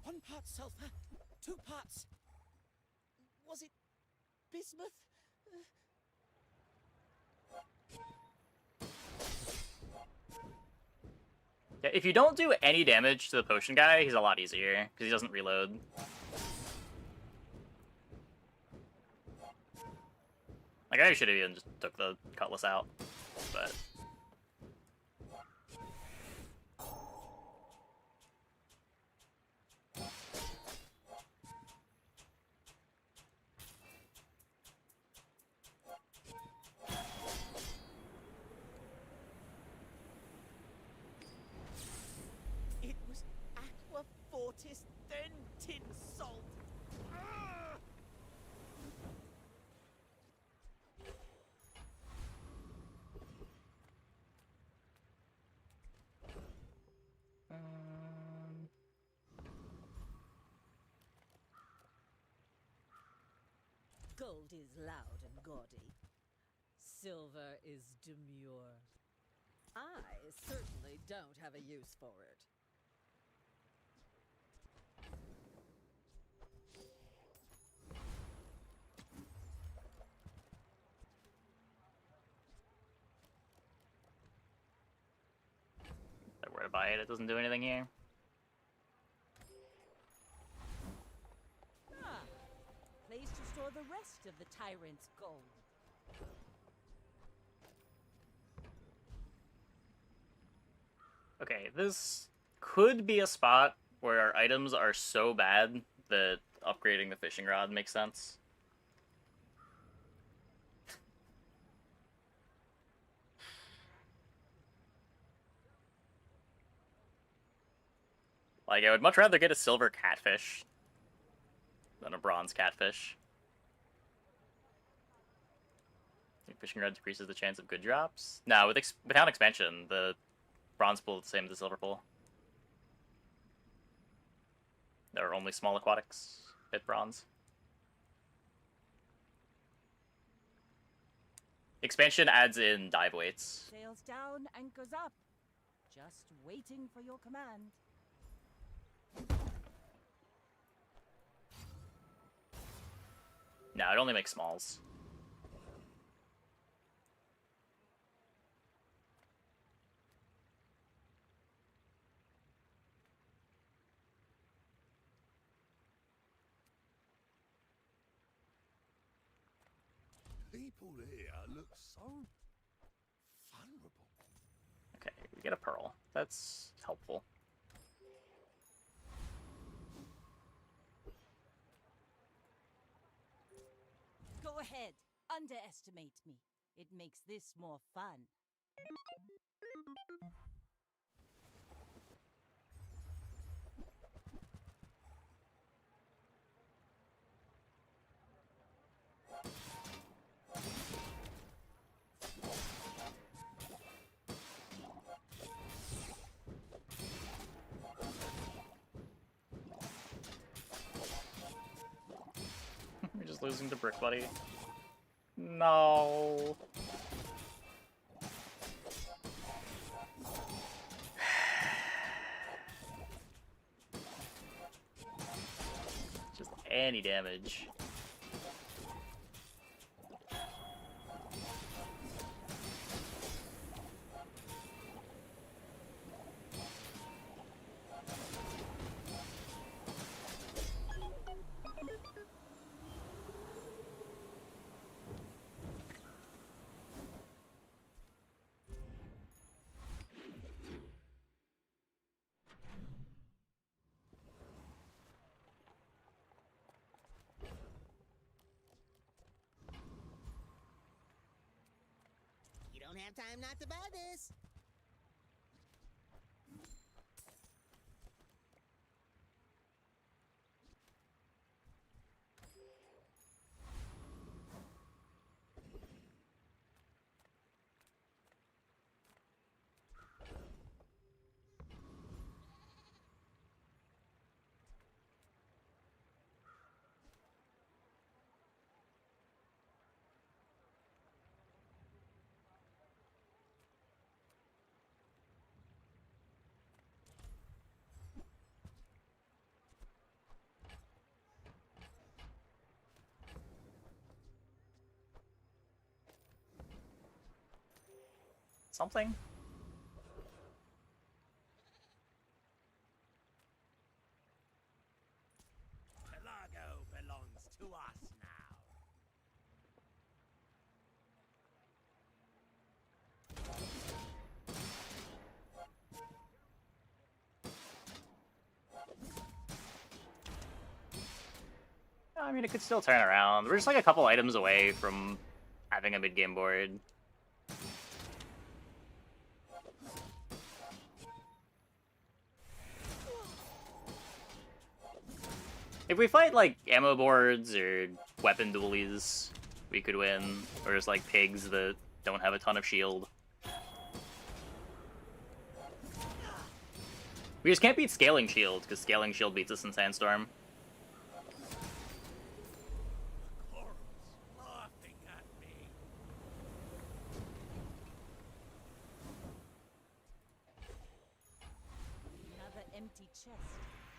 One part sulfur, 2 parts. Was it bismuth? Yeah, if you don't do any damage to the potion guy, he's a lot easier, because he doesn't reload. Like, I should have even just took the cutlass out, but... It was aqua fortis, then tin salt. Gold is loud and gaudy. Silver is demure. I certainly don't have a use for it. If I were to buy it, it doesn't do anything here. Ah, place to store the rest of the tyrant's gold. Okay, this could be a spot where our items are so bad that upgrading the fishing rod makes sense. Like, I would much rather get a silver catfish than a bronze catfish. Fishing rod decreases the chance of good drops. No, without expansion, the bronze pool is the same as the silver pool. There are only small aquatics. Pit bronze. Expansion adds in dive weights. Sails down, anchors up. Just waiting for your command. No, it only makes smalls. People here look so vulnerable. Okay, we get a pearl. That's helpful. Go ahead, underestimate me. It makes this more fun. We're just losing to Brick Buddy. No. Just any damage. You don't have time not to buy this. Something? Pelago belongs to us now. I mean, it could still turn around. We're just like a couple items away from having a mid-game board. If we fight, like, ammo boards or weapon dualies, we could win. Or just, like, pigs that don't have a ton of shield. We just can't beat Scaling Shield, because Scaling Shield beats us in Sandstorm. Laughing at me. Another empty chest,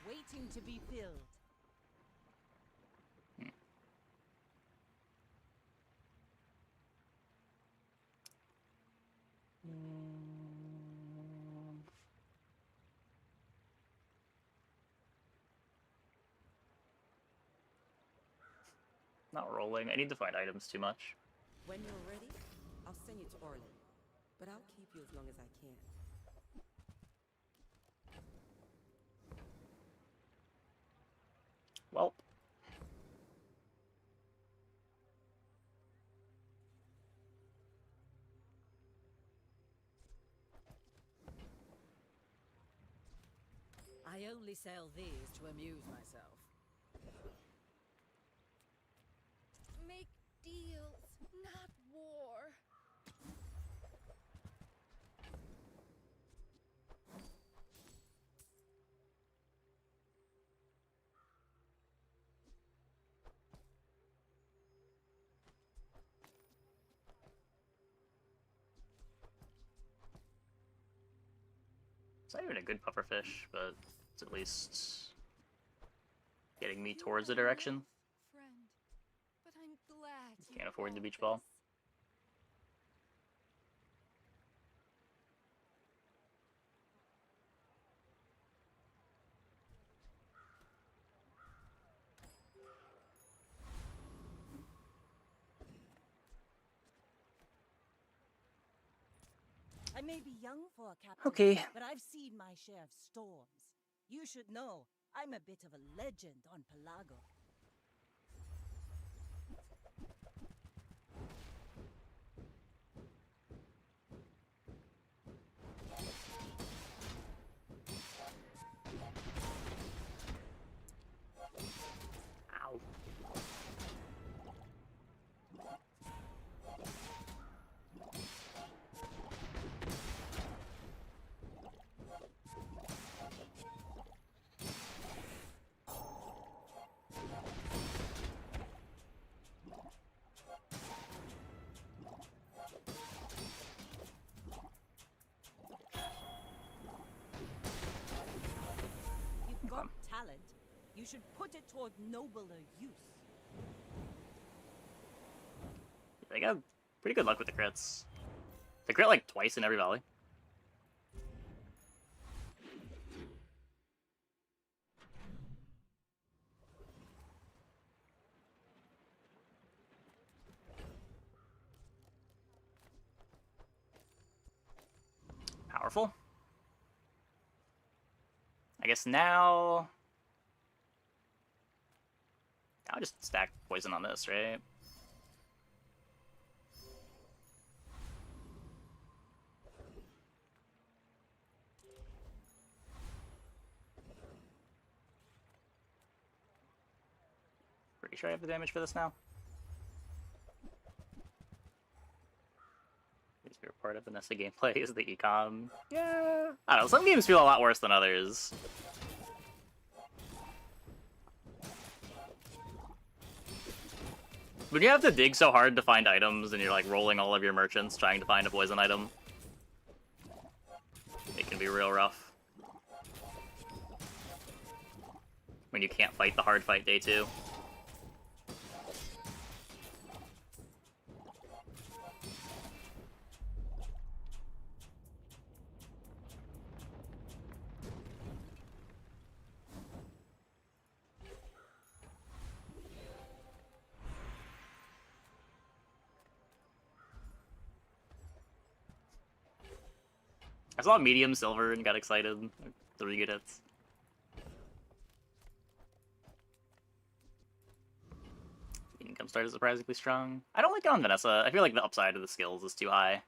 waiting to be filled. Not rolling. I need to find items too much. When you're ready, I'll send you to Orlin. But I'll keep you as long as I can. Well. I only sell these to amuse myself. Make deals, not war. It's not even a good pufferfish, but it's at least getting me towards the direction. Friend, but I'm glad you Can't afford the bought beach ball. this. I may be young for a captain, Okay. but I've seen my share of storms. You should know, I'm a bit of a legend on Pelago. Ow. You've got talent. You should put it toward nobler use. They got pretty good luck with the crits. They crit like twice in every volley. Powerful. I guess now I'll just stack poison on this, right? Pretty sure I have the damage for this now. Is your part of Vanessa gameplay is the econ? Yeah. I don't know, some games feel a lot worse than others. When you have to dig so hard to find items and you're like rolling all of your merchants trying to find a poison item, it can be real rough. When you can't fight the hard fight day 2. I saw medium silver and got excited. 3 good hits. Income start is surprisingly strong. I don't like it on Vanessa. I feel like the upside of the skills is too high.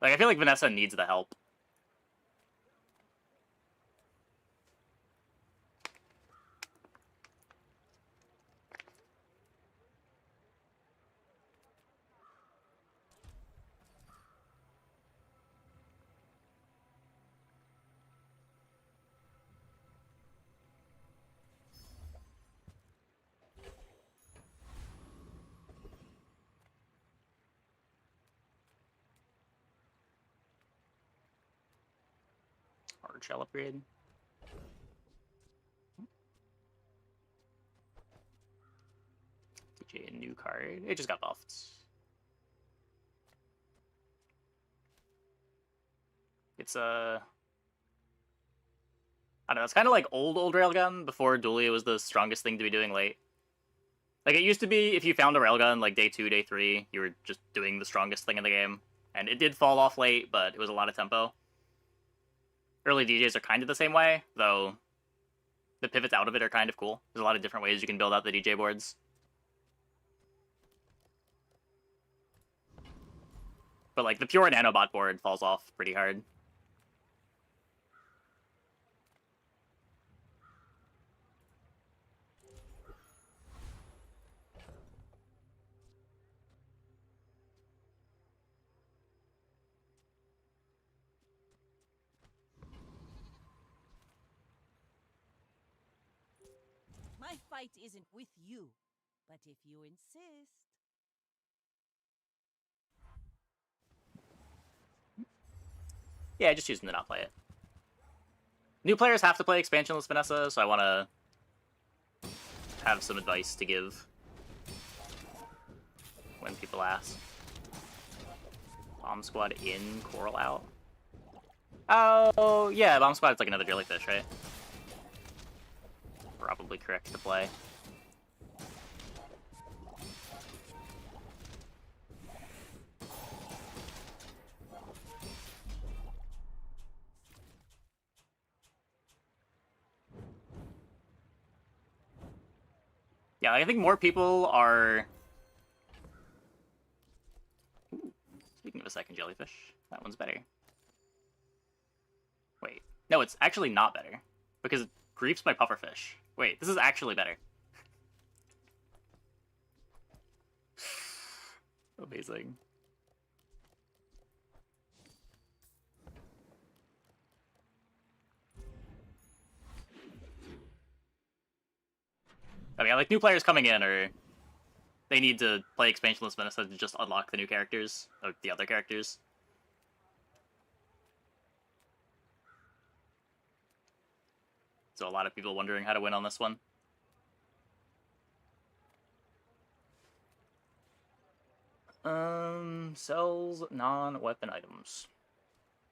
Like, I feel like Vanessa needs the help. Hard shell upgrade. DJ a new card. It just got buffed. It's a... I don't know, it's kind of like old railgun before Duelia was the strongest thing to be doing late. Like, it used to be, if you found a railgun, like, day 2, day 3, you were just doing the strongest thing in the game. And it did fall off late, but it was a lot of tempo. Early DJs are kind of the same way, though the pivots out of it are kind of cool. There's a lot of different ways you can build out the DJ boards. But, like, the pure nanobot board falls off pretty hard. My fight isn't with you, but if you insist. Yeah, just choosing to not play it. New players have to play Expansionless Vanessa, so I want to have some advice to give when people ask. Bomb Squad in, Coral out. Oh, yeah, Bomb Squad's like another jellyfish, right? Probably correct to play. Yeah, I think more people are... Ooh, speaking of a second jellyfish, that one's better. Wait, no, it's actually not better. Because it griefs my pufferfish. Wait, this is actually better. Amazing. I mean, like, new players coming in, or they need to play Expansionless Vanessa to just unlock the new characters, or the other characters. So a lot of people wondering how to win on this one. Sells non-weapon items.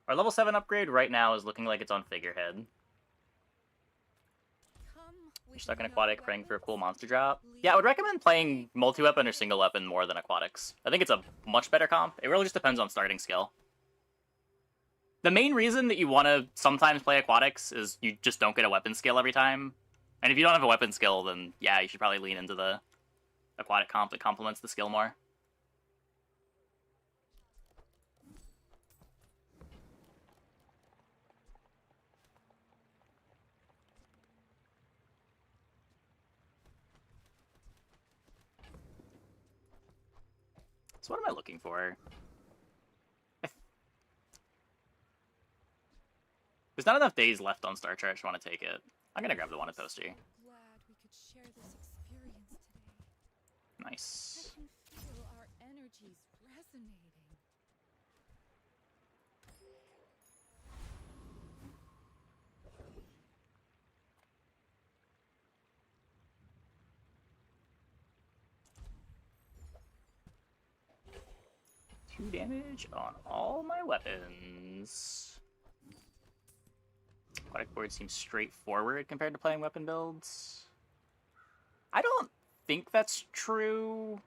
Our level 7 upgrade right now is looking like it's on Figurehead. You're stuck in Aquatic praying for a cool monster drop. Yeah, I would recommend playing multi-weapon or single weapon more than Aquatics. I think it's a much better comp. It really just depends on starting skill. The main reason that you want to sometimes play Aquatics is you just don't get a weapon skill every time. And if you don't have a weapon skill, then yeah, you should probably lean into the Aquatic comp that complements the skill more. So what am I looking for? There's not enough days left on Star Chart. I just want to take it. I'm gonna grab the one at Poster. Glad we could share this experience today. Nice. I can feel our energies resonating. Two damage on all my weapons. Aquatic board seems straightforward compared to playing weapon builds. I don't think that's true.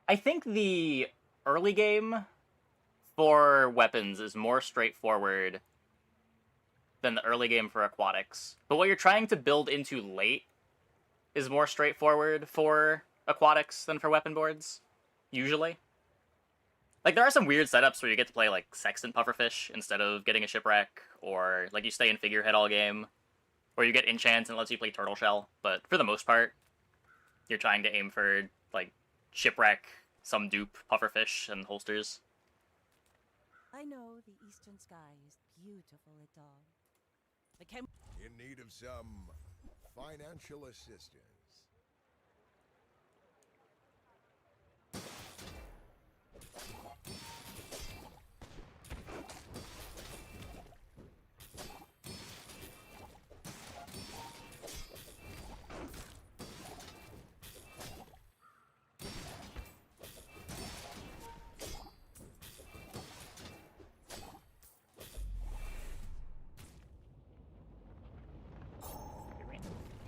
I think the early game for weapons is more straightforward than the early game for Aquatics. But what you're trying to build into late is more straightforward for Aquatics than for weapon boards, usually. Like, there are some weird setups where you get to play, like, Sextant Pufferfish instead of getting a Shipwreck, or, like, you stay in Figurehead all game, or you get Enchant and it lets you play Turtle Shell, but for the most part, you're trying to aim for, like, Shipwreck, some dupe, Pufferfish, and holsters. I know the eastern sky is beautiful at dawn. But can... In need of some financial assistance.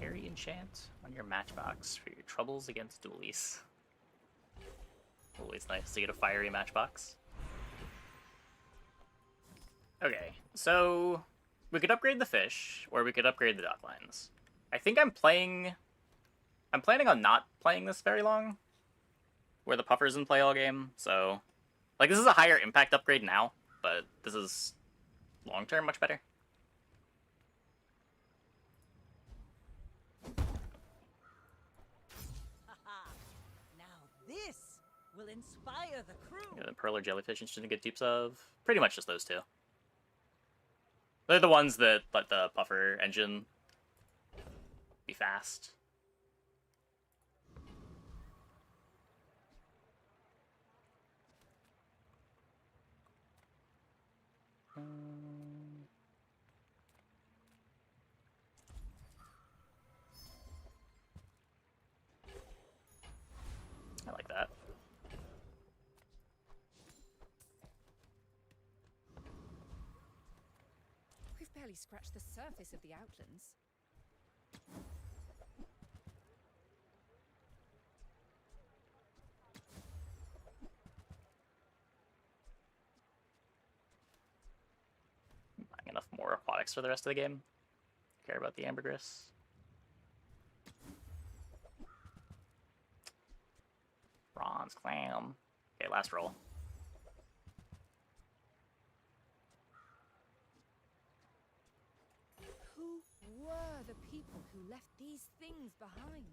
Harry Enchant on your matchbox for your troubles against dualies. Always nice to get a fiery matchbox. Okay, so we could upgrade the fish, or we could upgrade the dock lines. I think I'm planning on not playing this very long, where the puffer's in play all game, so... Like, this is a higher impact upgrade now, but this is long-term much better. This will inspire the crew. Yeah, the Pearl or Jellyfish interesting to get dupes of. Pretty much just those two. They're the ones that let the puffer engine be fast. I like that. We've barely scratched the surface of the outlands. Buying enough more aquatics for the rest of the game. Care about the ambergris. Bronze clam. Okay, last roll. Who were the people who left these things behind?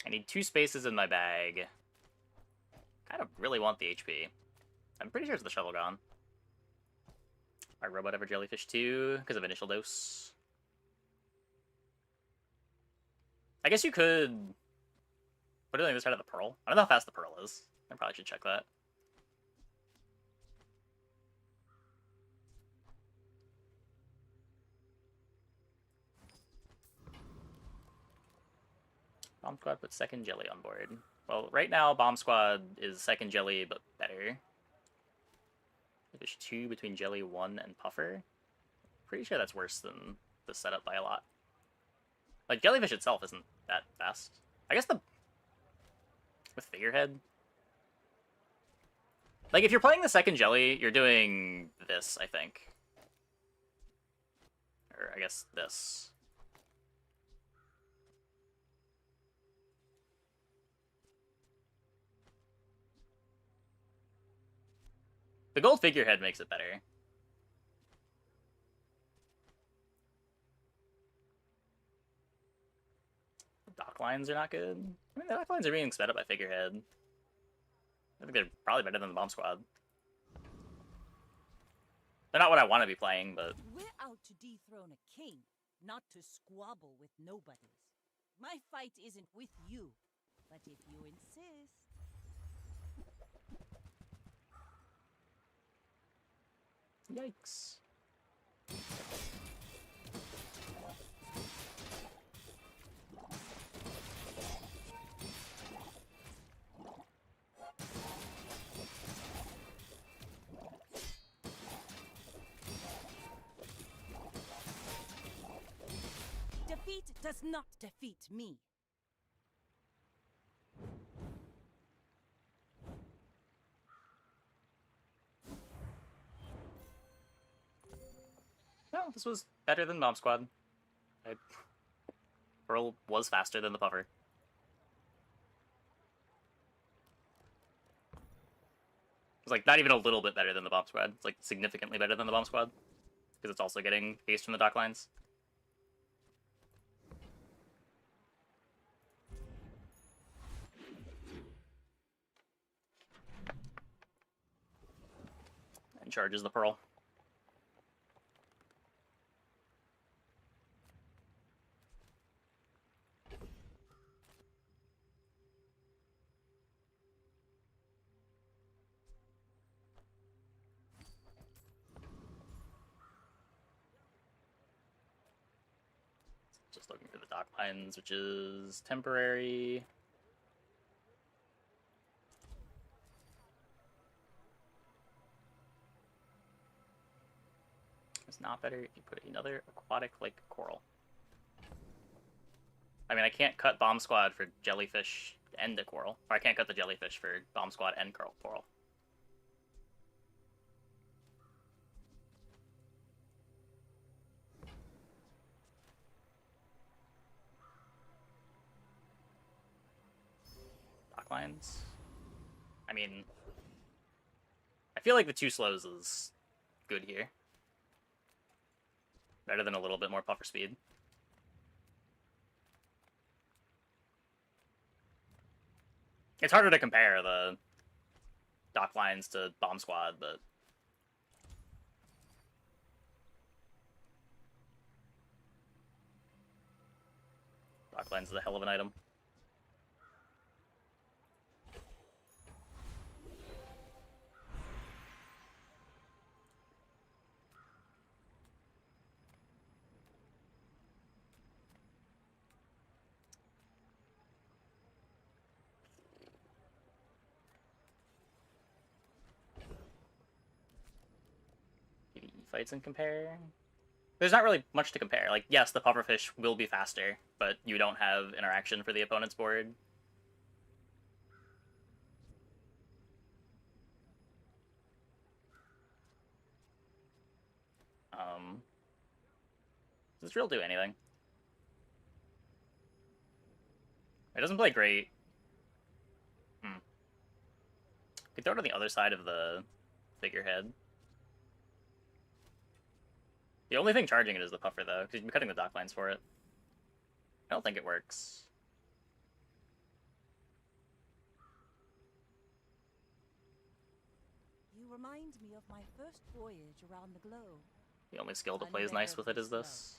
I need 2 spaces in my bag. Kind of really want the HP. I'm pretty sure it's the shovel gone. My robot ever jellyfish 2 because of initial dose. I guess you could put it on the other side of the pearl. I don't know how fast the pearl is. I probably should check that. Bomb Squad put second jelly on board. Well, right now Bomb Squad is second jelly, but better. Fish 2 between jelly 1 and puffer. Pretty sure that's worse than the setup by a lot. Like, jellyfish itself isn't that fast. I guess with figurehead. Like, if you're playing the second jelly, you're doing this, I think. Or, I guess, this. The gold figurehead makes it better. The dock lines are not good. I mean, the dock lines are being sped up by figurehead. I think they're probably better than the bomb squad. They're not what I want to be playing, but... We're out to dethrone a king, not to squabble with nobodies. My fight isn't with you, but if you insist... Yikes. Defeat does not defeat me. No, this was better than Bomb Squad. Pearl was faster than the puffer. It was like not even a little bit better than the Bomb Squad. It's like significantly better than the Bomb Squad. Because it's also getting haste from the dock lines. And charges the Pearl. Just looking for the dock lines, which is temporary. It's not better if you put another aquatic like coral. I mean, I can't cut Bomb Squad for jellyfish and a coral. Or I can't cut the jellyfish for Bomb Squad and coral. Dock lines. I mean, I feel like the 2 slows is good here. Better than a little bit more puffer speed. It's harder to compare the dock lines to Bomb Squad, but... Dock lines is a hell of an item. fights and compare. There's not really much to compare. Like, yes, the pufferfish will be faster, but you don't have interaction for the opponent's board. Does this drill do anything? It doesn't play great. Could throw it on the other side of the figurehead. The only thing charging it is the puffer, though, because you'd be cutting the dock lines for it. I don't think it works. You remind me of my first voyage around the globe. The only skill to play is nice with it is this.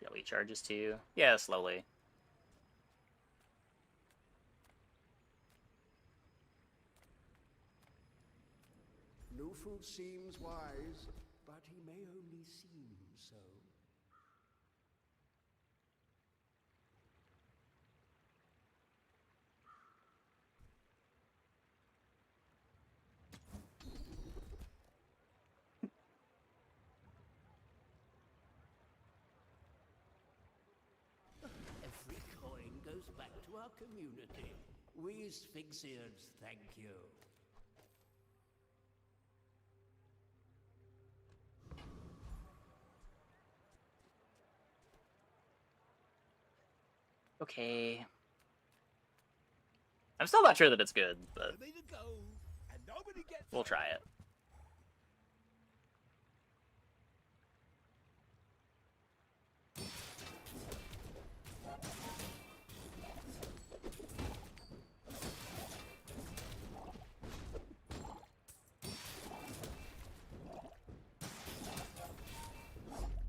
Yeah, he charges too. Yeah, slowly. No fool seems wise, but he may only seem so. Every coin goes back to our community. We Sphinxians thank you. Okay. I'm still not sure that it's good, but we'll try it.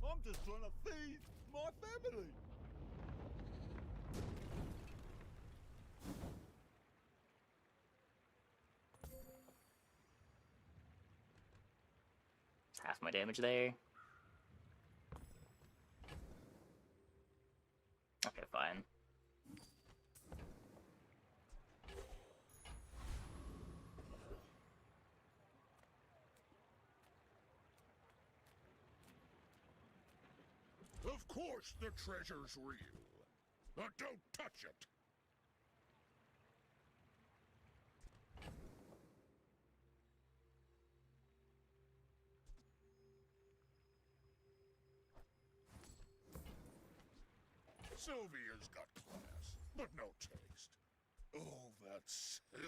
I'm just trying to feed my family. Half my damage there. Okay, fine. Of course the treasure's real. But don't touch it. Sylvia's got class, but no taste. Oh, that silver.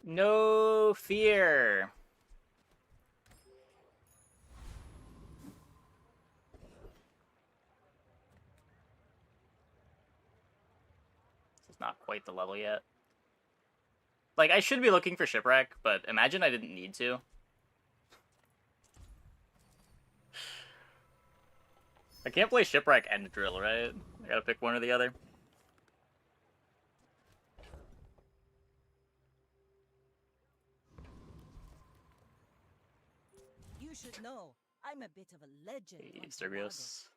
No fear. This is not quite the level yet. Like, I should be looking for Shipwreck, but imagine I didn't need to. I can't play Shipwreck and Drill, right? I gotta pick one or the other. You should know, I'm a bit of a legend. on Cerberus.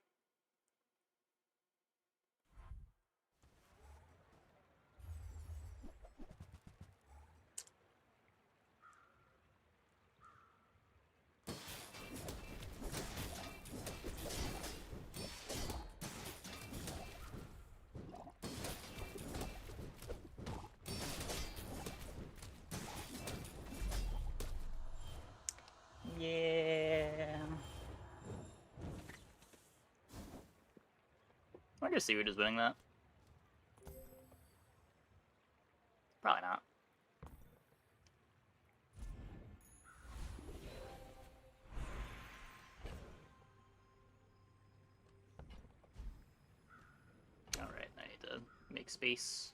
Yeah. I wonder if Seaweed is winning that. Probably not. Alright, I need to make space.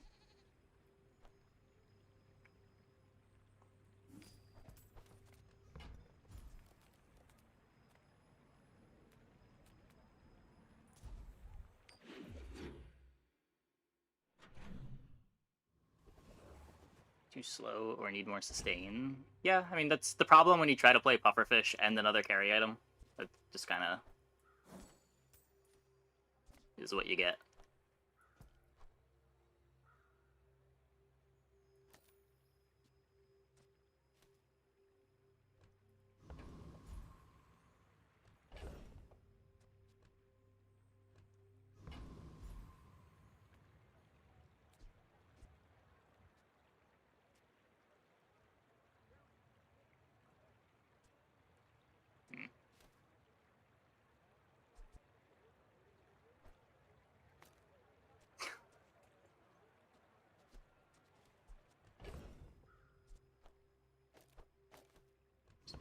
Too slow or need more sustain. Yeah, I mean, that's the problem when you try to play pufferfish and another carry item. That just kind of is what you get.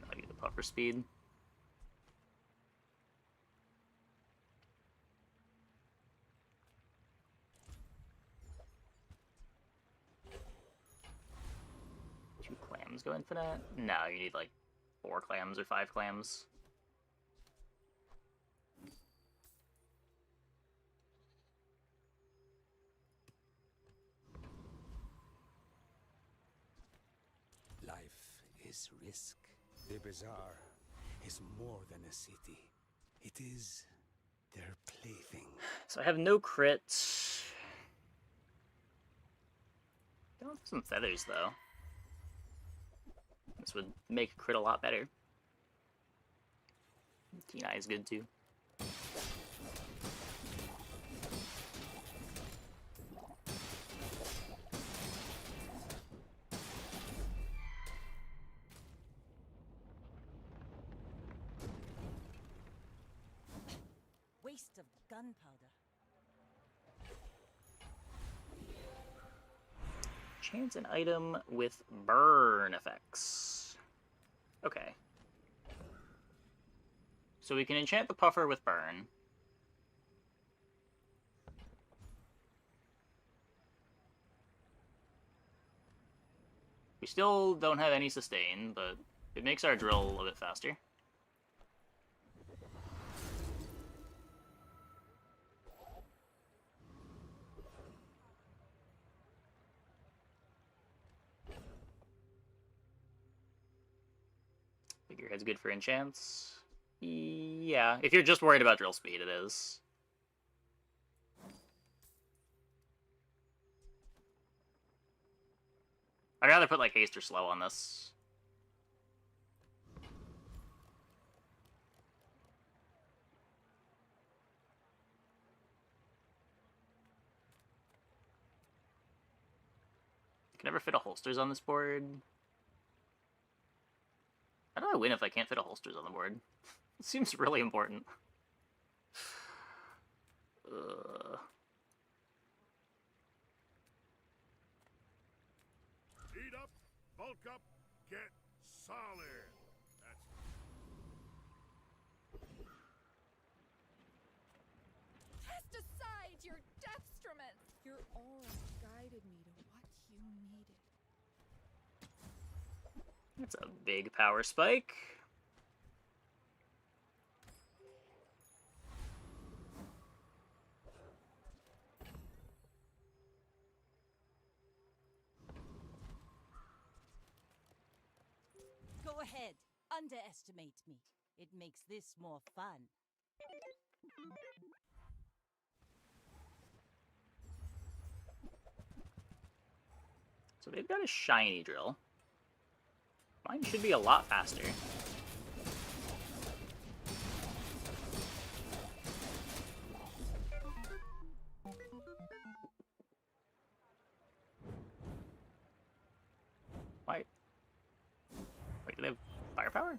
Value the puffer speed. Two clams go infinite? No, you need like 4 clams or 5 clams. Life is risk. The bazaar is more than a city. It is their plaything. So I have no crits. Don't have some feathers though. This would make a crit a lot better. Keen Eye is good too. Waste of gunpowder. Chance an item with burn effects. Okay. So we can enchant the puffer with burn. We still don't have any sustain, but it makes our drill a little bit faster. Figurehead's good for enchants. Yeah, if you're just worried about drill speed, it is. I'd rather put like haste or slow on this. I can never fit a holsters on this board. How do I win if I can't fit a holsters on the board? It seems really important. Eat up, bulk up, get solid. Cast aside your destriment! Your aura guided me to what you needed. That's a big power spike. Go ahead, underestimate me. It makes this more fun. So they've got a shiny drill. Mine should be a lot faster. Why? Wait, do they have firepower?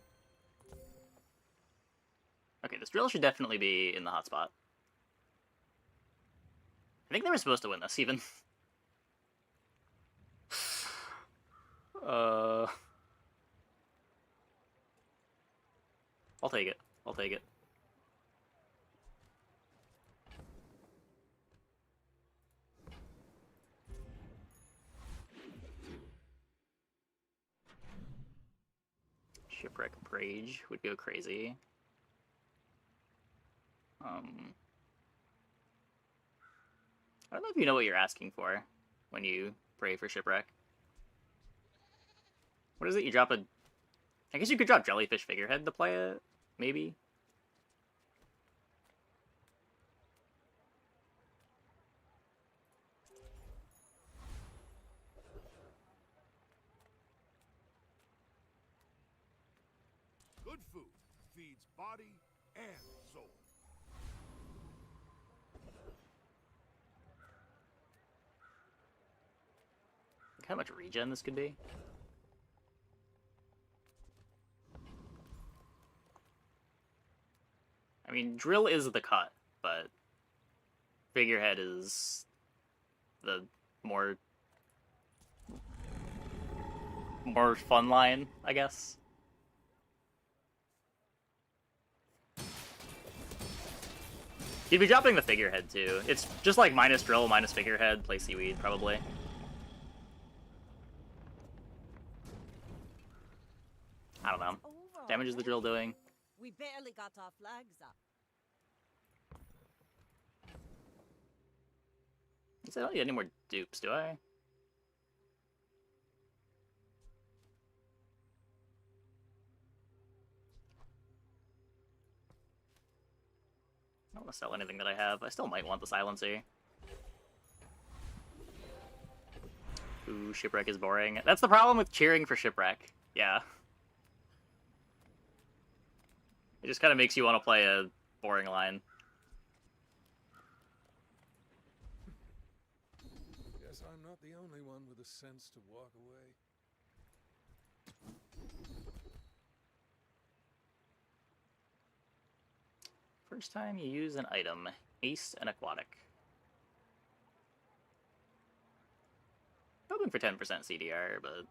Okay, this drill should definitely be in the hotspot. I think they were supposed to win this, even. I'll take it. I'll take it. Shipwreck Rage would go crazy. I don't know if you know what you're asking for when you pray for Shipwreck. What is it? You drop a... I guess you could drop Jellyfish Figurehead to play it, maybe? Good food feeds body and soul. Look how much regen this could be. I mean, Drill is the cut, but Figurehead is the more fun line, I guess. You'd be dropping the Figurehead too. It's just like minus Drill, minus Figurehead, play Seaweed, probably. I don't know. Damage is the Drill doing? We barely got our flags up. I don't need any more dupes, do I? I don't want to sell anything that I have. I still might want the Silencer. Ooh, Shipwreck is boring. That's the problem with cheering for Shipwreck. Yeah. It just kind of makes you want to play a boring line. Guess I'm not the only one with the sense to walk away. First time you use an item, Ace and Aquatic. Hoping for 10% CDR, but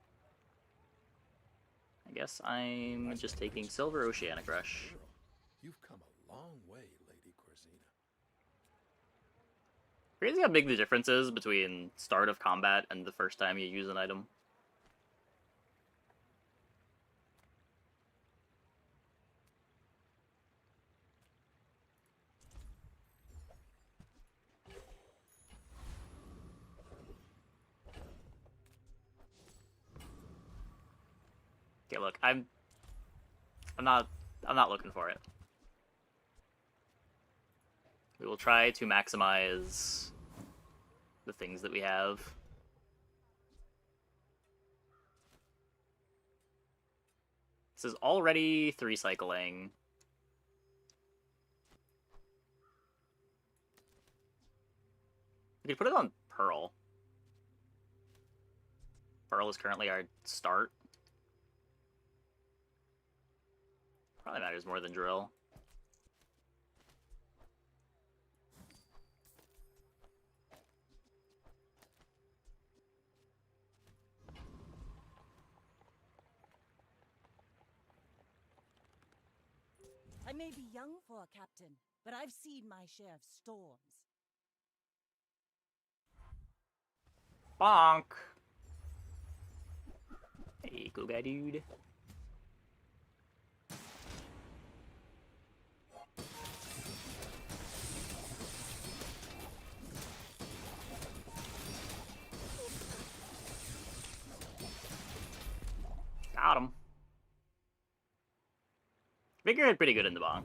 I guess I'm just taking Silver Oceanic Rush. You've come a long way, Lady Corzina. Crazy how big the difference is between start of combat and the first time you use an item. Okay, look, I'm not looking for it. We will try to maximize the things that we have. This is already 3 cycling. We could put it on Pearl. Pearl is currently our start. Probably matters more than Drill. I may be young for a captain, but I've seen my share of storms. Bonk! Hey, go bad dude. Got him. Figurehead pretty good in the bonk.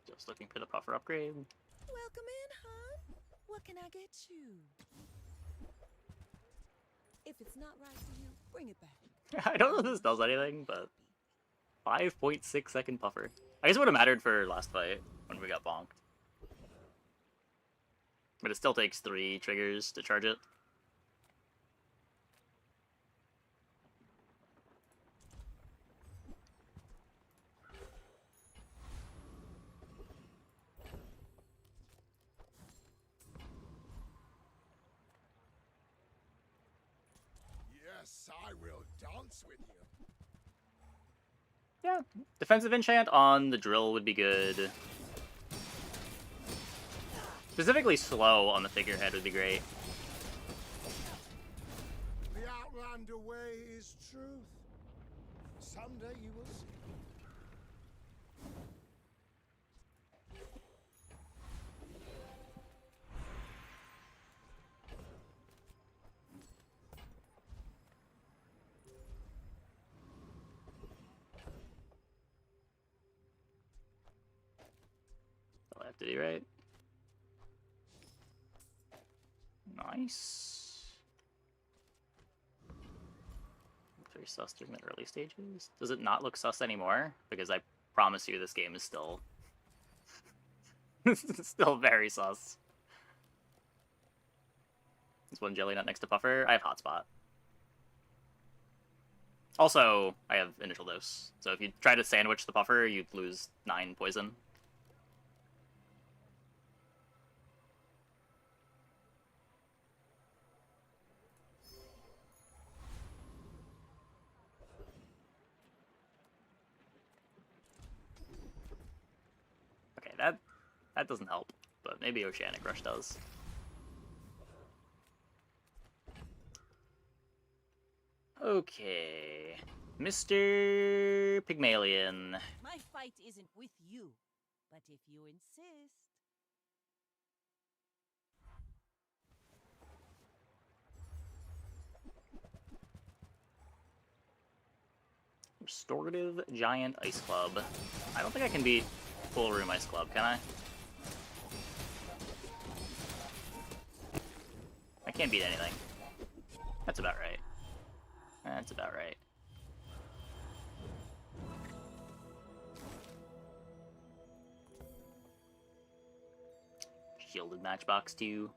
Just looking for the puffer upgrade. Welcome in, hon. What can I get you? If it's not right for you, bring it back. I don't know if this does anything, but 5.6 second puffer. I guess it would have mattered for last fight when we got bonked. But it still takes 3 triggers to charge it. Yes, I will dance with you. Yeah, defensive enchant on the drill would be good. Specifically slow on the figurehead would be great. The Outlander way is truth. Someday you will see. All I have to do, right? Nice. Very sus during the early stages. Does it not look sus anymore? Because I promise you this game is still... still very sus. Is one jelly nut next to Puffer? I have hotspot. Also, I have initial dose. So if you try to sandwich the Puffer, you'd lose 9 poison. Okay, that doesn't help, but maybe Oceanic Rush does. Okay, Mr. Pygmalion. My fight isn't with you, but if you insist. Restorative Giant Ice Club. I don't think I can beat Full Room Ice Club, can I? I can't beat anything. That's about right. That's about right. Shielded Matchbox 2.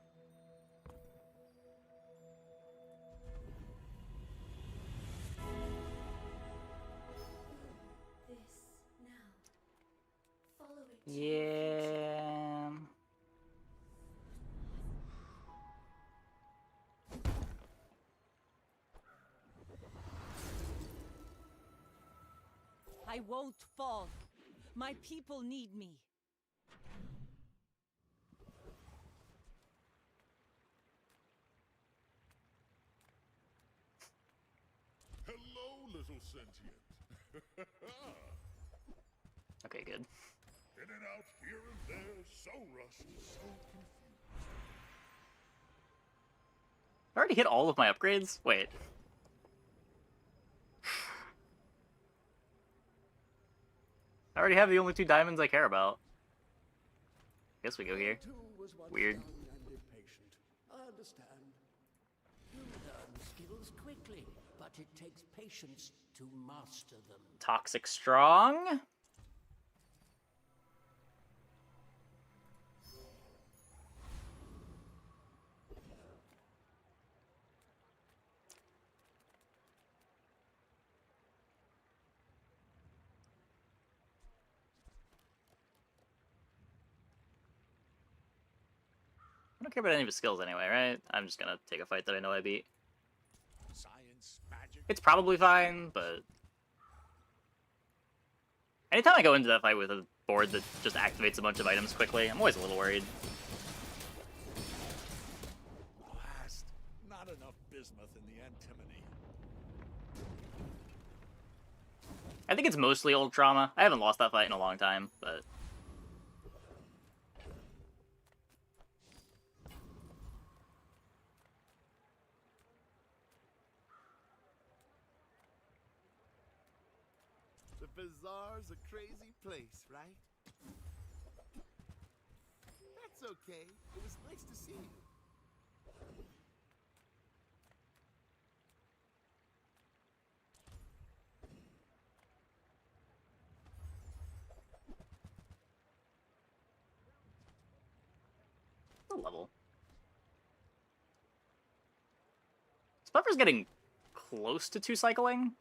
Yeah. I won't fall. My people need me. Hello, little sentient. Okay, good. In and out, here and there, so rushed, so confused. I already hit all of my upgrades? Wait. I already have the only 2 diamonds I care about. Guess we go here. Weird. I understand. You learn skills quickly, but it takes patience to master them. Toxic Strong. I don't care about any of his skills anyway, right? I'm just gonna take a fight that I know I beat. Science, magic. It's probably fine, but... anytime I go into that fight with a board that just activates a bunch of items quickly, I'm always a little worried. Blast! Not enough bismuth in the antimony. I think it's mostly old trauma. I haven't lost that fight in a long time, but... The bazaar's a crazy place, right? That's okay. It was nice to see you. a level. This buffer's getting close to 2 cycling.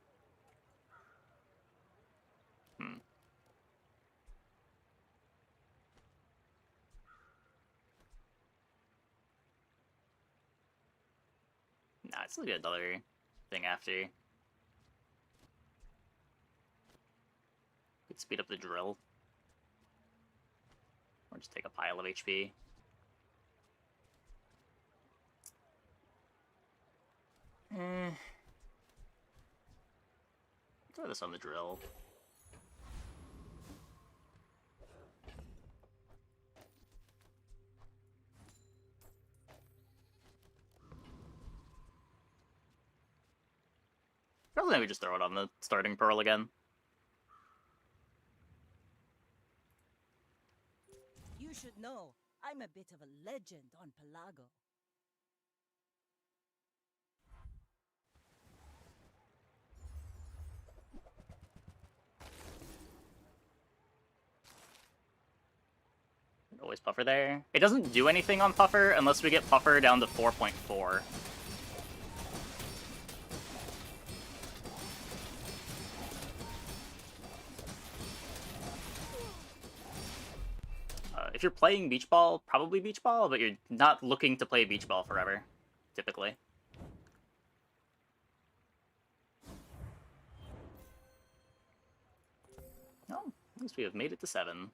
Nah, it's like another thing after. Could speed up the drill. Or just take a pile of HP. Throw this on the drill. Probably maybe just throw it on the starting pearl again. You should know, I'm a bit of a legend on Pelago. Always Puffer there. It doesn't do anything on Puffer unless we get Puffer down to 4.4. If you're playing Beach Ball, probably Beach Ball, but you're not looking to play Beach Ball forever, typically. Oh, at least we have made it to 7.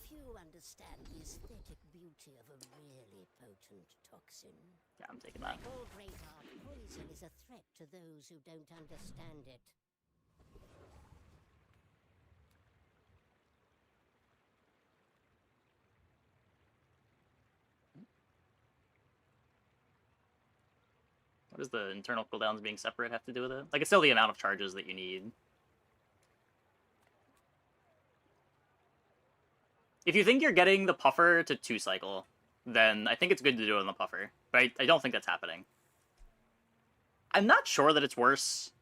Few understand the aesthetic beauty of a really potent toxin. Yeah, I'm taking that. Like all great art, poison is a threat to those who don't understand it. What does the internal cooldowns being separate have to do with it? Like, it's still the amount of charges that you need. If you think you're getting the Puffer to 2-cycle, then I think it's good to do it on the Puffer. But I don't think that's happening. I'm not sure that it's worse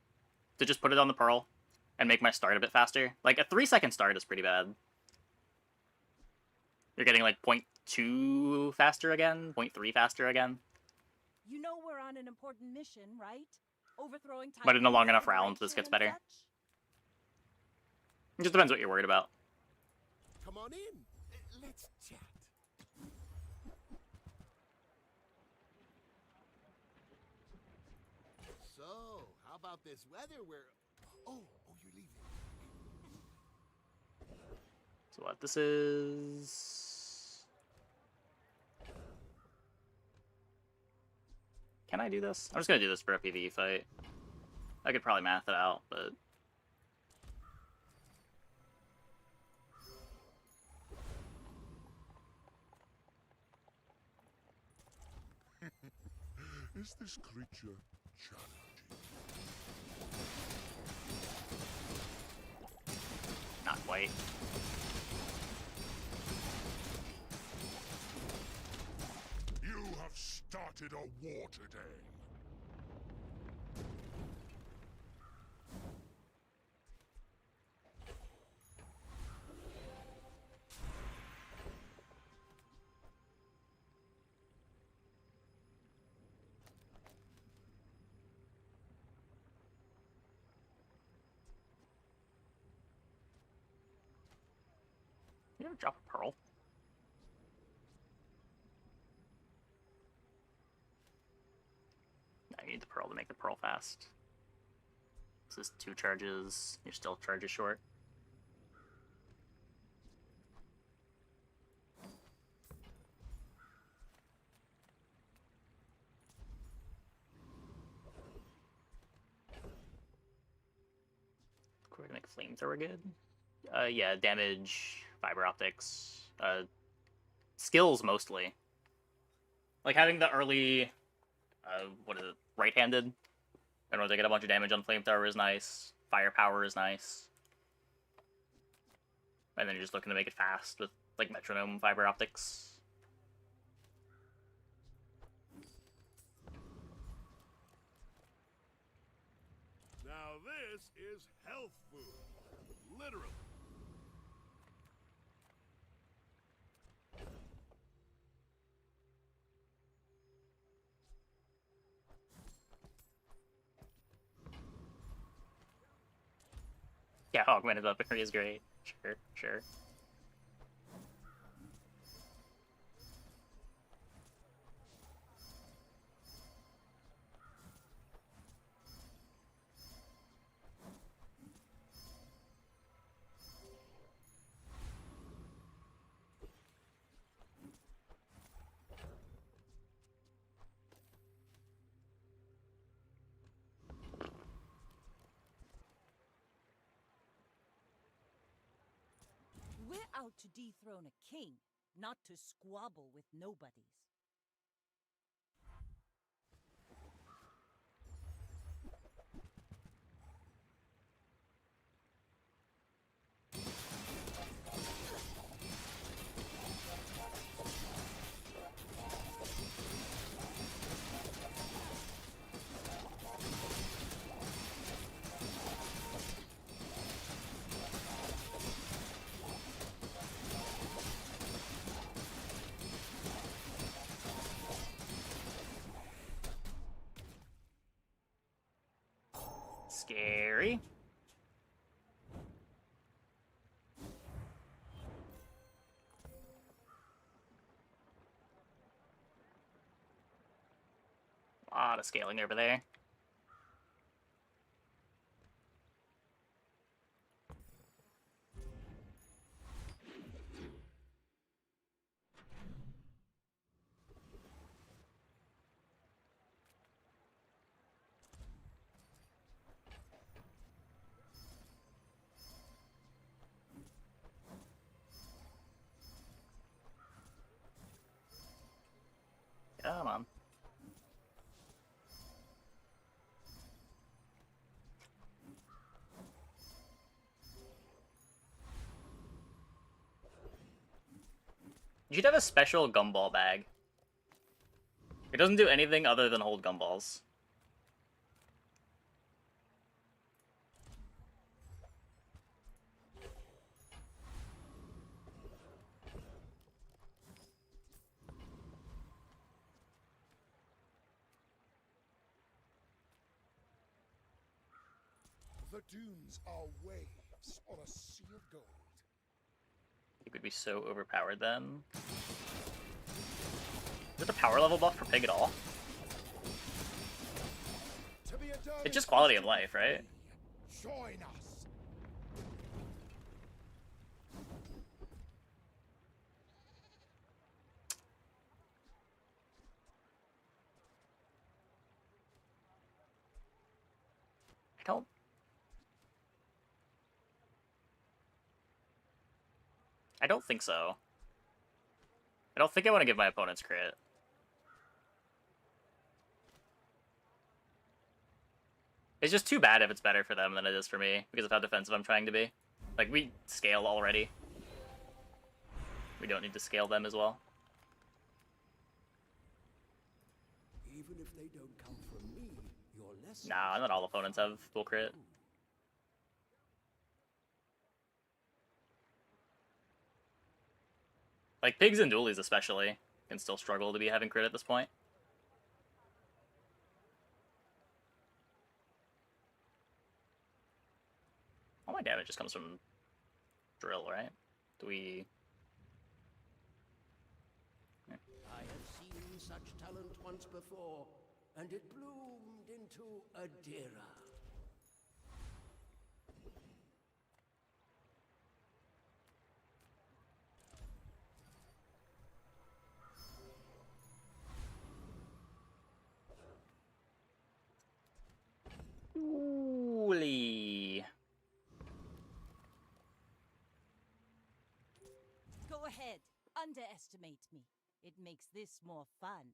to just put it on the Pearl and make my start a bit faster. Like, a 3-second start is pretty bad. You're getting, like, 0.2 faster again, 0.3 faster again. You know we're on an important mission, right? Overthrowing But in a long Titan's enough round, this Federation gets and better. such? It just depends what you're worried about. Come on in. Let's chat. So, how about this weather where... Oh, you're leaving. So what this is... Can I do this? I'm just gonna do this for a PvE fight. I could probably math it out, but... Is this creature challenging? Not quite. You have started a war today. You ever drop a Pearl? No, you need the Pearl to make the Pearl fast. This is 2 charges. You're still charges short. We're gonna make Flamethrower good. Yeah, damage, fiber optics, skills mostly. Like having the early, what is it, right-handed? In order to get a bunch of damage on Flamethrower is nice. Firepower is nice. And then you're just looking to make it fast with, like, metronome fiber optics. Now this is health food. Literally. Yeah, augmented weaponry is great. Sure, sure. out to dethrone a king, not to squabble with nobodies. Scary. A lot of scaling over there. Come on. You should have a special gumball bag. It doesn't do anything other than hold gumballs. The dunes are waves on a sea of gold. It would be so overpowered then. Is it a power level buff for Pig at all? It's just quality of life, right? Join us. I don't think so. I don't think I want to give my opponents crit. It's just too bad if it's better for them than it is for me, because of how defensive I'm trying to be. Like, we scale already. We don't need to scale them as well. Even if they don't come from me, you're less. Nah, not all opponents have full crit. Like, pigs and dualies especially can still struggle to be having crit at this point. All my damage just comes from drill, right? Do we... I have seen such talent once before, and it bloomed into Adira. Holy. Go ahead, underestimate me. It makes this more fun.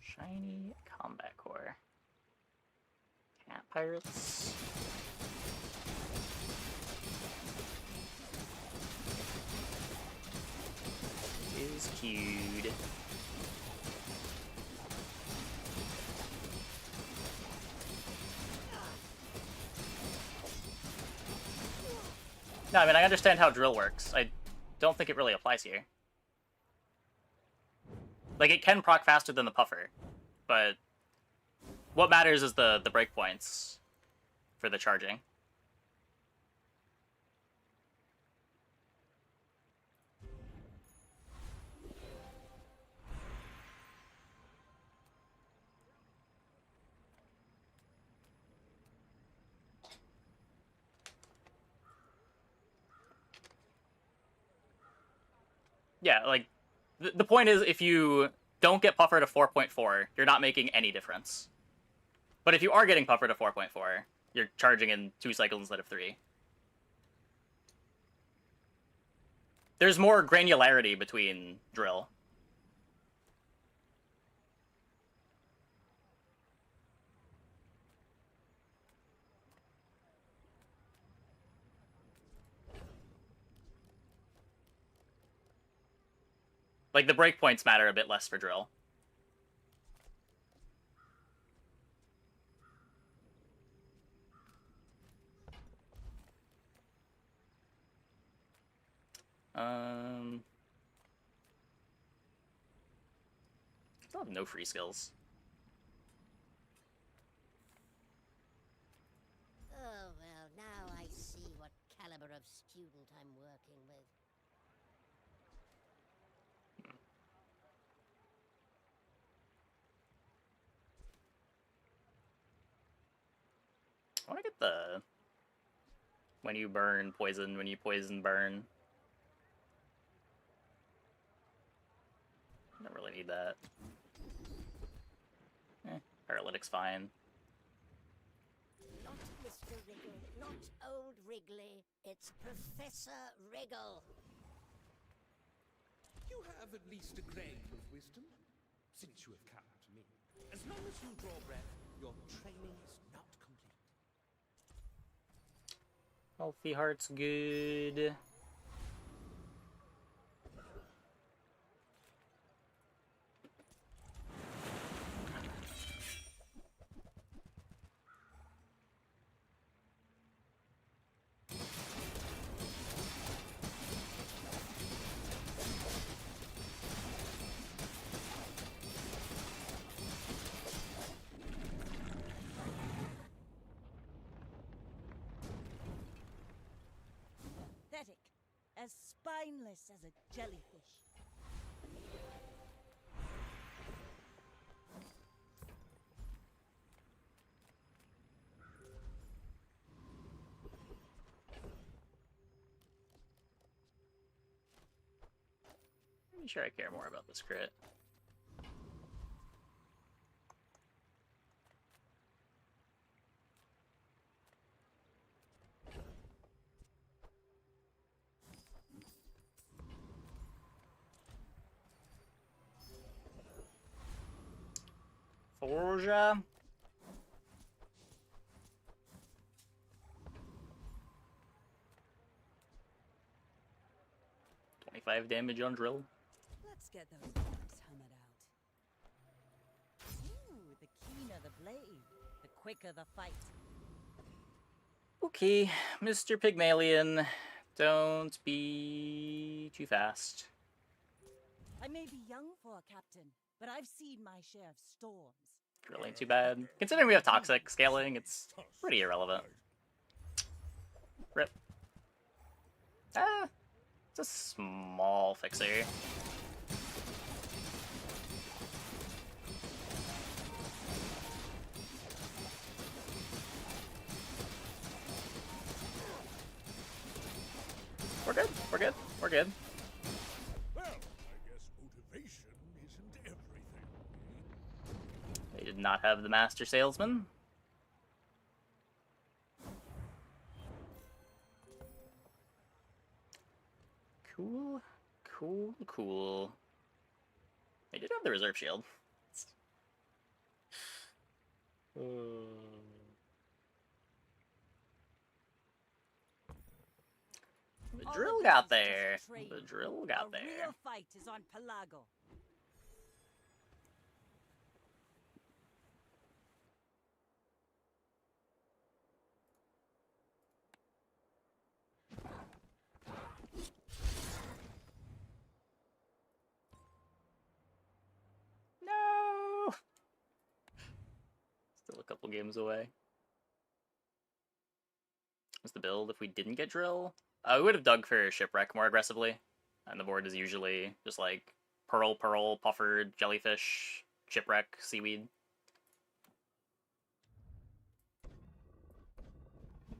Shiny combat core. Cat pirates. Is cute. No, I mean, I understand how drill works. I don't think it really applies here. Like, it can proc faster than the puffer, but what matters is the breakpoints for the charging. Yeah, like, the point is, if you don't get puffer to 4.4, you're not making any difference. But if you are getting puffer to 4.4, you're charging in 2 cycles instead of 3. There's more granularity between drill. Like, the breakpoints matter a bit less for drill. Still have no free skills. Oh, well, now I see what caliber of student I'm working with. I want to get the... when you burn, poison, when you poison, burn. I don't really need that. Paralytic's fine. Not Mr. Wriggle, not old Wrigley. It's Professor Wriggle. You have at least a grain of wisdom, since you have come to me. As long as you draw breath, your training is not complete. Healthy heart's good. Pathetic. As spineless as a jellyfish. I'm sure I care more about this crit. Forja. $25 damage on drill. Let's get those bugs hammered out. Ooh, the keener the blade, the quicker the fight. Okay, Mr. Pygmalion, don't be too fast. I may be young for a captain, but I've seen my share of storms. Drill ain't too bad. Considering we have toxic scaling, it's pretty irrelevant. Rip. Ah, it's a small fixer. We're good, we're good, we're good. Well, I guess motivation isn't everything. They did not have the Master Salesman. Cool, cool, cool. They did have the reserve shield. The drill got there. The drill got there. A real fight is on Pelago. No! Still a couple games away. What's the build if we didn't get drill? We would have dug for shipwreck more aggressively. And the board is usually just like pearl, puffered, jellyfish, shipwreck, seaweed.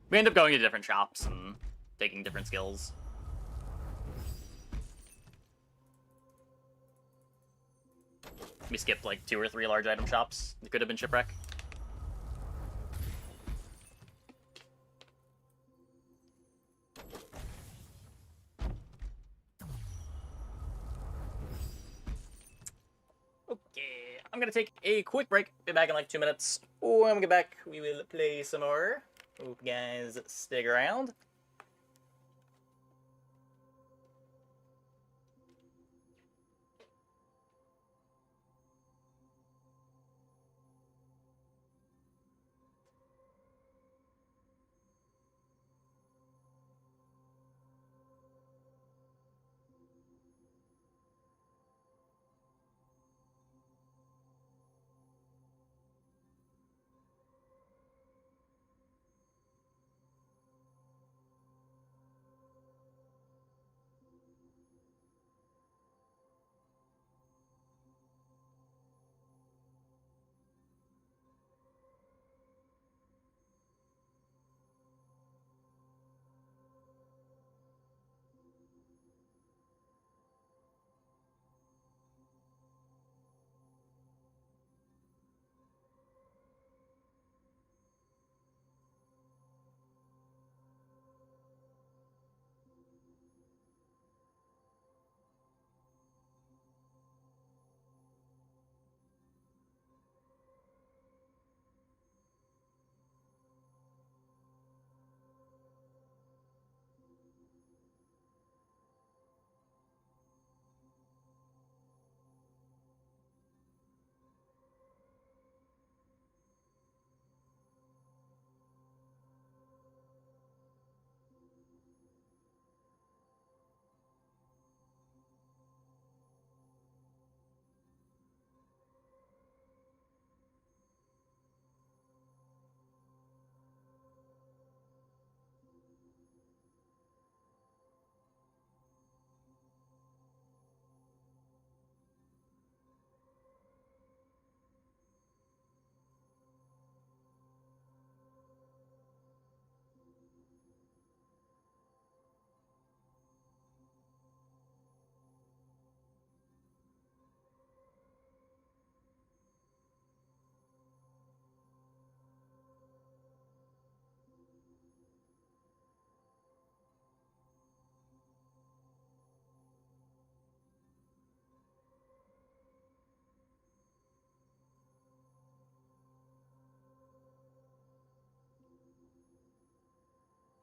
We end up going to different shops and taking different skills. We skipped like 2 or 3 large item shops. It could have been shipwreck. Okay, I'm gonna take a quick break. Be back in like 2 minutes. When we get back, we will play some more. Hope you guys stick around.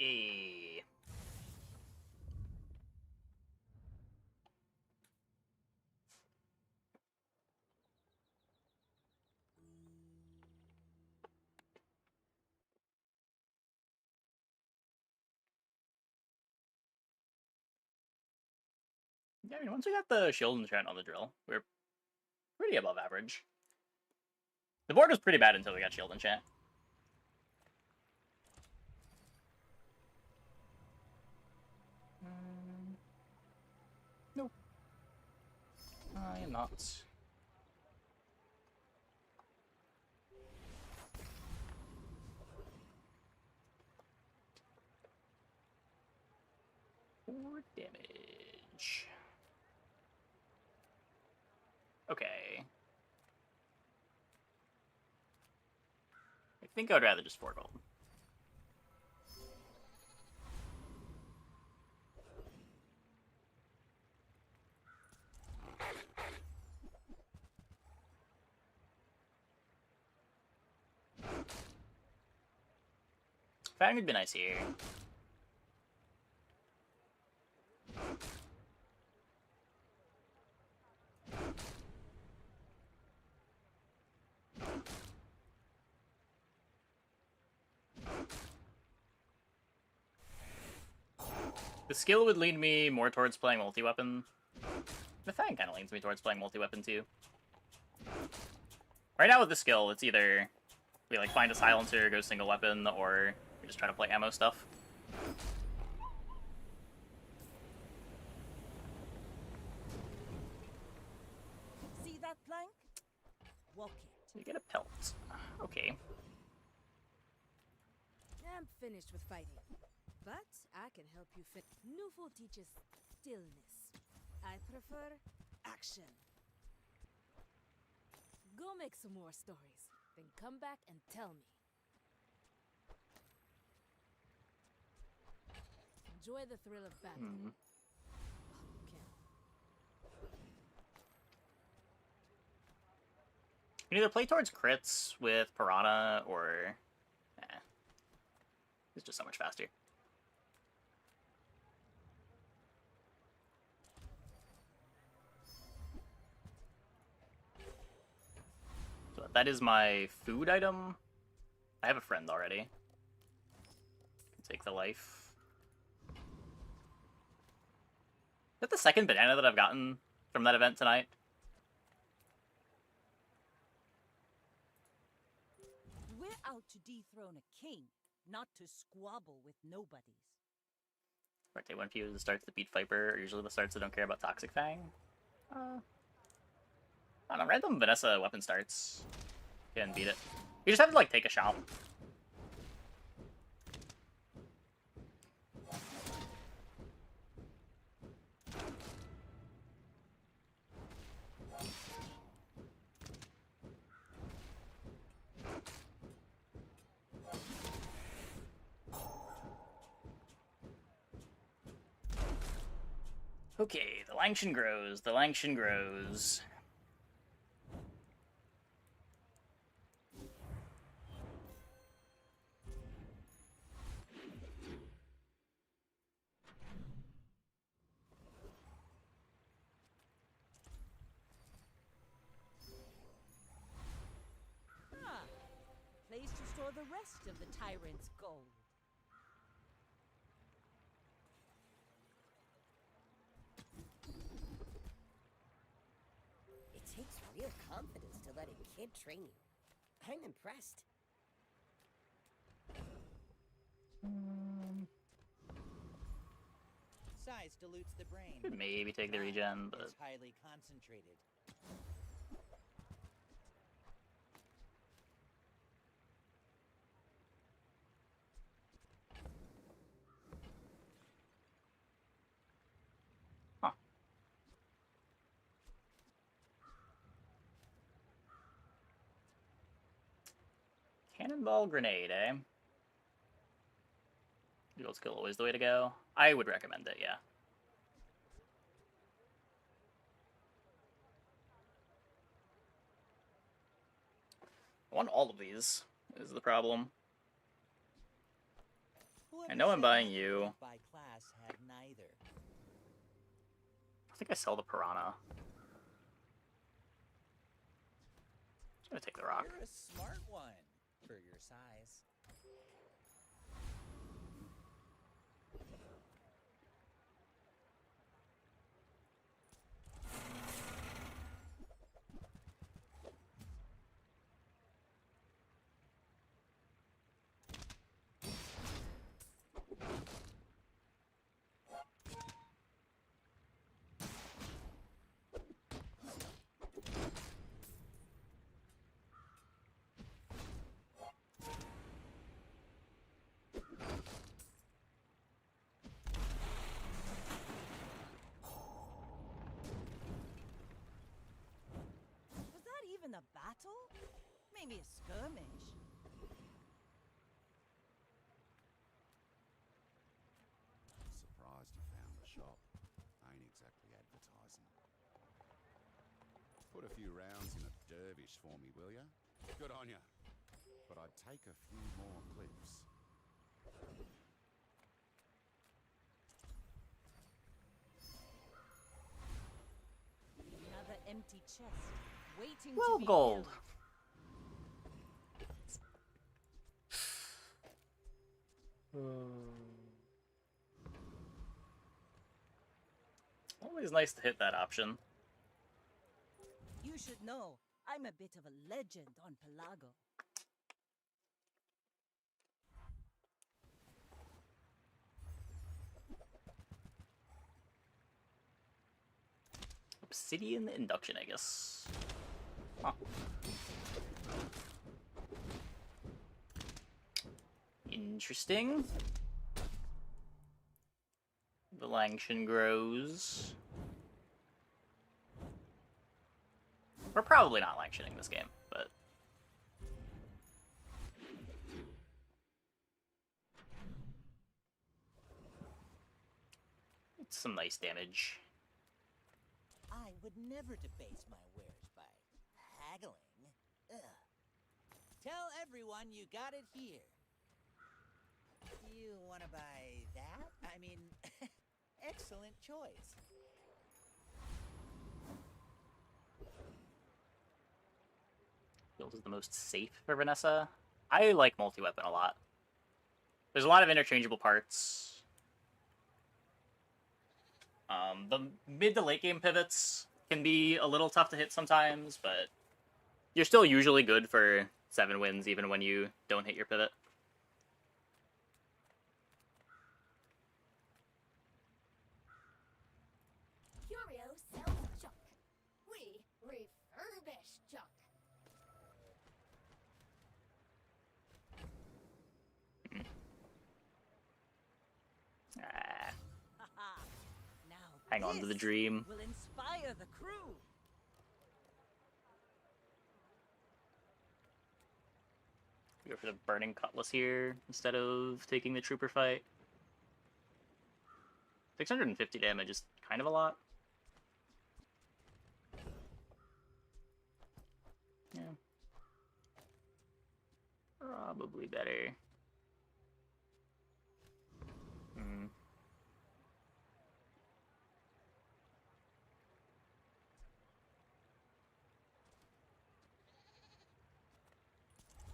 Eh. Yeah, I mean, once we got the shield enchant on the drill, we're pretty above average. The board was pretty bad until we got shield enchant. Nope. I am not. 4 damage. Okay. I think I would rather just 4 gold. Fang would be nice here. The skill would lead me more towards playing multi-weapon. The Fang kind of leans me towards playing multi-weapon too. Right now with the skill, it's either we like find a silencer, go single weapon, or we just try to play ammo stuff. See that plank? Walk it. You get a pelt. Okay. I'm finished with fighting. But I can help you fit. Newful teaches stillness. I prefer action. Go make some more stories. Then come back and tell me. Enjoy the thrill of battle. can either play towards crits with Piranha or... it's just so much faster. So that is my food item. I have a friend already. Take the life. Is that the second banana that I've gotten from that event tonight? We're out to dethrone a king, not to squabble with nobodies. Right, one few of the starts that beat Viper are usually the starts that don't care about Toxic Fang. I don't know, random Vanessa weapon starts can beat it. You just have to like take a shot. Okay, the Langshan grows, the Langshan grows. Ah, place to store the rest of the tyrant's gold. It takes real confidence to let a kid train you. I'm impressed. Size dilutes the brain. Could maybe take the regen, but It's highly concentrated. Cannonball grenade, eh? Dual skill always the way to go. I would recommend it, yeah. I want all of these, is the problem. I know I'm buying you. By class had neither. I think I sell the Piranha. I'm gonna take the rock. You're a smart one for your size. Was that even a battle? Maybe a skirmish. Surprised you found the shop. Ain't exactly advertising. Put a few rounds in a dervish for me, will ya? Good on ya. But I'd take a few more clips. Another empty chest, waiting 12 to be gold. filled. Always nice to hit that option. You should know, I'm a bit of a legend on Pelago. Obsidian induction, I guess. Huh. Interesting. The Langshan grows. We're probably not Langshaning this game, but... it's some nice damage. I would never debase my wares by haggling. Tell everyone you got it here. You want to buy that? I mean, excellent choice. Feels is the most safe for Vanessa. I like multi-weapon a lot. There's a lot of interchangeable parts. The mid to late game pivots can be a little tough to hit sometimes, but you're still usually good for 7 wins even when you don't hit your pivot. Curio sells junk. We refurbish junk. Ah, Now hang on to the this dream. will inspire the crew. Go for the burning cutlass here instead of taking the trooper fight. 650 damage is kind of a lot. Yeah. Probably better. Hmm.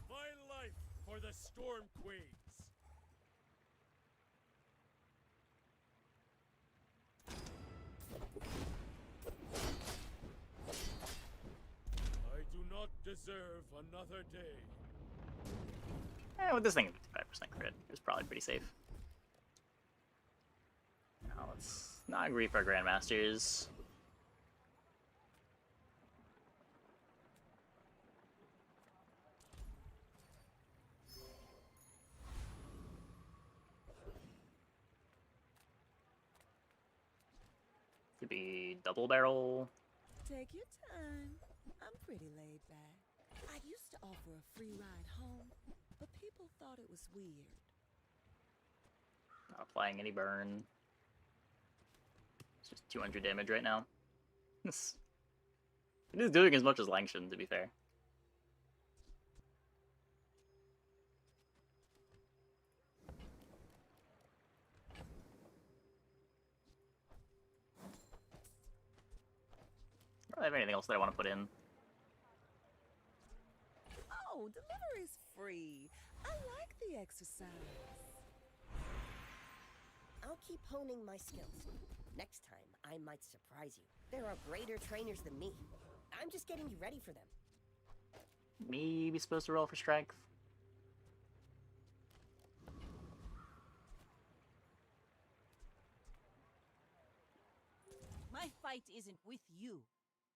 My life for the Storm Queens. I do not deserve another day. With this thing, 55% crit is probably pretty safe. Now let's not grief our Grandmasters. Could be double barrel. Take your time. I'm pretty laid back. I used to offer a free ride home, but people thought it was weird. Not applying any burn. It's just 200 damage right now. It is doing as much as Langshan, to be fair. I don't have anything else that I want to put in. Oh, delivery's free. I like the exercise. I'll keep honing my skills. Next time, I might surprise you. There are greater trainers than me. I'm just getting you ready for them. Maybe supposed to roll for strength. My fight isn't with you,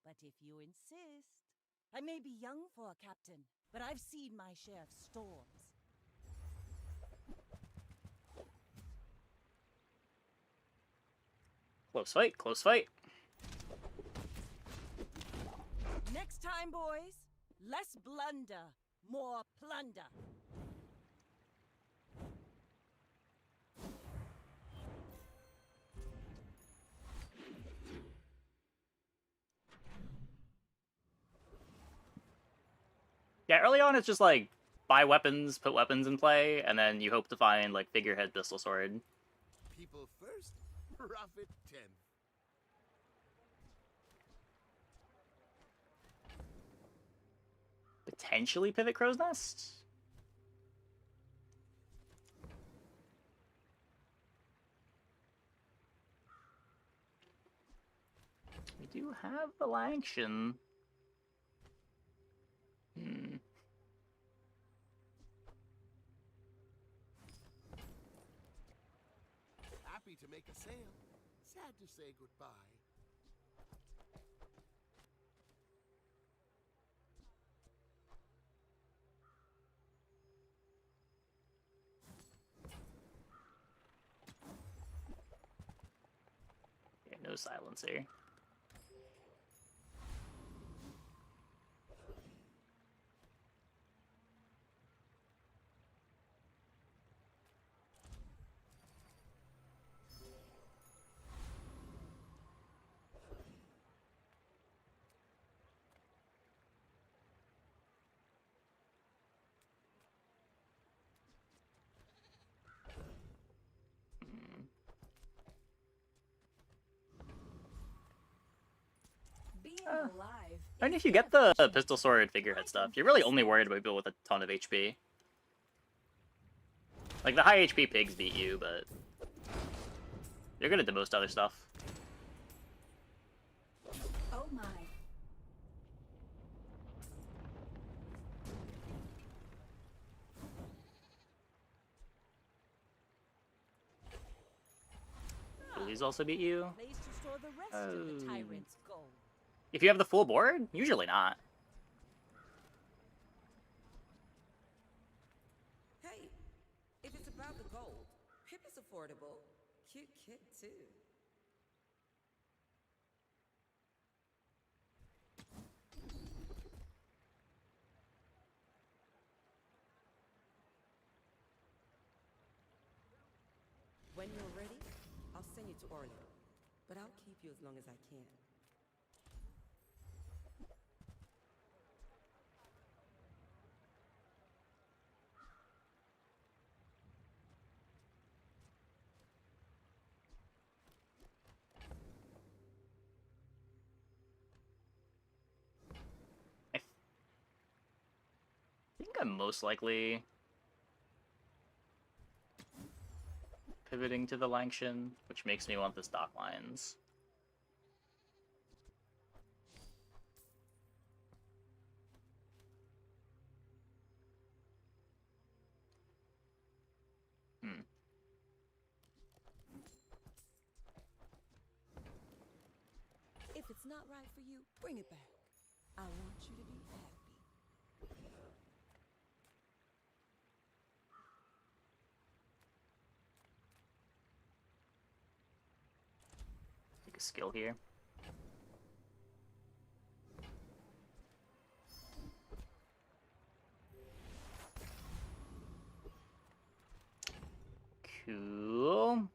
but if you insist. I may be young for a captain, but I've seen my share of storms. Close fight, close fight. Next time, boys, less blunder, more plunder. Yeah, early on it's just like buy weapons, put weapons in play, and then you hope to find like figurehead pistol sword. People first, profit 10th. Potentially pivot Crow's Nest. We do have the Langshan. Happy to make a sale. Sad to say goodbye. Yeah, no silencer. I mean, if you get the pistol sword figurehead stuff, you're really only worried about people with a ton of HP. Like, the high HP pigs beat you, but you're good at most other stuff. Oh my. Do these also beat you? Place to store the rest of the tyrant's gold. If you have the full board? Usually not. Hey, if it's about the gold, Pip is affordable. Cute kid, too. When you're ready, I'll send you to Orlin. But I'll keep you as long as I can. I think I'm most likely pivoting to the Langshan, which makes me want the stock lines. If it's not right for you, bring it back. I want you to be happy. Take a skill here. Cool.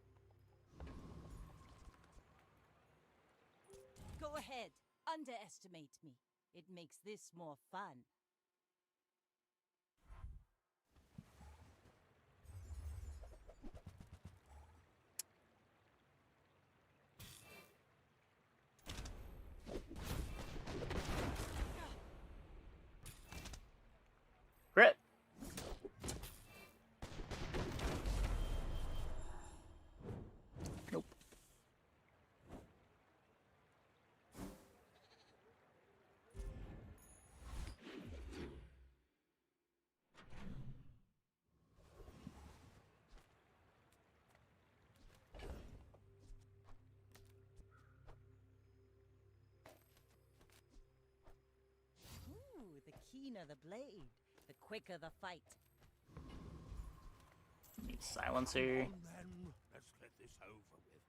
Go ahead. Underestimate me. It makes this more fun. Crit. Nope. Ooh, the keener the blade, the quicker the fight. Need silencer. Come on, then. Let's get this over with.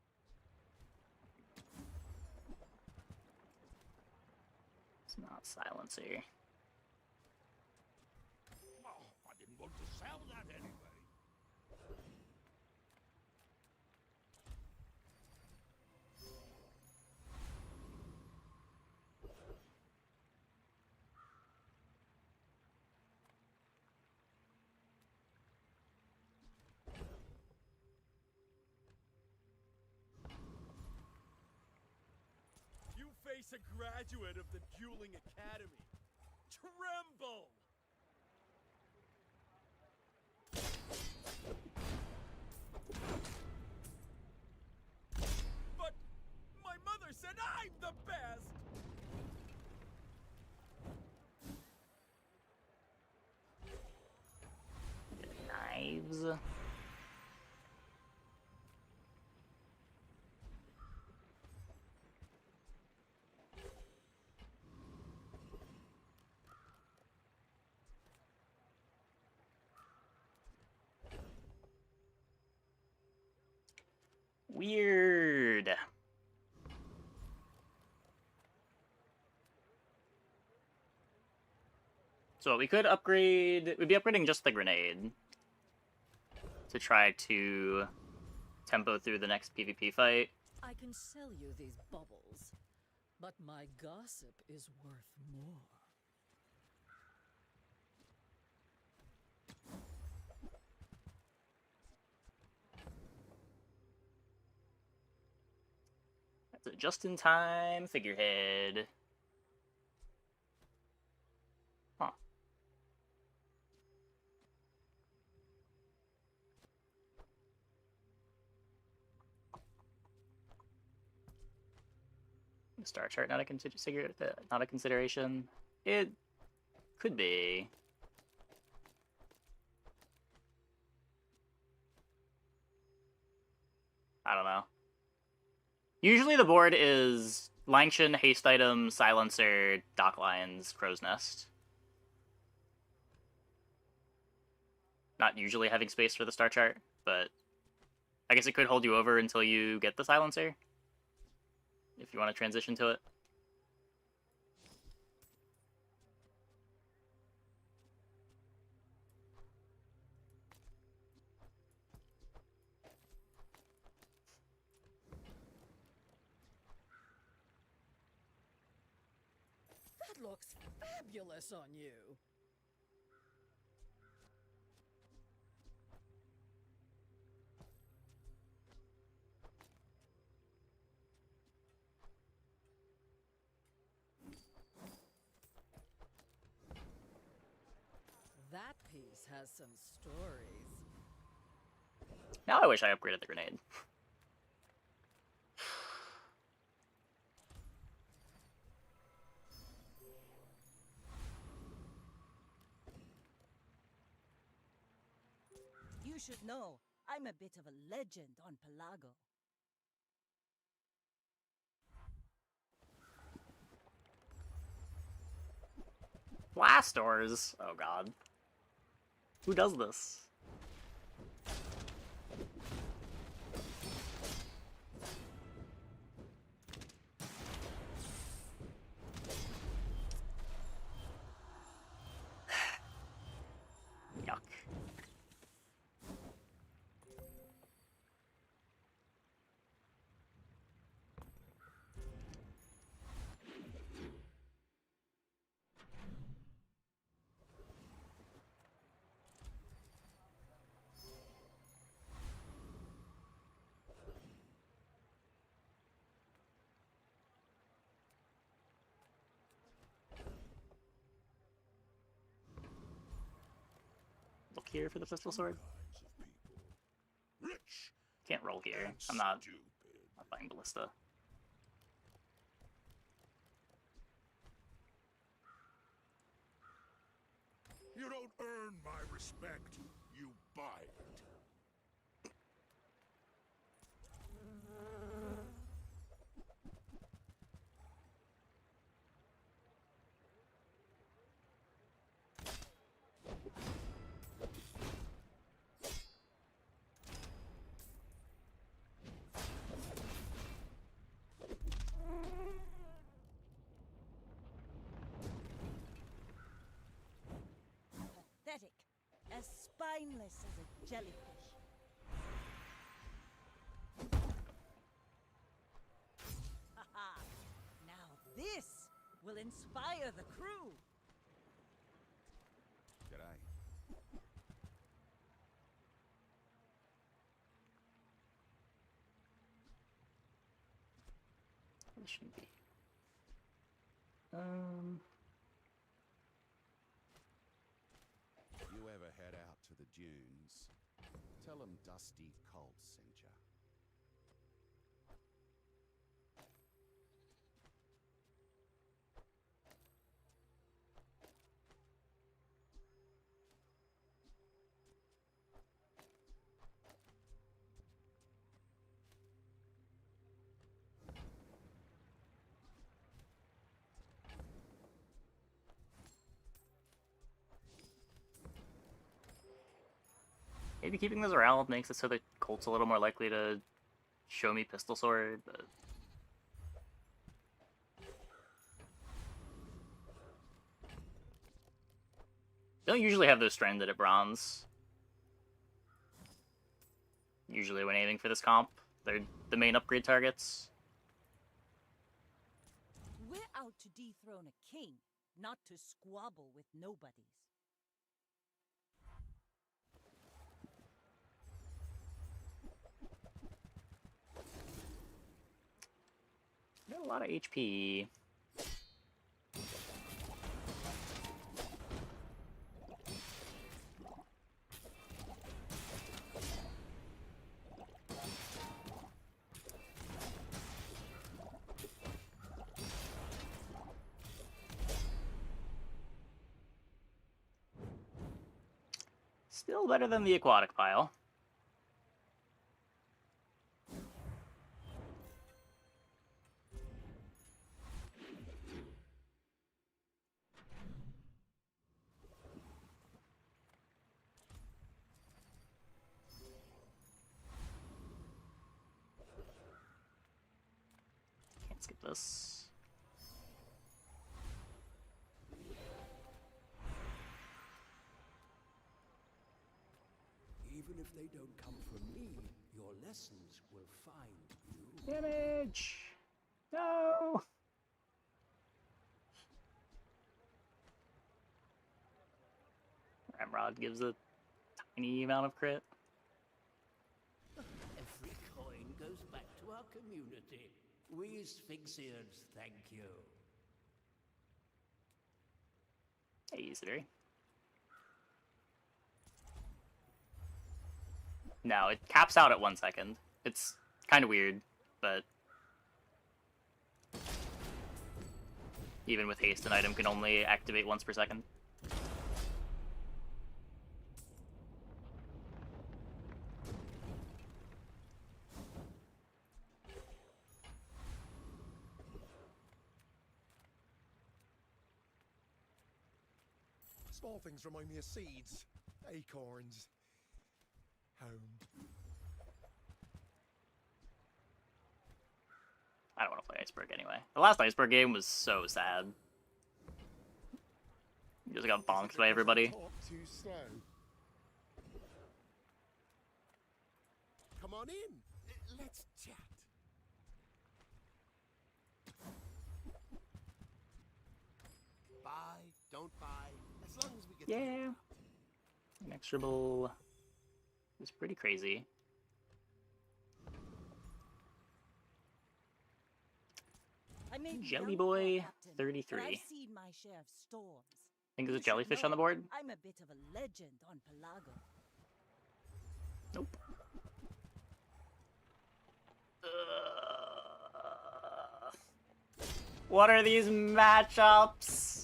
It's not silencer. Oh, I didn't want to sell that anyway. You face a graduate of the Dueling Academy. Tremble! But my mother said I'm the best! Knives. Weird. So we could upgrade. We'd be upgrading just the grenade to try to tempo through the next PvP fight. I can sell you these bubbles, but my gossip is worth more. That's a just-in-time figurehead. Star chart not a not a consideration. It could be. I don't know. Usually the board is Langshan, Haste Item, Silencer, Dock Lions, Crow's Nest. Not usually having space for the star chart, but I guess it could hold you over until you get the Silencer, if you want to transition to it. That looks fabulous on you. That piece has some stories. Now I wish I upgraded the grenade. You should know, I'm a bit of a legend on Pelago. Blast doors! Oh god. Who does this? Yuck. Look here for the pistol sword. Rich. Can't roll here. I'm not buying Ballista. You don't earn my respect. You buy it. Pathetic. As spineless as a jellyfish. Haha. Now this will inspire the crew. G'day. This shouldn't be. You ever head out to the dunes, tell them Dusty Colt sent ya. Maybe keeping those around makes it so the Colt's a little more likely to show me pistol sword, but they don't usually have those stranded at bronze. Usually when aiming for this comp, they're the main upgrade targets. We're out to dethrone a king, not to squabble with nobodies. Got a lot of HP. Still better than the aquatic pile. Can't skip this. Even if they don't come from me, your lessons will find you. Damage! No! Ramrod gives a tiny amount of crit. Every coin goes back to our community. We Sphinxians thank you. Hey, Isidore. No, it caps out at 1 second. It's kind of weird, but even with haste, an item can only activate once per second. Small things remind me of seeds, acorns, home. I don't want to play Iceberg anyway. The last Iceberg game was so sad. You just got bonked by everybody. Talk too slow. Come on in. Let's chat. Buy, don't buy, as long as we get Yeah. Inexorable is pretty crazy. I may be Jelly young, Boy, Captain, 33. but I've seen my share of storms. Think there's a You should jellyfish on the know board? I'm a bit of a legend on Pelago. Nope. What are these matchups?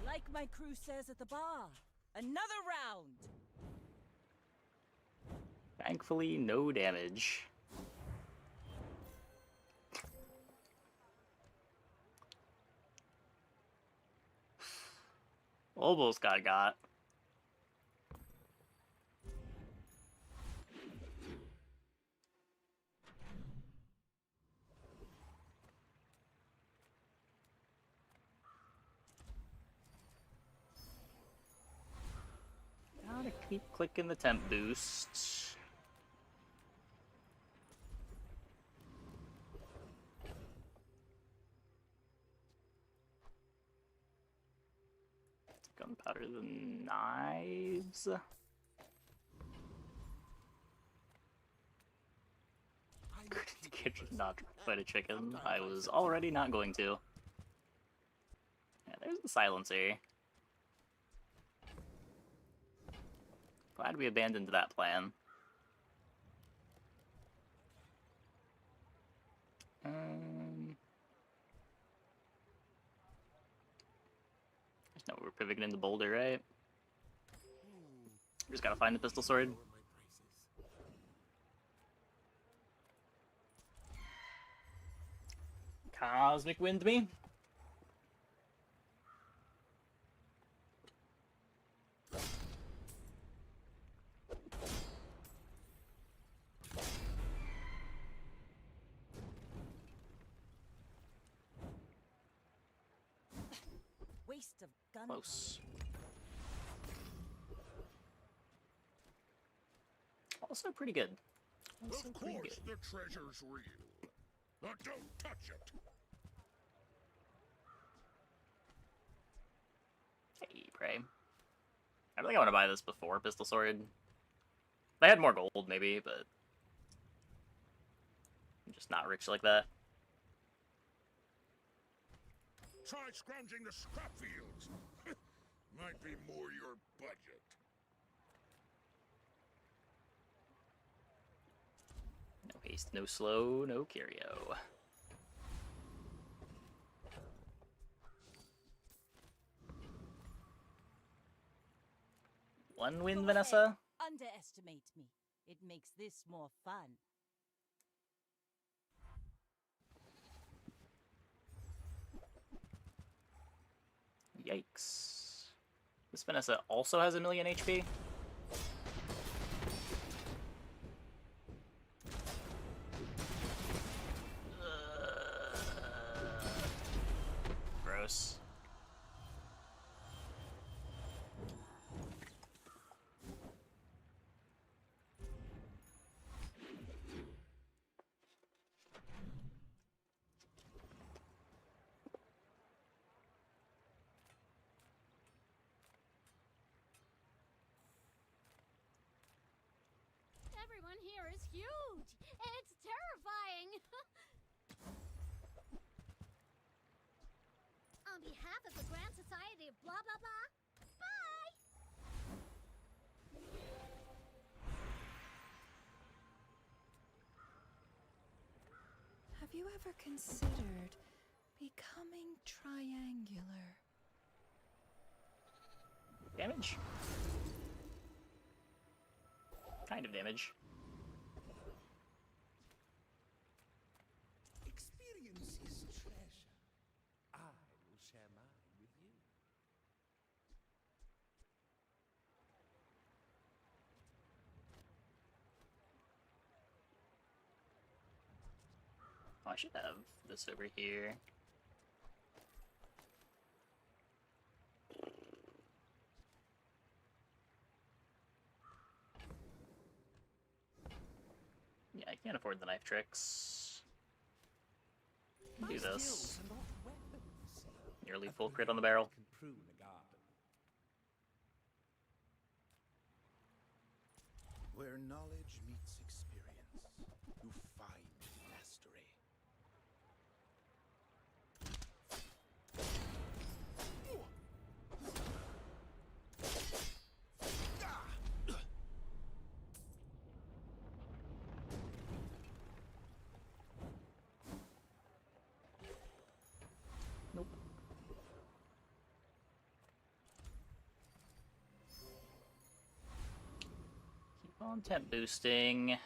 Like my crew says at the bar, another round. Thankfully, no damage. Almost got. Gotta keep clicking the temp boost. Gunpowder the knives. The kid did not fight a chicken. I was already not going to. Yeah, there's the silencer. Glad we abandoned that plan. No, we're pivoting into Boulder, right? Just gotta find the pistol sword. Cosmic Wind me. Waste of gun. Close. Also pretty good. Also Of pretty course good. the treasure's real. But don't touch it. Hey, pray. I really want to buy this before pistol sword. If I had more gold, maybe, but I'm just not rich like that. Try scrounging the scrap fields. Might be more your budget. No haste, no slow, no curio. One win, Go Vanessa? ahead. Underestimate me. It makes this more fun. Yikes. This Vanessa also has 1,000,000 HP? Gross. Everyone here is huge. It's terrifying. On behalf of the Grand Society of blah blah blah, bye. Have you ever considered becoming triangular? Damage? Kind of damage. Experience is treasure. I will share mine with you. Oh, I should have this over here. Yeah, I can't afford the knife tricks. Do this. Nearly full crit on the barrel. Can prune a garden. Where knowledge meets experience, you find mastery. Nope. Keep on temp boosting.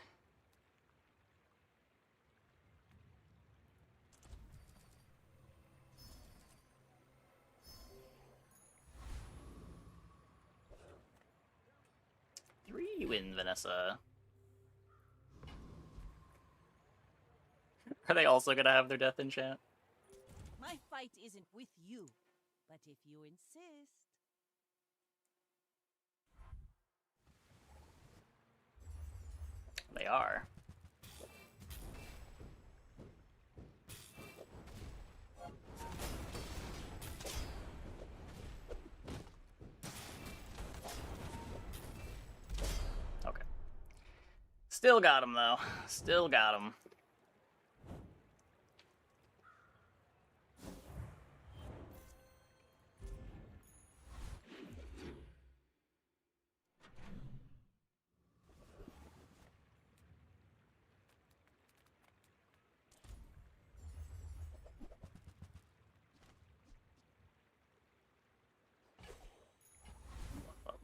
Three win, Vanessa. Are they also gonna have their death enchant? My fight isn't with you, but if you insist. They are. Okay. Still got him, though. Still got him.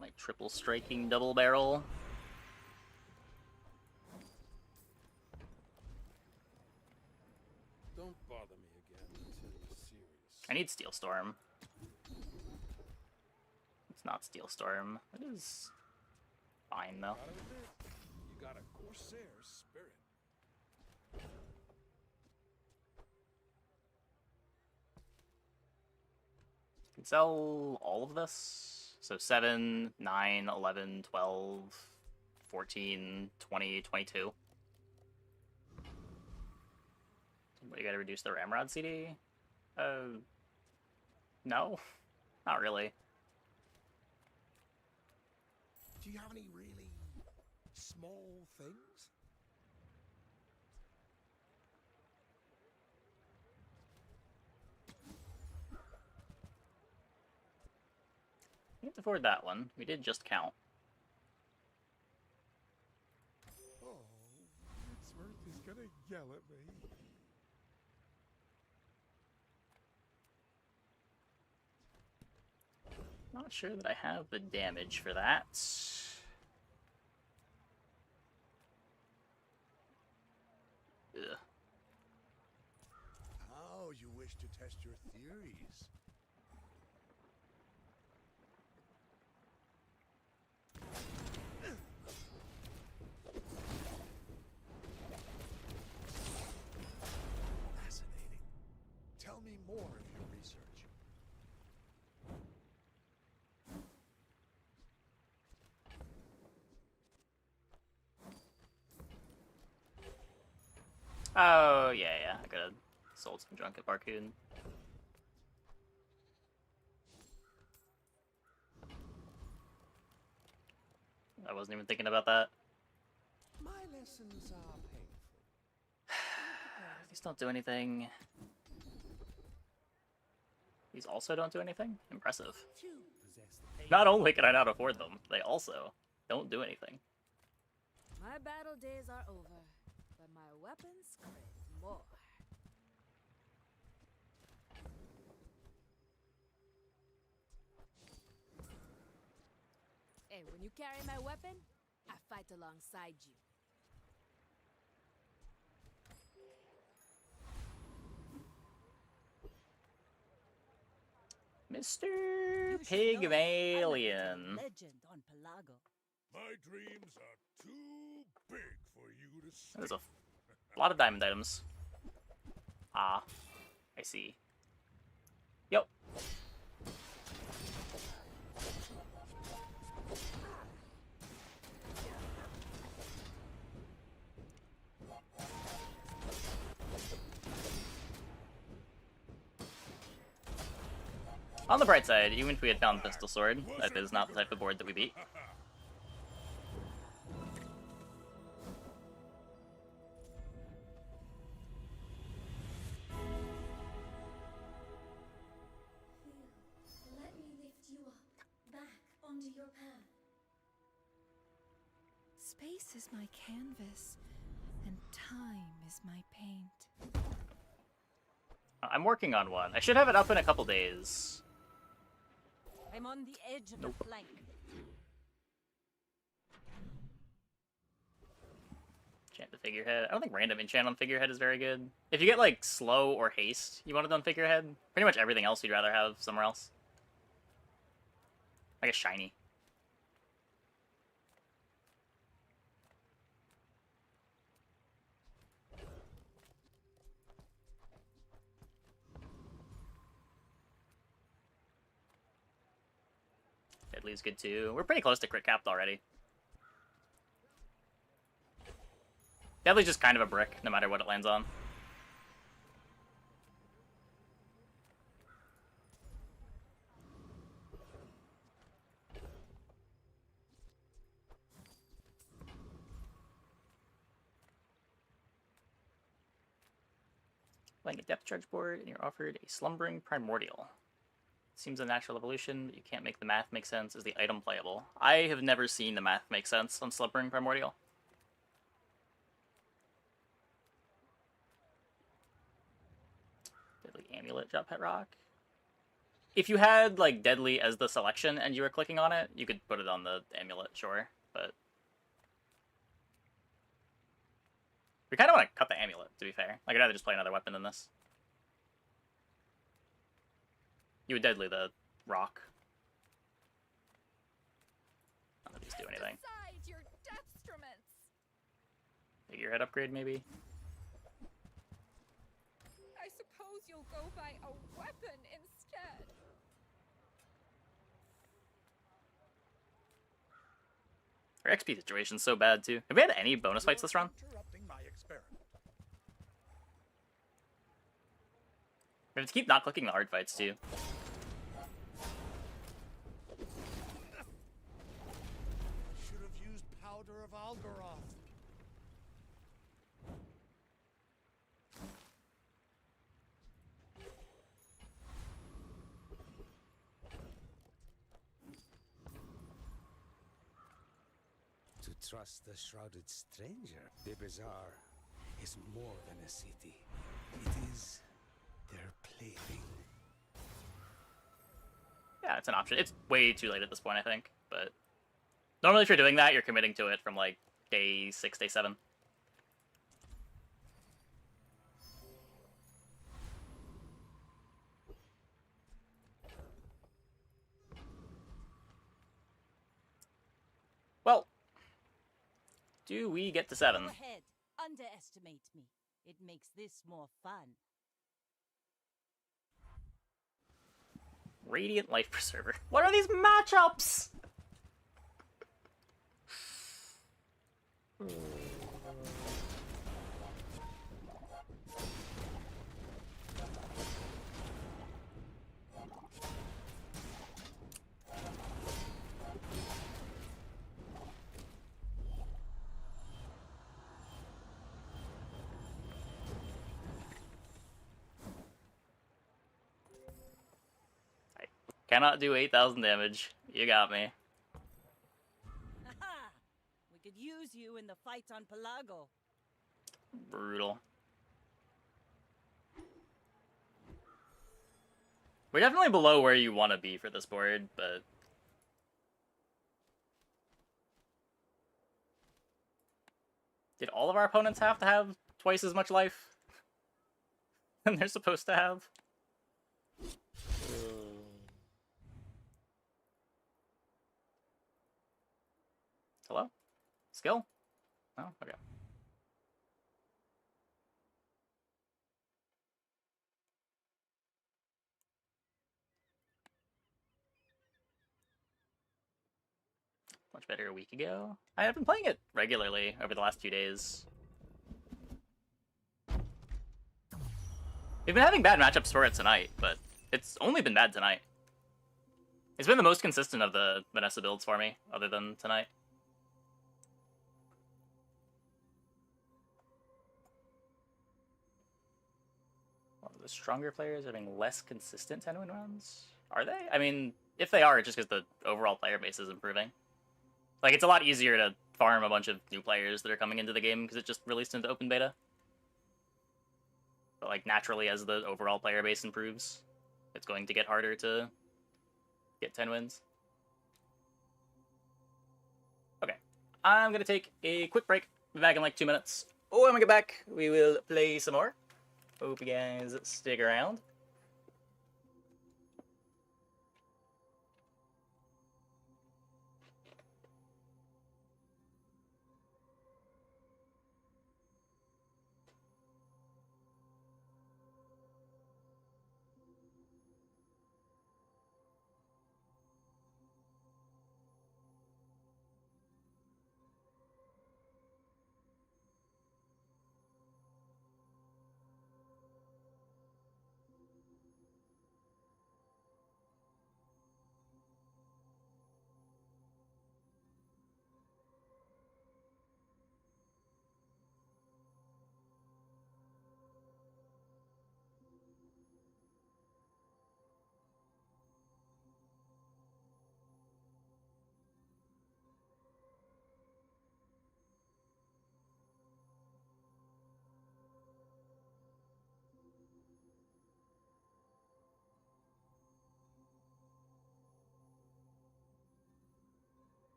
My triple striking double barrel. Don't bother me again until you're serious. I need Steel Storm. It's not Steel Storm. It is fine though. Gotta admit, you got a Corsair's spirit. Can sell all of this. So 7, 9, 11, 12, 14, 20, 22. What, you gotta reduce the Ramrod CD? No. Not really. Do you have any really small things? Can't afford that one. We did just count. Oh, Woodsworth is gonna yell at me. Not sure that I have the damage for that. Ugh. Oh, you wish to test your theories. Fascinating. Tell me more of your research. Oh, yeah. I could've sold some junk at Barcoon. I wasn't even thinking about that. My lessons are painful. These don't do anything. These also don't do anything? Impressive. Few possess the patience. Not only can I not afford them, they also don't do anything. My battle days are over, but my weapons crave more. Hey, when you carry my weapon, I fight alongside you. Mr. You should know, Pygmalion. legend on Pelago. My dreams are too big for you to see. There's a lot of diamond items. Ah, I see. Yep. On the bright side, even if we had found Pistol Sword, that is not the type of board that we beat. Let me lift you up, back onto your path. Space is my canvas, and time is my paint. I'm working on one. I should have it up in a couple days. I'm on the edge of Nope. the plank. Enchant the figurehead. I don't think random enchant on figurehead is very good. If you get like slow or haste, you want it on figurehead. Pretty much everything else you'd rather have somewhere else. Like a shiny. Deadly's good too. We're pretty close to crit capped already. Deadly's just kind of a brick, no matter what it lands on. Playing a depth charge board, and you're offered a slumbering primordial. Seems a natural evolution, but you can't make the math make sense. Is the item playable? I have never seen the math make sense on slumbering primordial. Deadly amulet, drop pet rock. If you had like deadly as the selection and you were clicking on it, you could put it on the amulet, sure, but we kind of want to cut the amulet, to be fair. Like, I'd rather just play another weapon than this. You would deadly the rock. None of these do anything. Decide your dextrements. Figurehead upgrade, maybe? I suppose you'll go by a weapon instead. Our XP situation's so bad, too. Have we had any bonus fights this run? Interrupting my experiment. We have to keep not clicking the hard fights, too. Should have used powder of Algaroth. trust the shrouded stranger. The bazaar is more than a city. It is their plaything. Yeah, it's an option. It's way too late at this point, I think. But normally if you're doing that, you're committing to it from like day 6, day 7. Well, do we get to 7? Go ahead. Underestimate me. It makes this more fun. Radiant Life Preserver. What are these matchups? Cannot do 8,000 damage. You got me. Aha! We could use you in the fight on Pelago. Brutal. We're definitely below where you want to be for this board, but... Did all of our opponents have to have twice as much life than they're supposed to have? Hello? Skill? Oh, okay. Much better a week ago. I have been playing it regularly over the last few days. We've been having bad matchups for it tonight, but it's only been bad tonight. It's been the most consistent of the Vanessa builds for me, other than tonight. Well, the stronger players having less consistent 10-win runs? Are they? I mean, if they are, it's just because the overall player base is improving. Like, it's a lot easier to farm a bunch of new players that are coming into the game because it just released into open beta. But, like, naturally, as the overall player base improves, it's going to get harder to get 10 wins. Okay. I'm going to take a quick break. Be back in like 2 minutes. Oh, when we get back, we will play some more. Hope you guys stick around.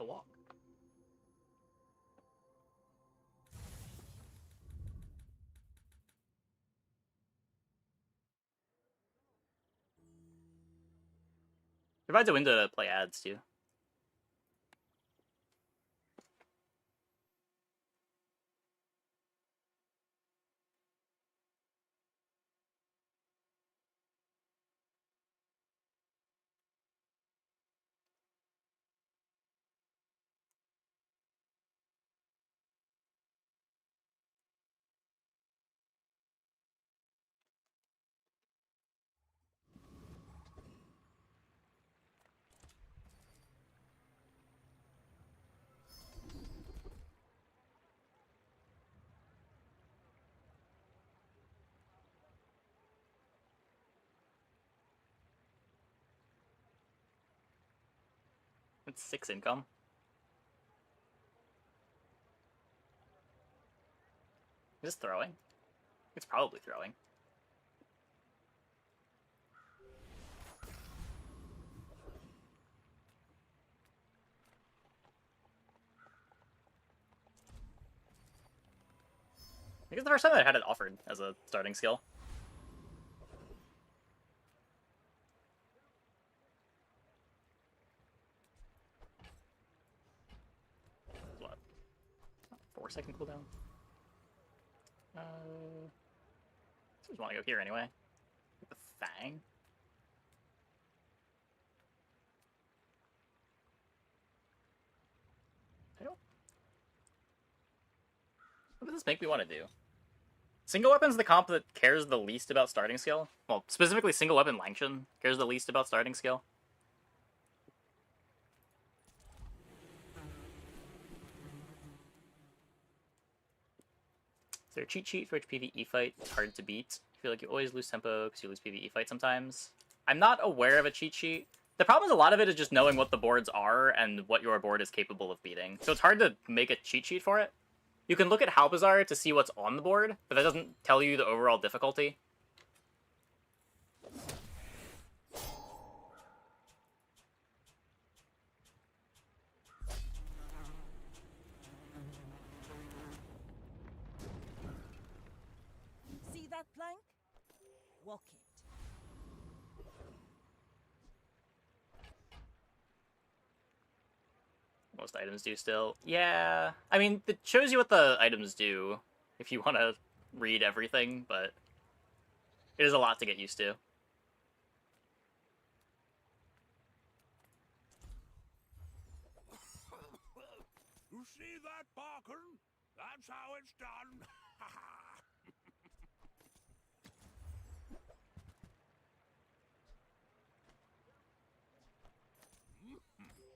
a walk. Provides a window to play ads too. It's 6 income. Is this throwing? It's probably throwing. I think it's the first time I had it offered as a starting skill. What? 4-second cooldown? I just want to go here anyway. The Fang. What does this make me want to do? Single weapon's the comp that cares the least about starting skill. Well, specifically single weapon Langshan cares the least about starting skill. Is there a cheat sheet for which PvE fight is hard to beat? I feel like you always lose tempo because you lose PvE fight sometimes. I'm not aware of a cheat sheet. The problem is a lot of it is just knowing what the boards are and what your board is capable of beating. So it's hard to make a cheat sheet for it. You can look at Halbazar to see what's on the board, but that doesn't tell you the overall difficulty. See that plank? Walk it. Most items do still. Yeah, I mean, it shows you what the items do if you want to read everything, but it is a lot to get used to. You see that, Barkin? That's how it's done.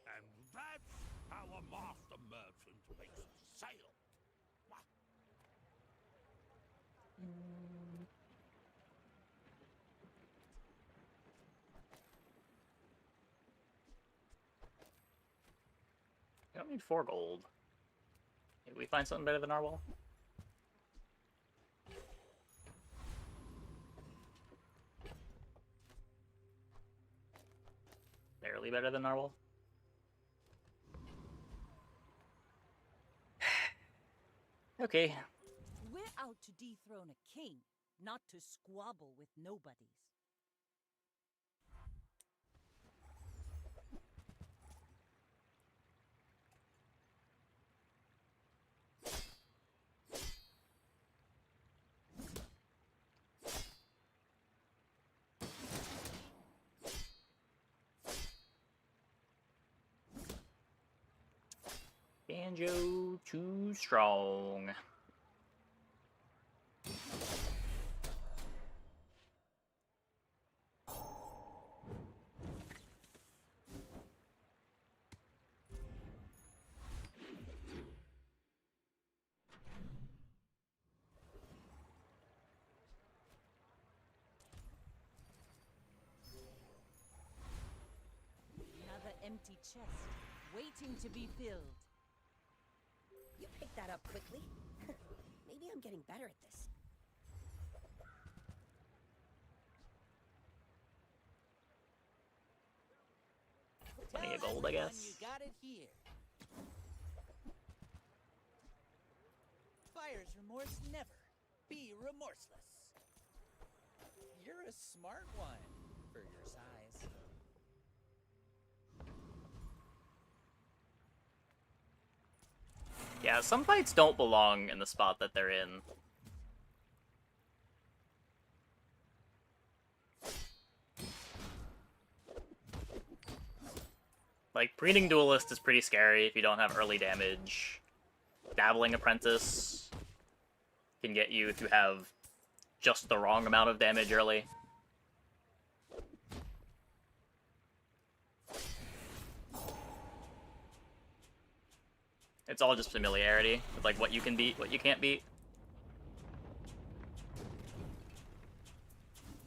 And that's how a master merchant makes a sale. You don't need 4 gold. Maybe we find something better than Narwhal? Barely better than Narwhal. Okay. We're out to dethrone a king, not to squabble with nobodies. Banjo too strong. Another empty chest, waiting to be filled. You picked that up quickly. Maybe I'm getting better at this. Plenty of Tell gold, I everyone guess. You got it here. buyer's remorse never. Be remorseless. You're a smart one for your size. Yeah, some fights don't belong in the spot that they're in. Like, breeding duelist is pretty scary if you don't have early damage. Dabbling apprentice can get you if you have just the wrong amount of damage early. It's all just familiarity with like what you can beat, what you can't beat.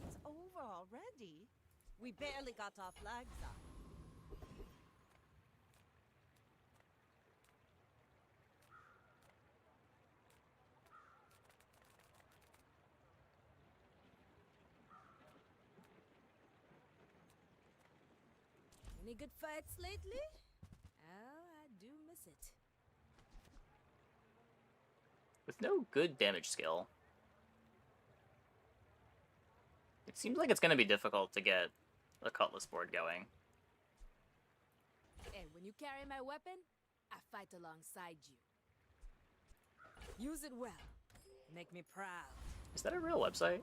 It's over already. We barely got our flags up. Any good fights lately? Oh, I do miss it. With no good damage skill, it seems like it's going to be difficult to get a cutlass board going. And when you carry my weapon, I fight alongside you. Use it well. Make me proud. Is that a real website?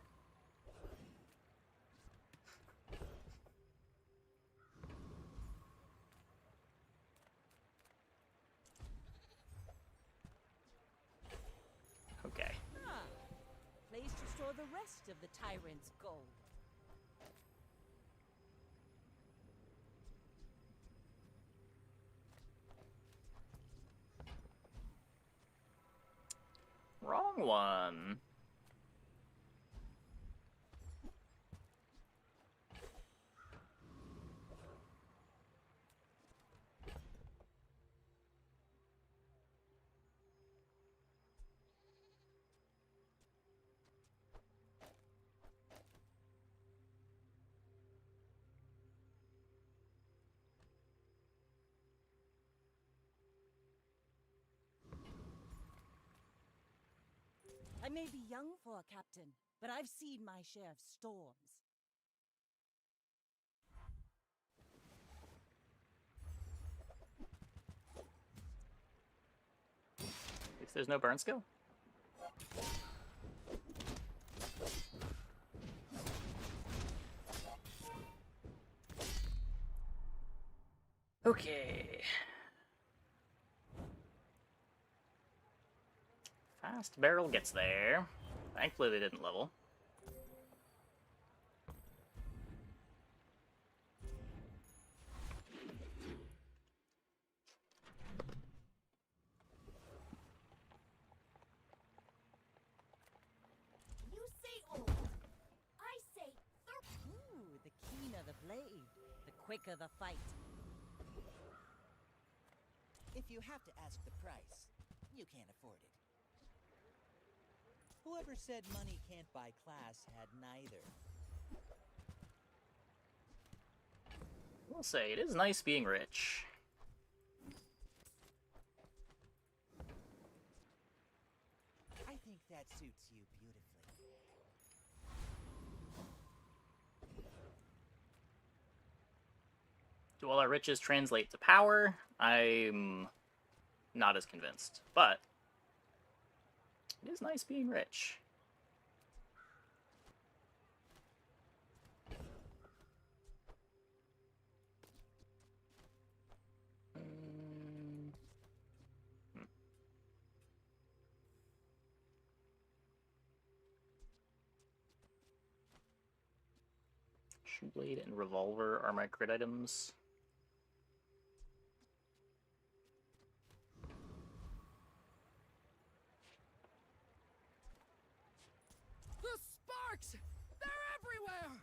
Okay. Ah, place to store the rest of the tyrant's gold. Wrong one. I may be young for a captain, but I've seen my share of storms. If there's no burn skill. Okay. Fast barrel gets there. Thankfully they didn't level. You say old. I say Ooh, the keener the blade, the quicker the fight. If you have to ask the price, you can't afford it. Whoever said money can't buy class had neither. We'll say, it is nice being rich. I think that suits you beautifully. Do all our riches translate to power? I'm not as convinced, but it is nice being rich. Blade and revolver are my crit items. The sparks! They're everywhere!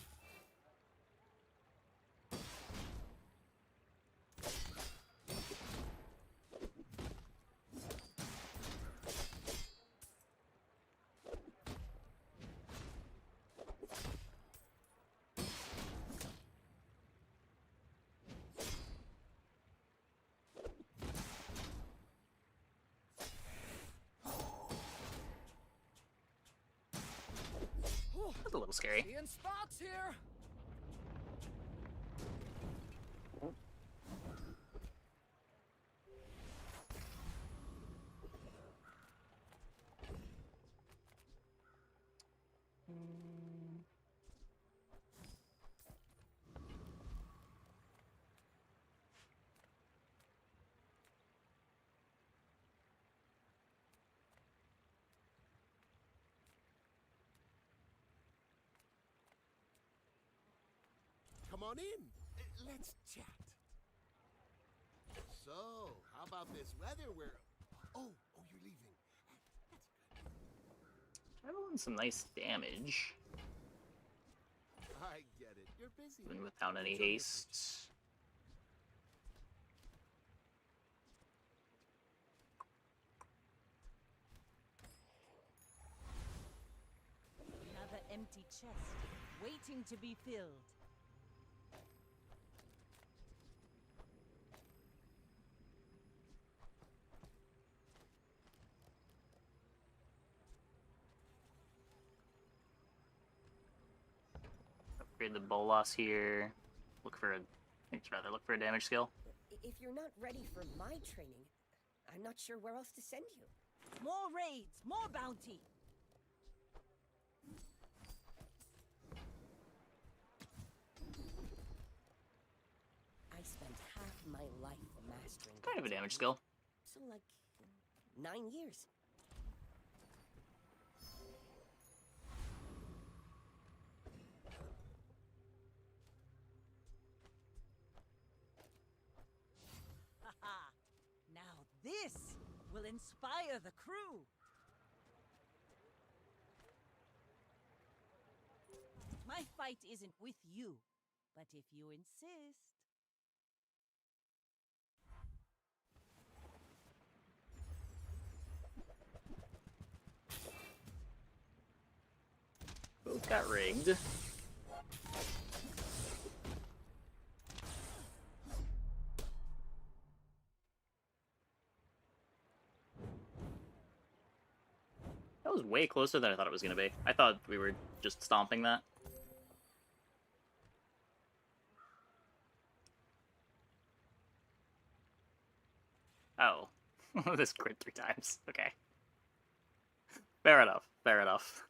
a little scary. Seeing spots here. Come on in. Let's chat. So, how about this weather? Oh, you're leaving. I want some nice damage. I get it. You're busy. Even without any haste. Another empty chest, waiting to be filled. Upgrade the bolas here. Look for a. I'd rather look for a damage skill. If you're not ready for my training, I'm not sure where else to send you. More raids, more bounty. I spent half my life mastering. Kind of a damage skill. So like 9 years. Haha. Now this will inspire the crew. My fight isn't with you, but if you insist. Both got rigged. That was way closer than I thought it was going to be. I thought we were just stomping that. Oh. This crit 3 times. Okay. Fair enough. Fair enough.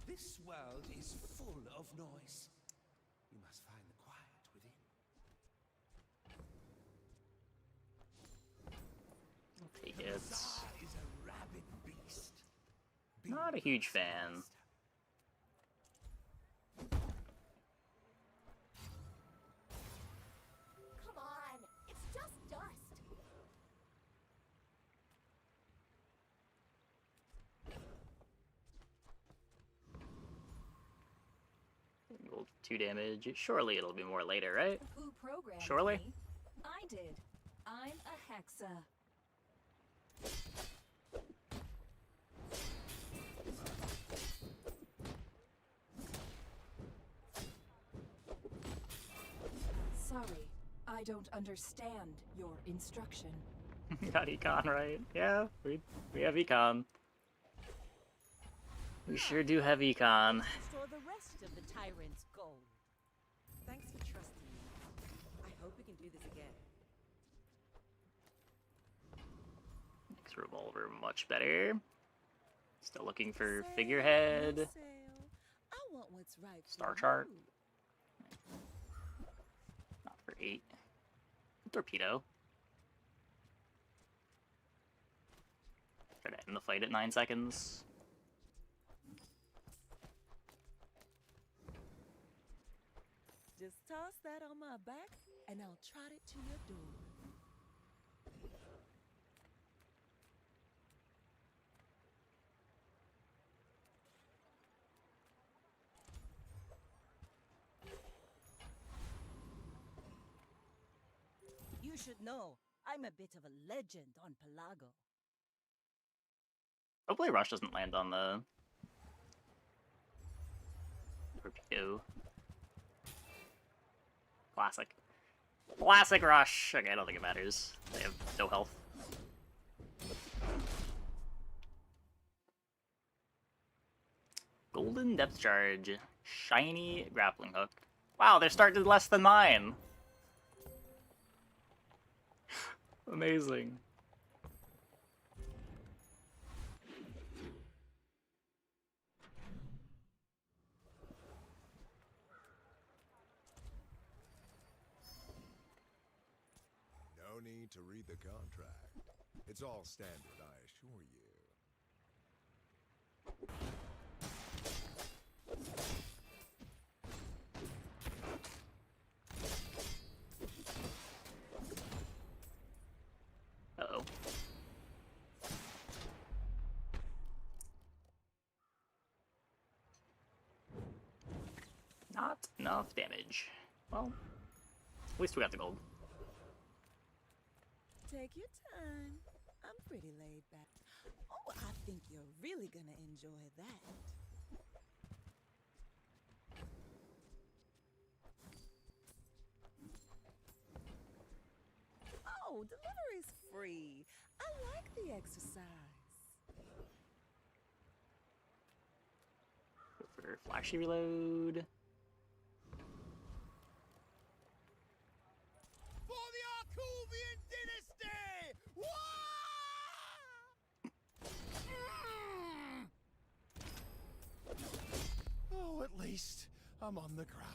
This world is full of noise. You must find the quiet within. I'll take it. Bazaar is a rabid beast. Not a huge fan. Come on, it's just dust. Rolled 2 damage. Surely it'll be more later, right? Who programmed Surely? me? I did. I'm a hexa. Sorry, I don't understand your instruction. Got econ, right? Yeah, we have econ. We sure do have econ. Store the rest of the tyrant's gold. Thanks for trusting me. I hope we can do this again. Next revolver, much better. Still looking for figurehead. I want what's right for Star chart. you. Not for 8. Torpedo. Try to end the fight at 9 seconds. Just toss that on my back, and I'll trot it to your door. You should know, I'm a bit of a legend on Pelago. Hopefully Rush doesn't land on the Torpedo. Classic. Classic rush! Okay, I don't think it matters. They have no health. Golden depth charge. Shiny grappling hook. Wow, their start did less than mine! Amazing. No need to read the contract. It's all standard, I assure you. Uh-oh. Not enough damage. Well, at least we got the gold. Take your time. I'm pretty laid back. Oh, I think you're really gonna enjoy that. Oh, delivery's free. I like the exercise. Go for flashy reload. For the Arcovian dynasty! Oh, at least I'm on the ground.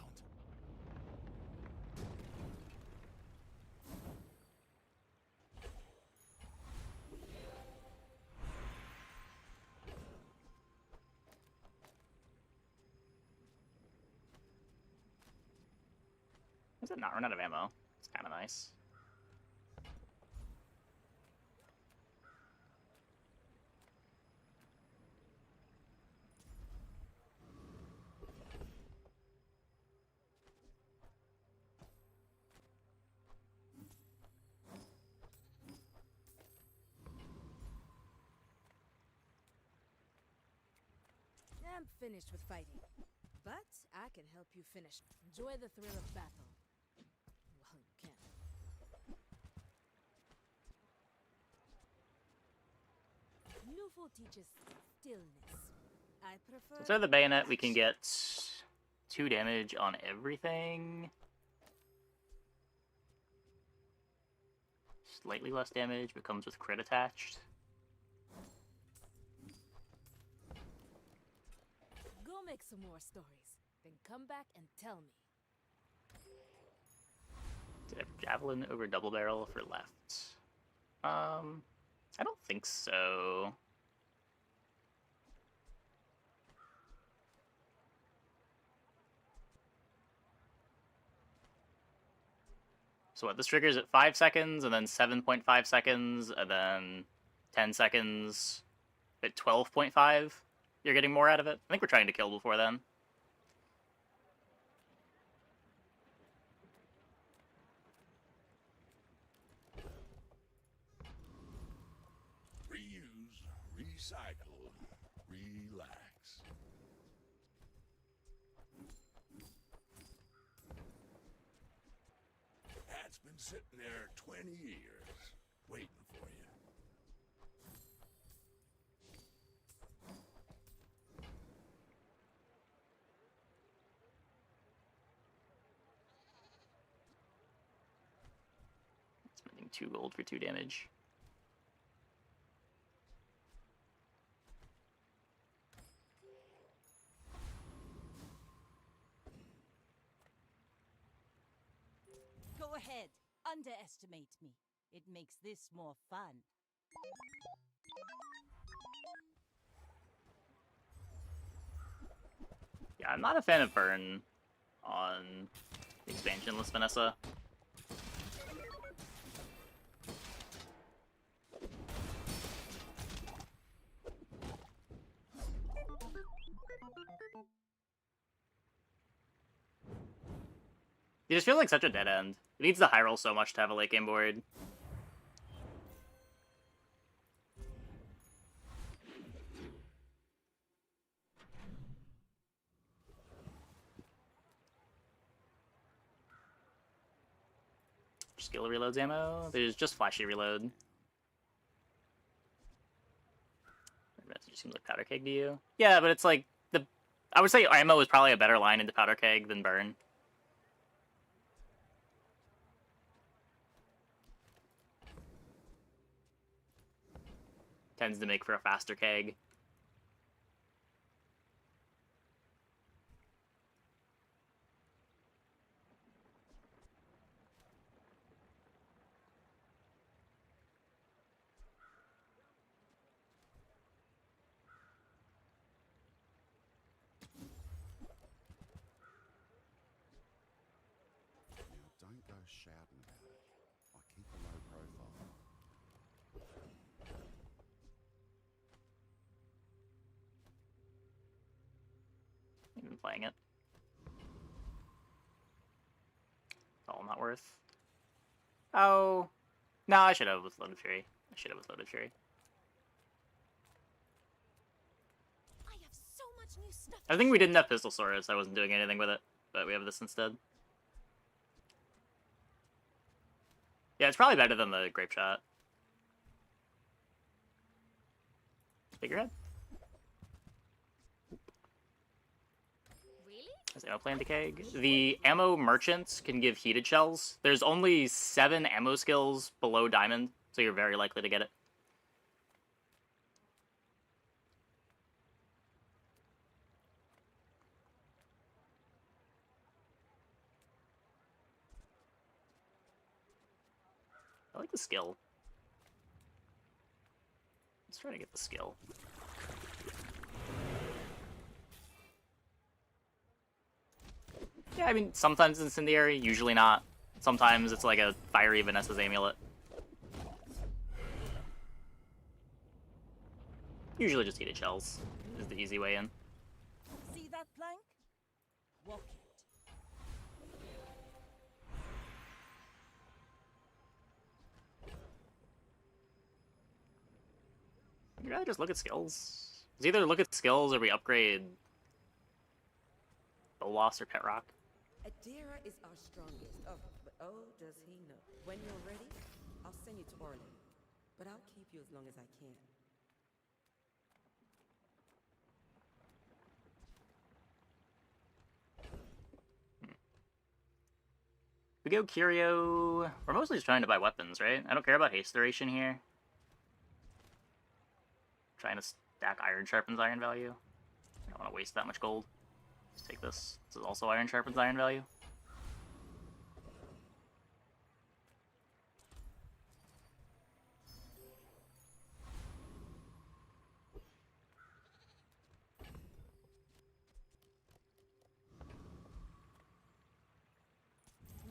Does it not run out of ammo? It's kind of nice. I'm finished with fighting, but I can help you finish. Enjoy the thrill of battle. Well, you can. Newful teaches stillness. I prefer. Instead of the bayonet, we can get 2 damage on everything. Slightly less damage, but comes with crit attached. Go make some more stories, then come back and tell me. Did I have javelin over double barrel for left? I don't think so. So what, this triggers at 5 seconds, and then 7.5 seconds, and then 10 seconds at 12.5? You're getting more out of it? I think we're trying to kill before then. Reuse, recycle, relax. Hat's been sitting there 20 years, waiting for you. Spending 2 gold for 2 damage. Go ahead, underestimate me. It makes this more fun. Yeah, I'm not a fan of burn on expansionless Vanessa. It just feels like such a dead end. It needs the high roll so much to have a late game board. Skill reloads ammo. There's just flashy reload. Message seems like powder keg to you. Yeah, but it's like I would say ammo is probably a better line into powder keg than burn. Tends to make for a faster keg. Now, don't go shouting about it. I keep a low profile. Even playing it. It's all not worth. Oh. No, I should have with Loaded Fury. I should have with Loaded Fury. I have so much new stuff. I think we didn't have Pistol Saurus. I wasn't doing anything with it. But we have this instead. Yeah, it's probably better than the Grape Shot. Figurehead? Really? Is ammo plan decay? The ammo merchants can give heated shells. There's only 7 ammo skills below diamond, so you're very likely to get it. I like the skill. Let's try to get the skill. Yeah, I mean, sometimes it's incendiary, usually not. Sometimes it's like a fiery Vanessa's amulet. Usually just heated shells is the easy way in. See that plank? Walk it. You'd rather just look at skills. It's either look at skills or we upgrade Bolas or Pet Rock. Adira is our strongest. Oh, but oh, does he know? When you're ready, I'll send you to Orlin. But I'll keep you as long as I can. We go Curio. We're mostly just trying to buy weapons, right? I don't care about haste duration here. Trying to stack iron sharpens iron value. I don't want to waste that much gold. Just take this. This is also iron sharpens iron value.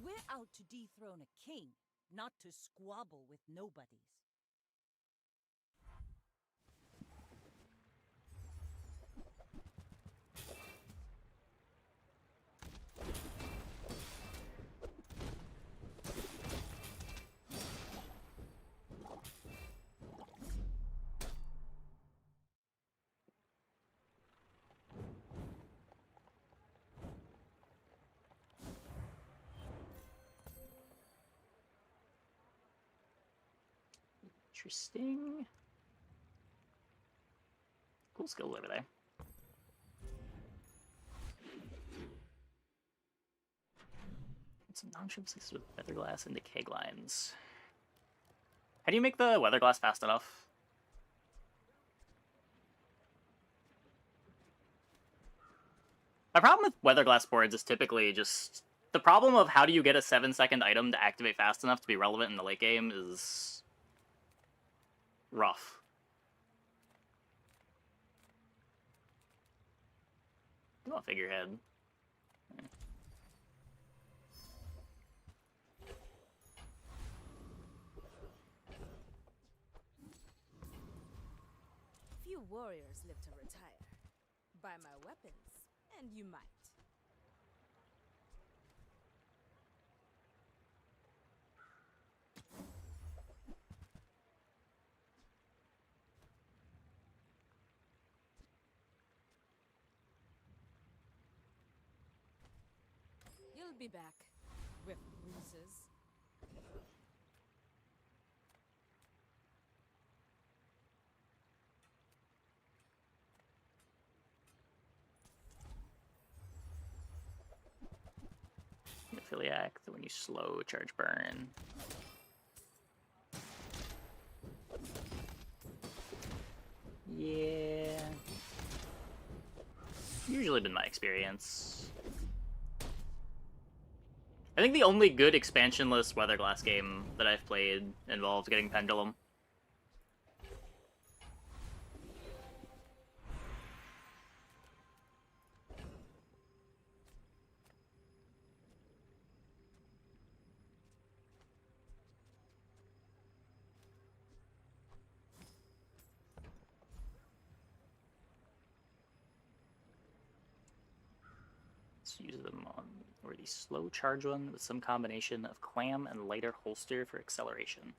We're out to dethrone a king, not to squabble with nobodies. Interesting. Cool skills over there. Some non-ship sixes with weatherglass and decay lines. How do you make the weatherglass fast enough? My problem with weatherglass boards is typically just the problem of how do you get a 7-second item to activate fast enough to be relevant in the late game is rough. Oh, figurehead. Few warriors live to retire. Buy my weapons, and you might. You'll be back with bruises. Necrophiliac when you slow charge burn. Yeah. Usually been my experience. I think the only good expansionless Weatherglass game that I've played involved getting Pendulum. Let's use them on, or the slow charge one with some combination of clam and lighter holster for acceleration.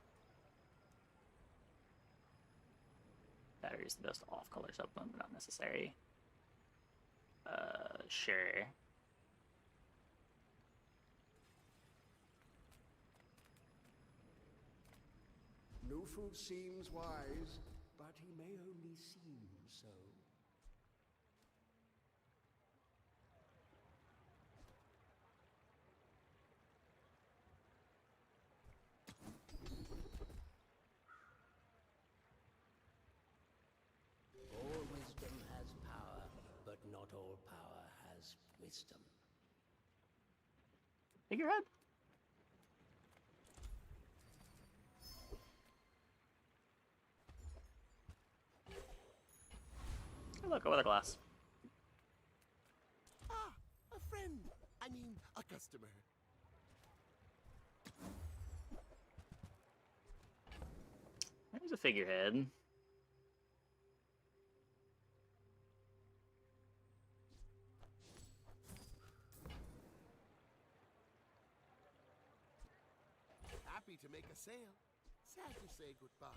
Battery is the best off-color supplement, but not necessary. Sure. No food seems wise, but he may only seem so. All wisdom has power, but not all power has wisdom. Figurehead? Oh, look, over the glass. Ah, a friend. I mean, a customer. There's a figurehead. Happy to make a sale. Sad to say goodbye.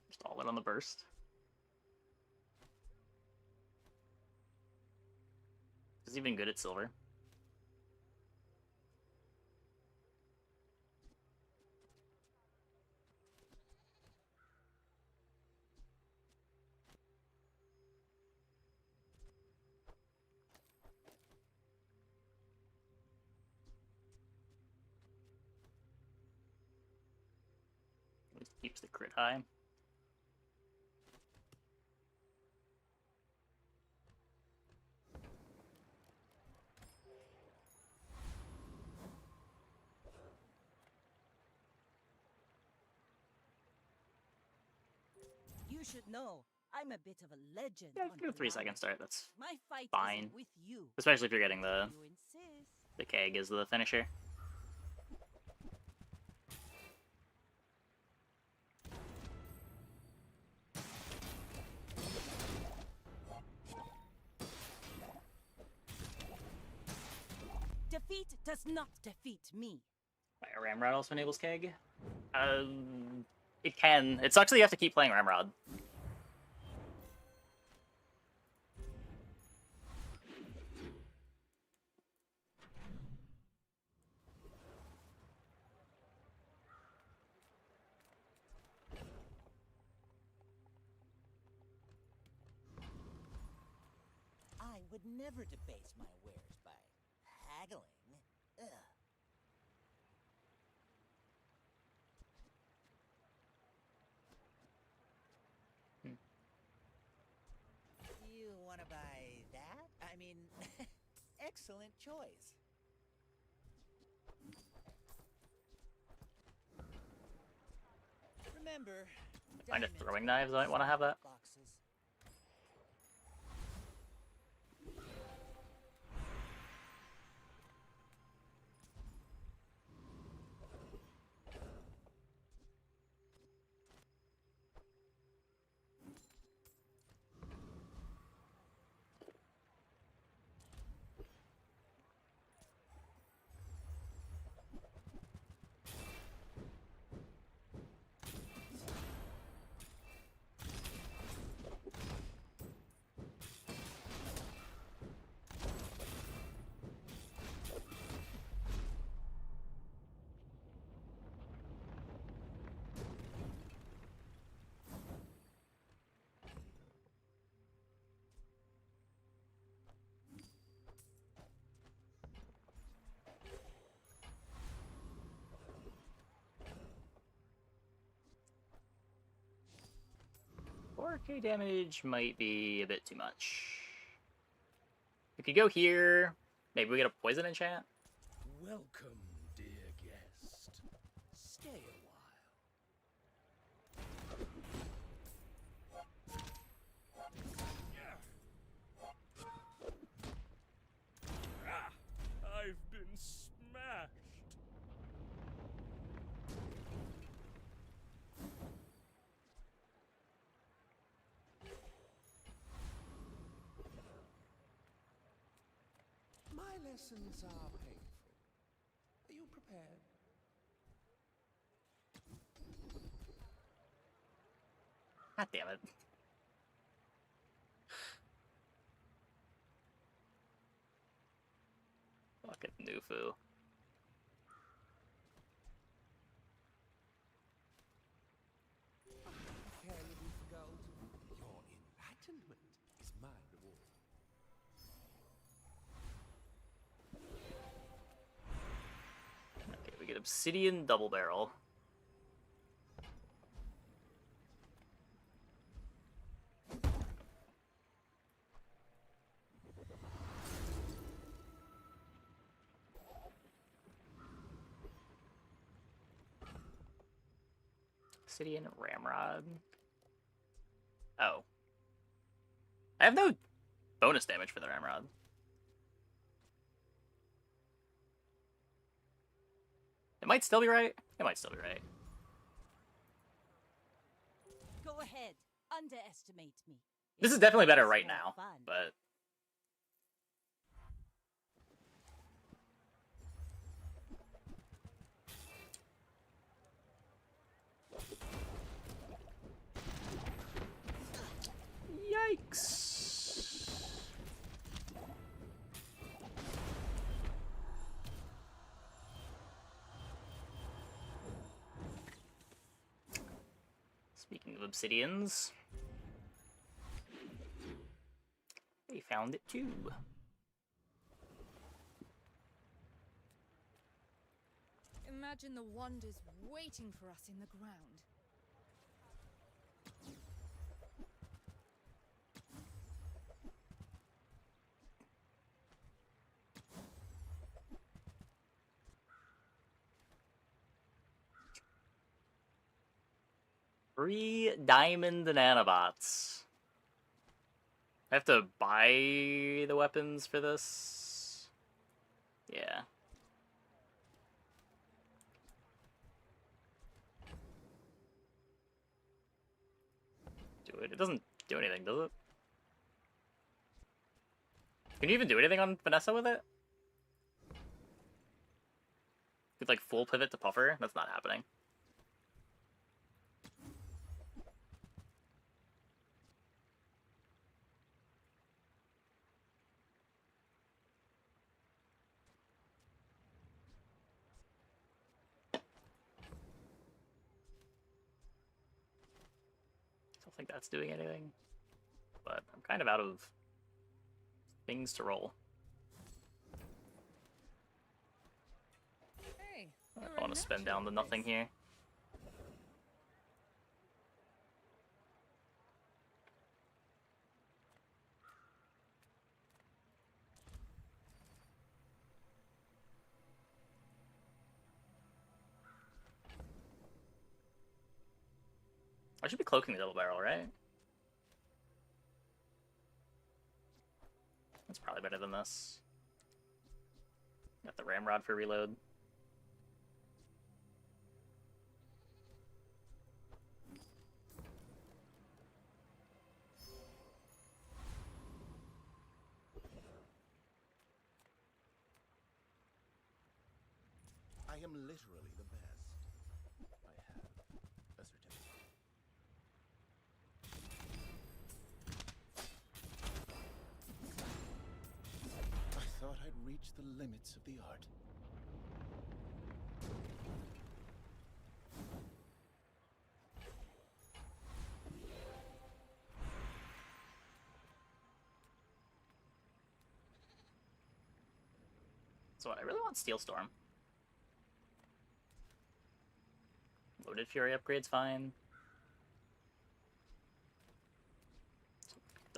Just all in on the burst. Is he even good at silver? At least keeps the crit high. You should know, I'm a bit of a legend. Yeah, on give it a 3 Polaris. second start. That's My fight fine. isn't with you. Especially if you're getting the You insist. keg as the finisher. Defeat does not defeat me. A Ramrod also enables keg? It can. It sucks that you have to keep playing Ramrod. I would never debase my wares by haggling. Ugh. You want to buy that? I mean, excellent choice. Remember, Find a throwing knives, I might want to have that. boxes. 2k damage might be a bit too much. We could go here. Maybe we get a poison enchant. Welcome, dear guest. Stay a while. I've been smashed. My lessons are painful. Are you prepared? God damn it. Fucking Nufu. Care you do for gold? Your enlightenment is my reward. Okay, we get obsidian double barrel. Obsidian ramrod. Oh. I have no bonus damage for the ramrod. It might still be right. It might still be right. Go ahead. Underestimate me. This is definitely better right It's now, more fun. but yikes. Speaking of obsidians, they found it too. Imagine the wonders waiting for us in the ground. Free diamond nanobots. I have to buy the weapons for this? Yeah. Do it. It doesn't do anything, does it? Can you even do anything on Vanessa with it? With like full pivot to puffer? That's not happening. Don't think that's doing anything. But I'm kind of out of things to roll. Hey, I don't want to spend down to nothing here. I should be cloaking the double barrel, right? That's probably better than this. Got the ramrod for reload. I am literally the best. I have a certificate. I thought I'd reached the limits of the art. So what, I really want Steel Storm. Loaded Fury upgrade's fine.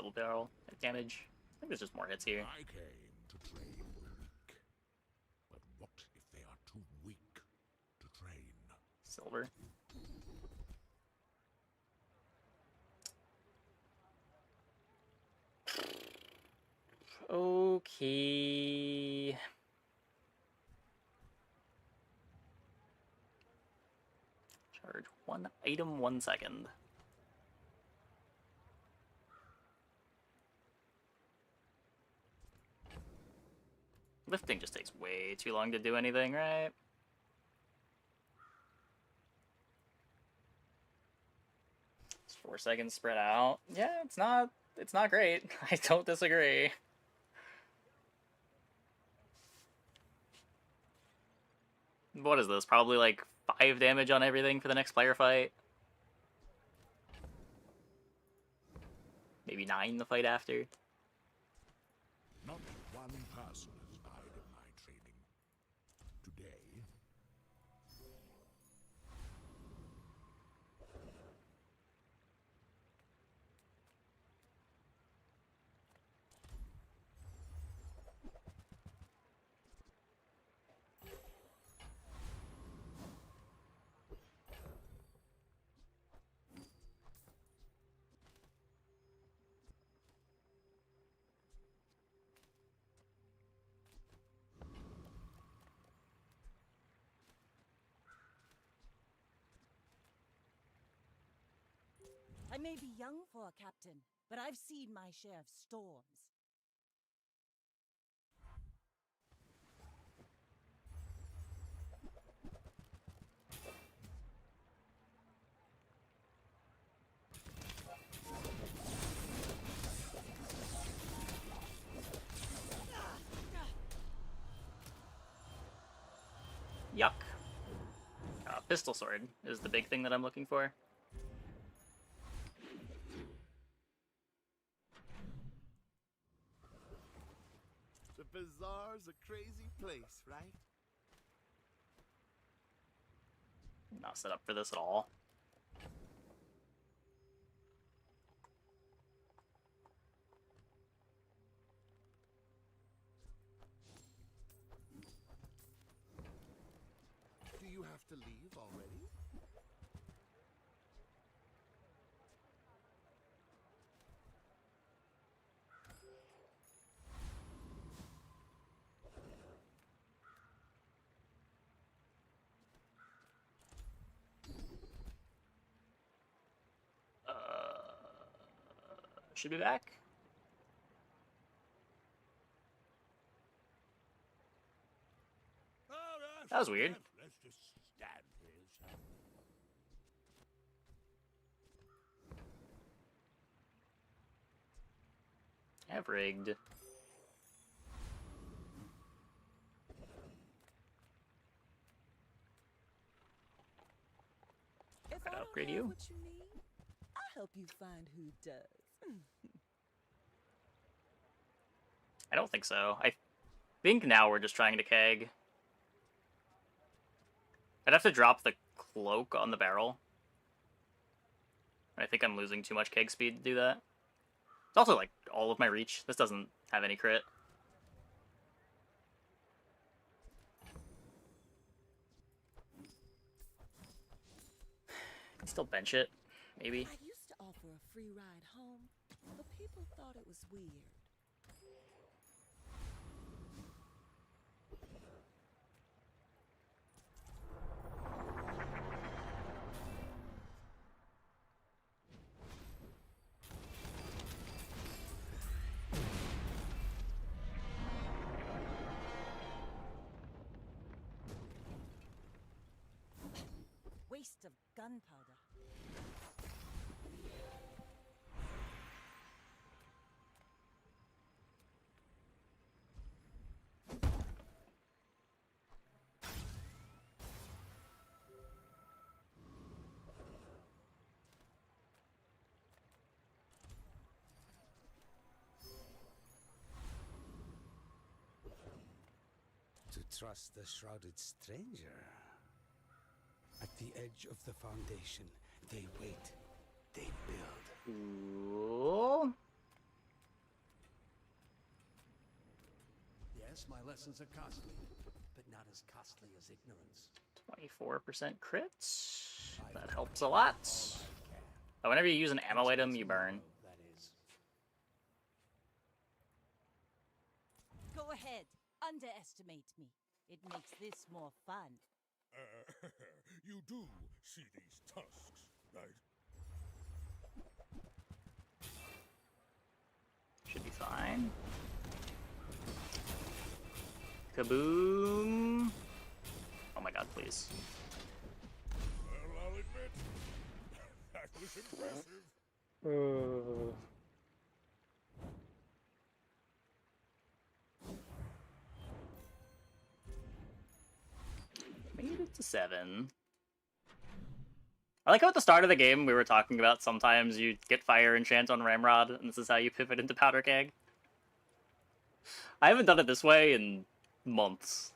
double barrel damage. I think there's just more hits here. I came to train the weak. But what if they are too weak to train? Silver. Okay. Charge 1 item 1 second. Lifting just takes way too long to do anything, right? It's 4 seconds spread out. Yeah, it's not great. I don't disagree. What is this? Probably like 5 damage on everything for the next player fight. Maybe 9 the fight after. Not one person has died in my training. Today. I may be young for a captain, but I've seen my share of storms. Yuck. Pistol sword is the big thing that I'm looking for. The bazaar's a crazy place, right? Not set up for this at all. Do you have to leave already? Should be back. That was weird. Let's just stand here, son. Have rigged. If I Gotta don't upgrade have you. what you need, I'll help you find who does. I don't think so. I think now we're just trying to keg. I'd have to drop the cloak on the barrel. I think I'm losing too much keg speed to do that. It's also like all of my reach. This doesn't have any crit. Can still bench it, maybe. I used to offer a free ride home, but people thought it was weird. Waste of gunpowder. To trust the shrouded stranger. At the edge of the foundation, they wait, they build. Cool. Yes, my lessons are costly, but not as costly as ignorance. 24% crits. That helps a lot. Oh, whenever you use an ammo item, you burn. That is. Go ahead. Underestimate me. It makes this more fun. You do see these tusks, right? Should be fine. Kaboom! Oh my god, please. Well, I'll admit, that was impressive. Made it to 7. I like how at the start of the game we were talking about sometimes you get fire enchant on Ramrod, and this is how you pivot into Powder Keg. I haven't done it this way in months.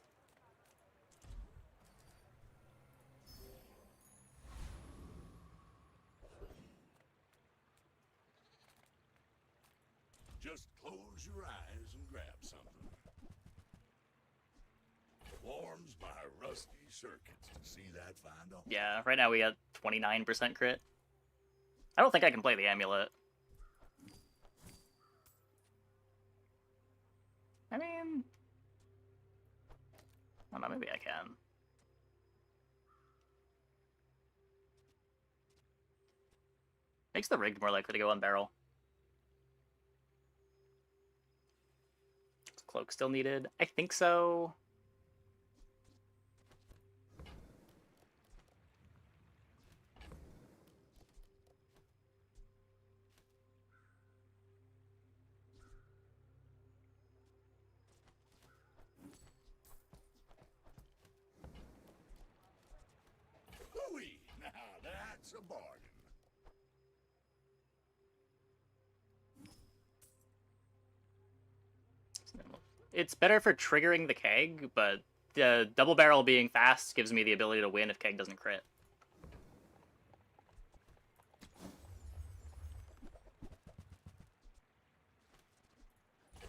Just close your eyes and grab something. Warms my rusty circuits to see that find a Yeah, right now we got 29% crit. I don't think I can play the amulet. I mean... I don't know, maybe I can. Makes the rigged more likely to go on barrel. Is cloak still needed? I think so. Hooey! Now that's a bargain. It's better for triggering the keg, but the double barrel being fast gives me the ability to win if keg doesn't crit.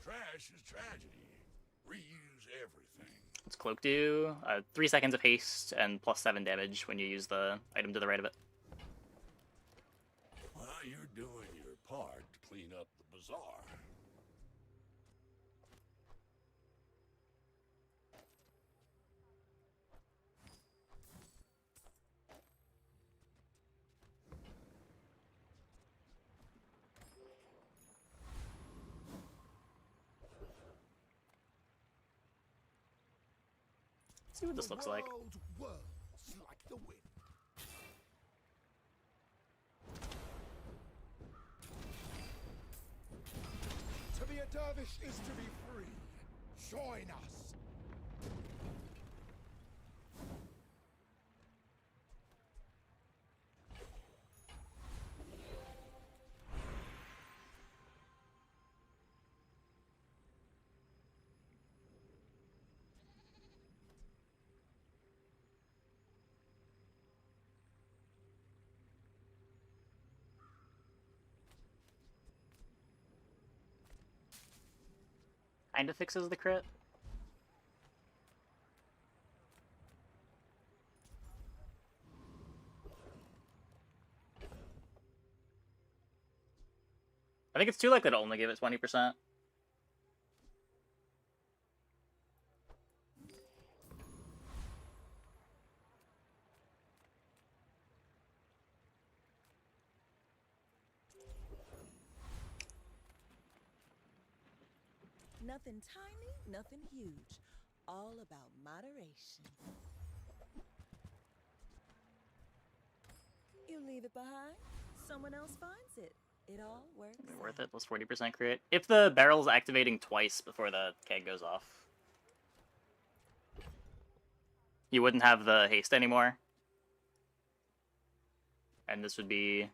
Trash is tragedy. Reuse everything. What's cloak do? 3 seconds of haste and plus 7 damage when you use the item to the right of it. Well, you're doing your part to clean up the bazaar. Let's see what this looks like. The world whirls like the wind. To be a dervish is to be free. Join us. Kinda fixes the crit. I think it's too likely to only give it 20%. Nothing tiny, nothing huge. All about moderation. You leave it behind, someone else finds it. It all works. Worth it, plus 40% crit. If the barrel's activating twice before the keg goes off, you wouldn't have the haste anymore. And this would be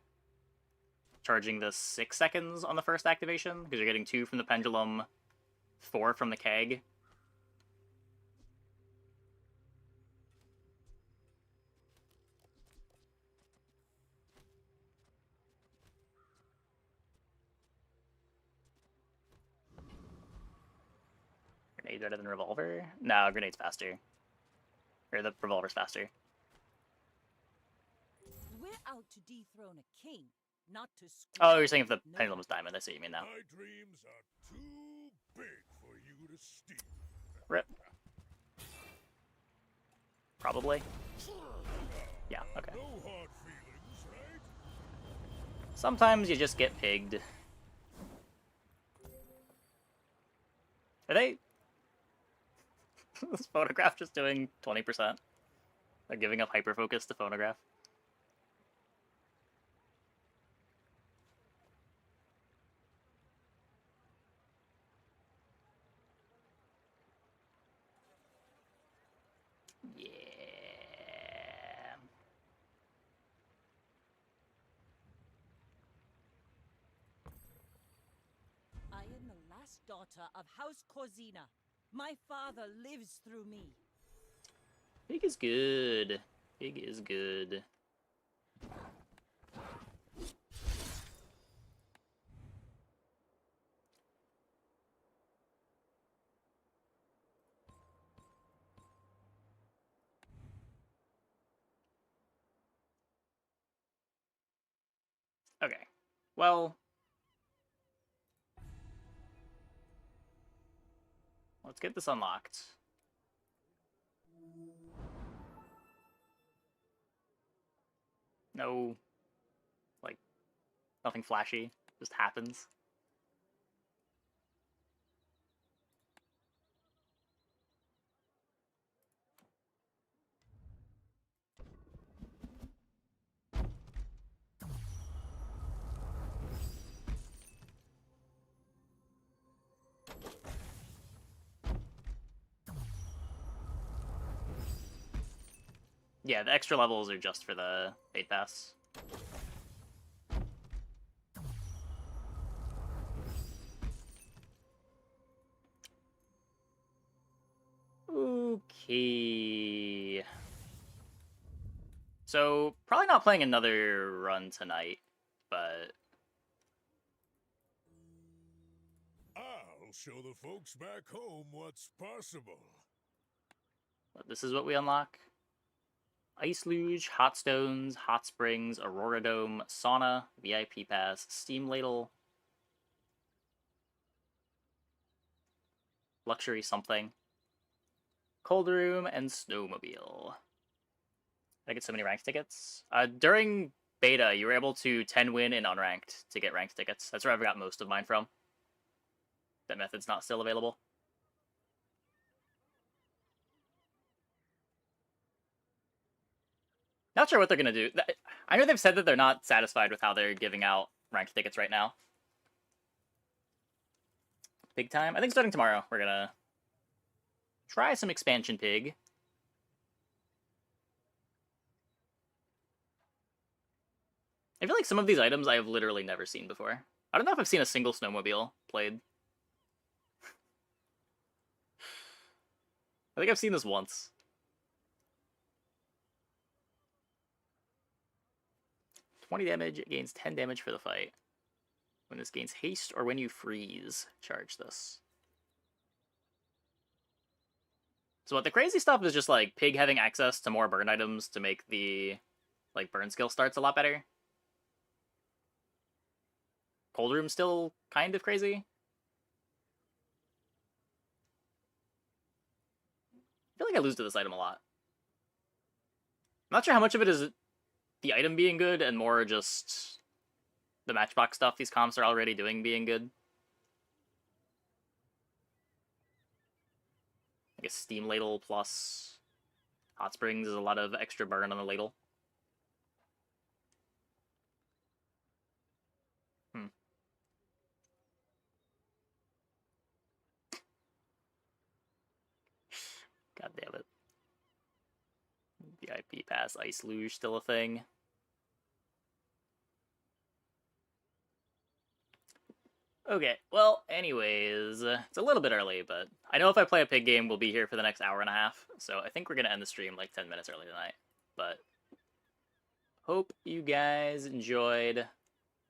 charging the 6 seconds on the first activation, because you're getting 2 from the pendulum, 4 from the keg. Grenade better than revolver? No, grenade's faster. Or the revolver's faster. We're out to dethrone a king, not to Oh, you're saying if the squabble with pendulum was diamond. I see what you mean now. My dreams are too big for you to steal. Rip. Probably. Yeah, okay. No hard feelings, right? Sometimes you just get pigged. Are they... This photograph just doing 20%? They're giving up hyperfocus to phonograph. Yeah. I am the last daughter of House Corzina. My father lives through me. Pig is good. Pig is good. Okay. Well... Let's get this unlocked. No... Like, nothing flashy. Just happens. Yeah, the extra levels are just for the 8 pass. Okay. So, probably not playing another run tonight, but... I'll show the folks back home what's possible. This is what we unlock. Ice Luge, Hot Stones, Hot Springs, Aurora Dome, Sauna, VIP Pass, Steam Ladle, Luxury Something, Cold Room, and Snowmobile. I get so many ranked tickets. During beta, you were able to 10 win in unranked to get ranked tickets. That's where I've got most of mine from. That method's not still available. Not sure what they're going to do. I know they've said that they're not satisfied with how they're giving out ranked tickets right now. Big time. I think starting tomorrow, we're going to try some expansion pig. I feel like some of these items I have literally never seen before. I don't know if I've seen a single snowmobile played. I think I've seen this once. $20 damage, it gains 10 damage for the fight. When this gains haste or when you freeze, charge this. So what the crazy stuff is just like pig having access to more burn items to make the like burn skill starts a lot better. Cold Room still kind of crazy. I feel like I lose to this item a lot. I'm not sure how much of it is the item being good and more just the matchbox stuff these comps are already doing being good. I guess Steam Ladle plus Hot Springs is a lot of extra burn on the ladle. God damn it. VIP Pass, Ice Luge still a thing. Okay, well, anyways, it's a little bit early, but I know if I play a pig game, we'll be here for the next hour and a half, so I think we're going to end the stream like 10 minutes early tonight, but hope you guys enjoyed.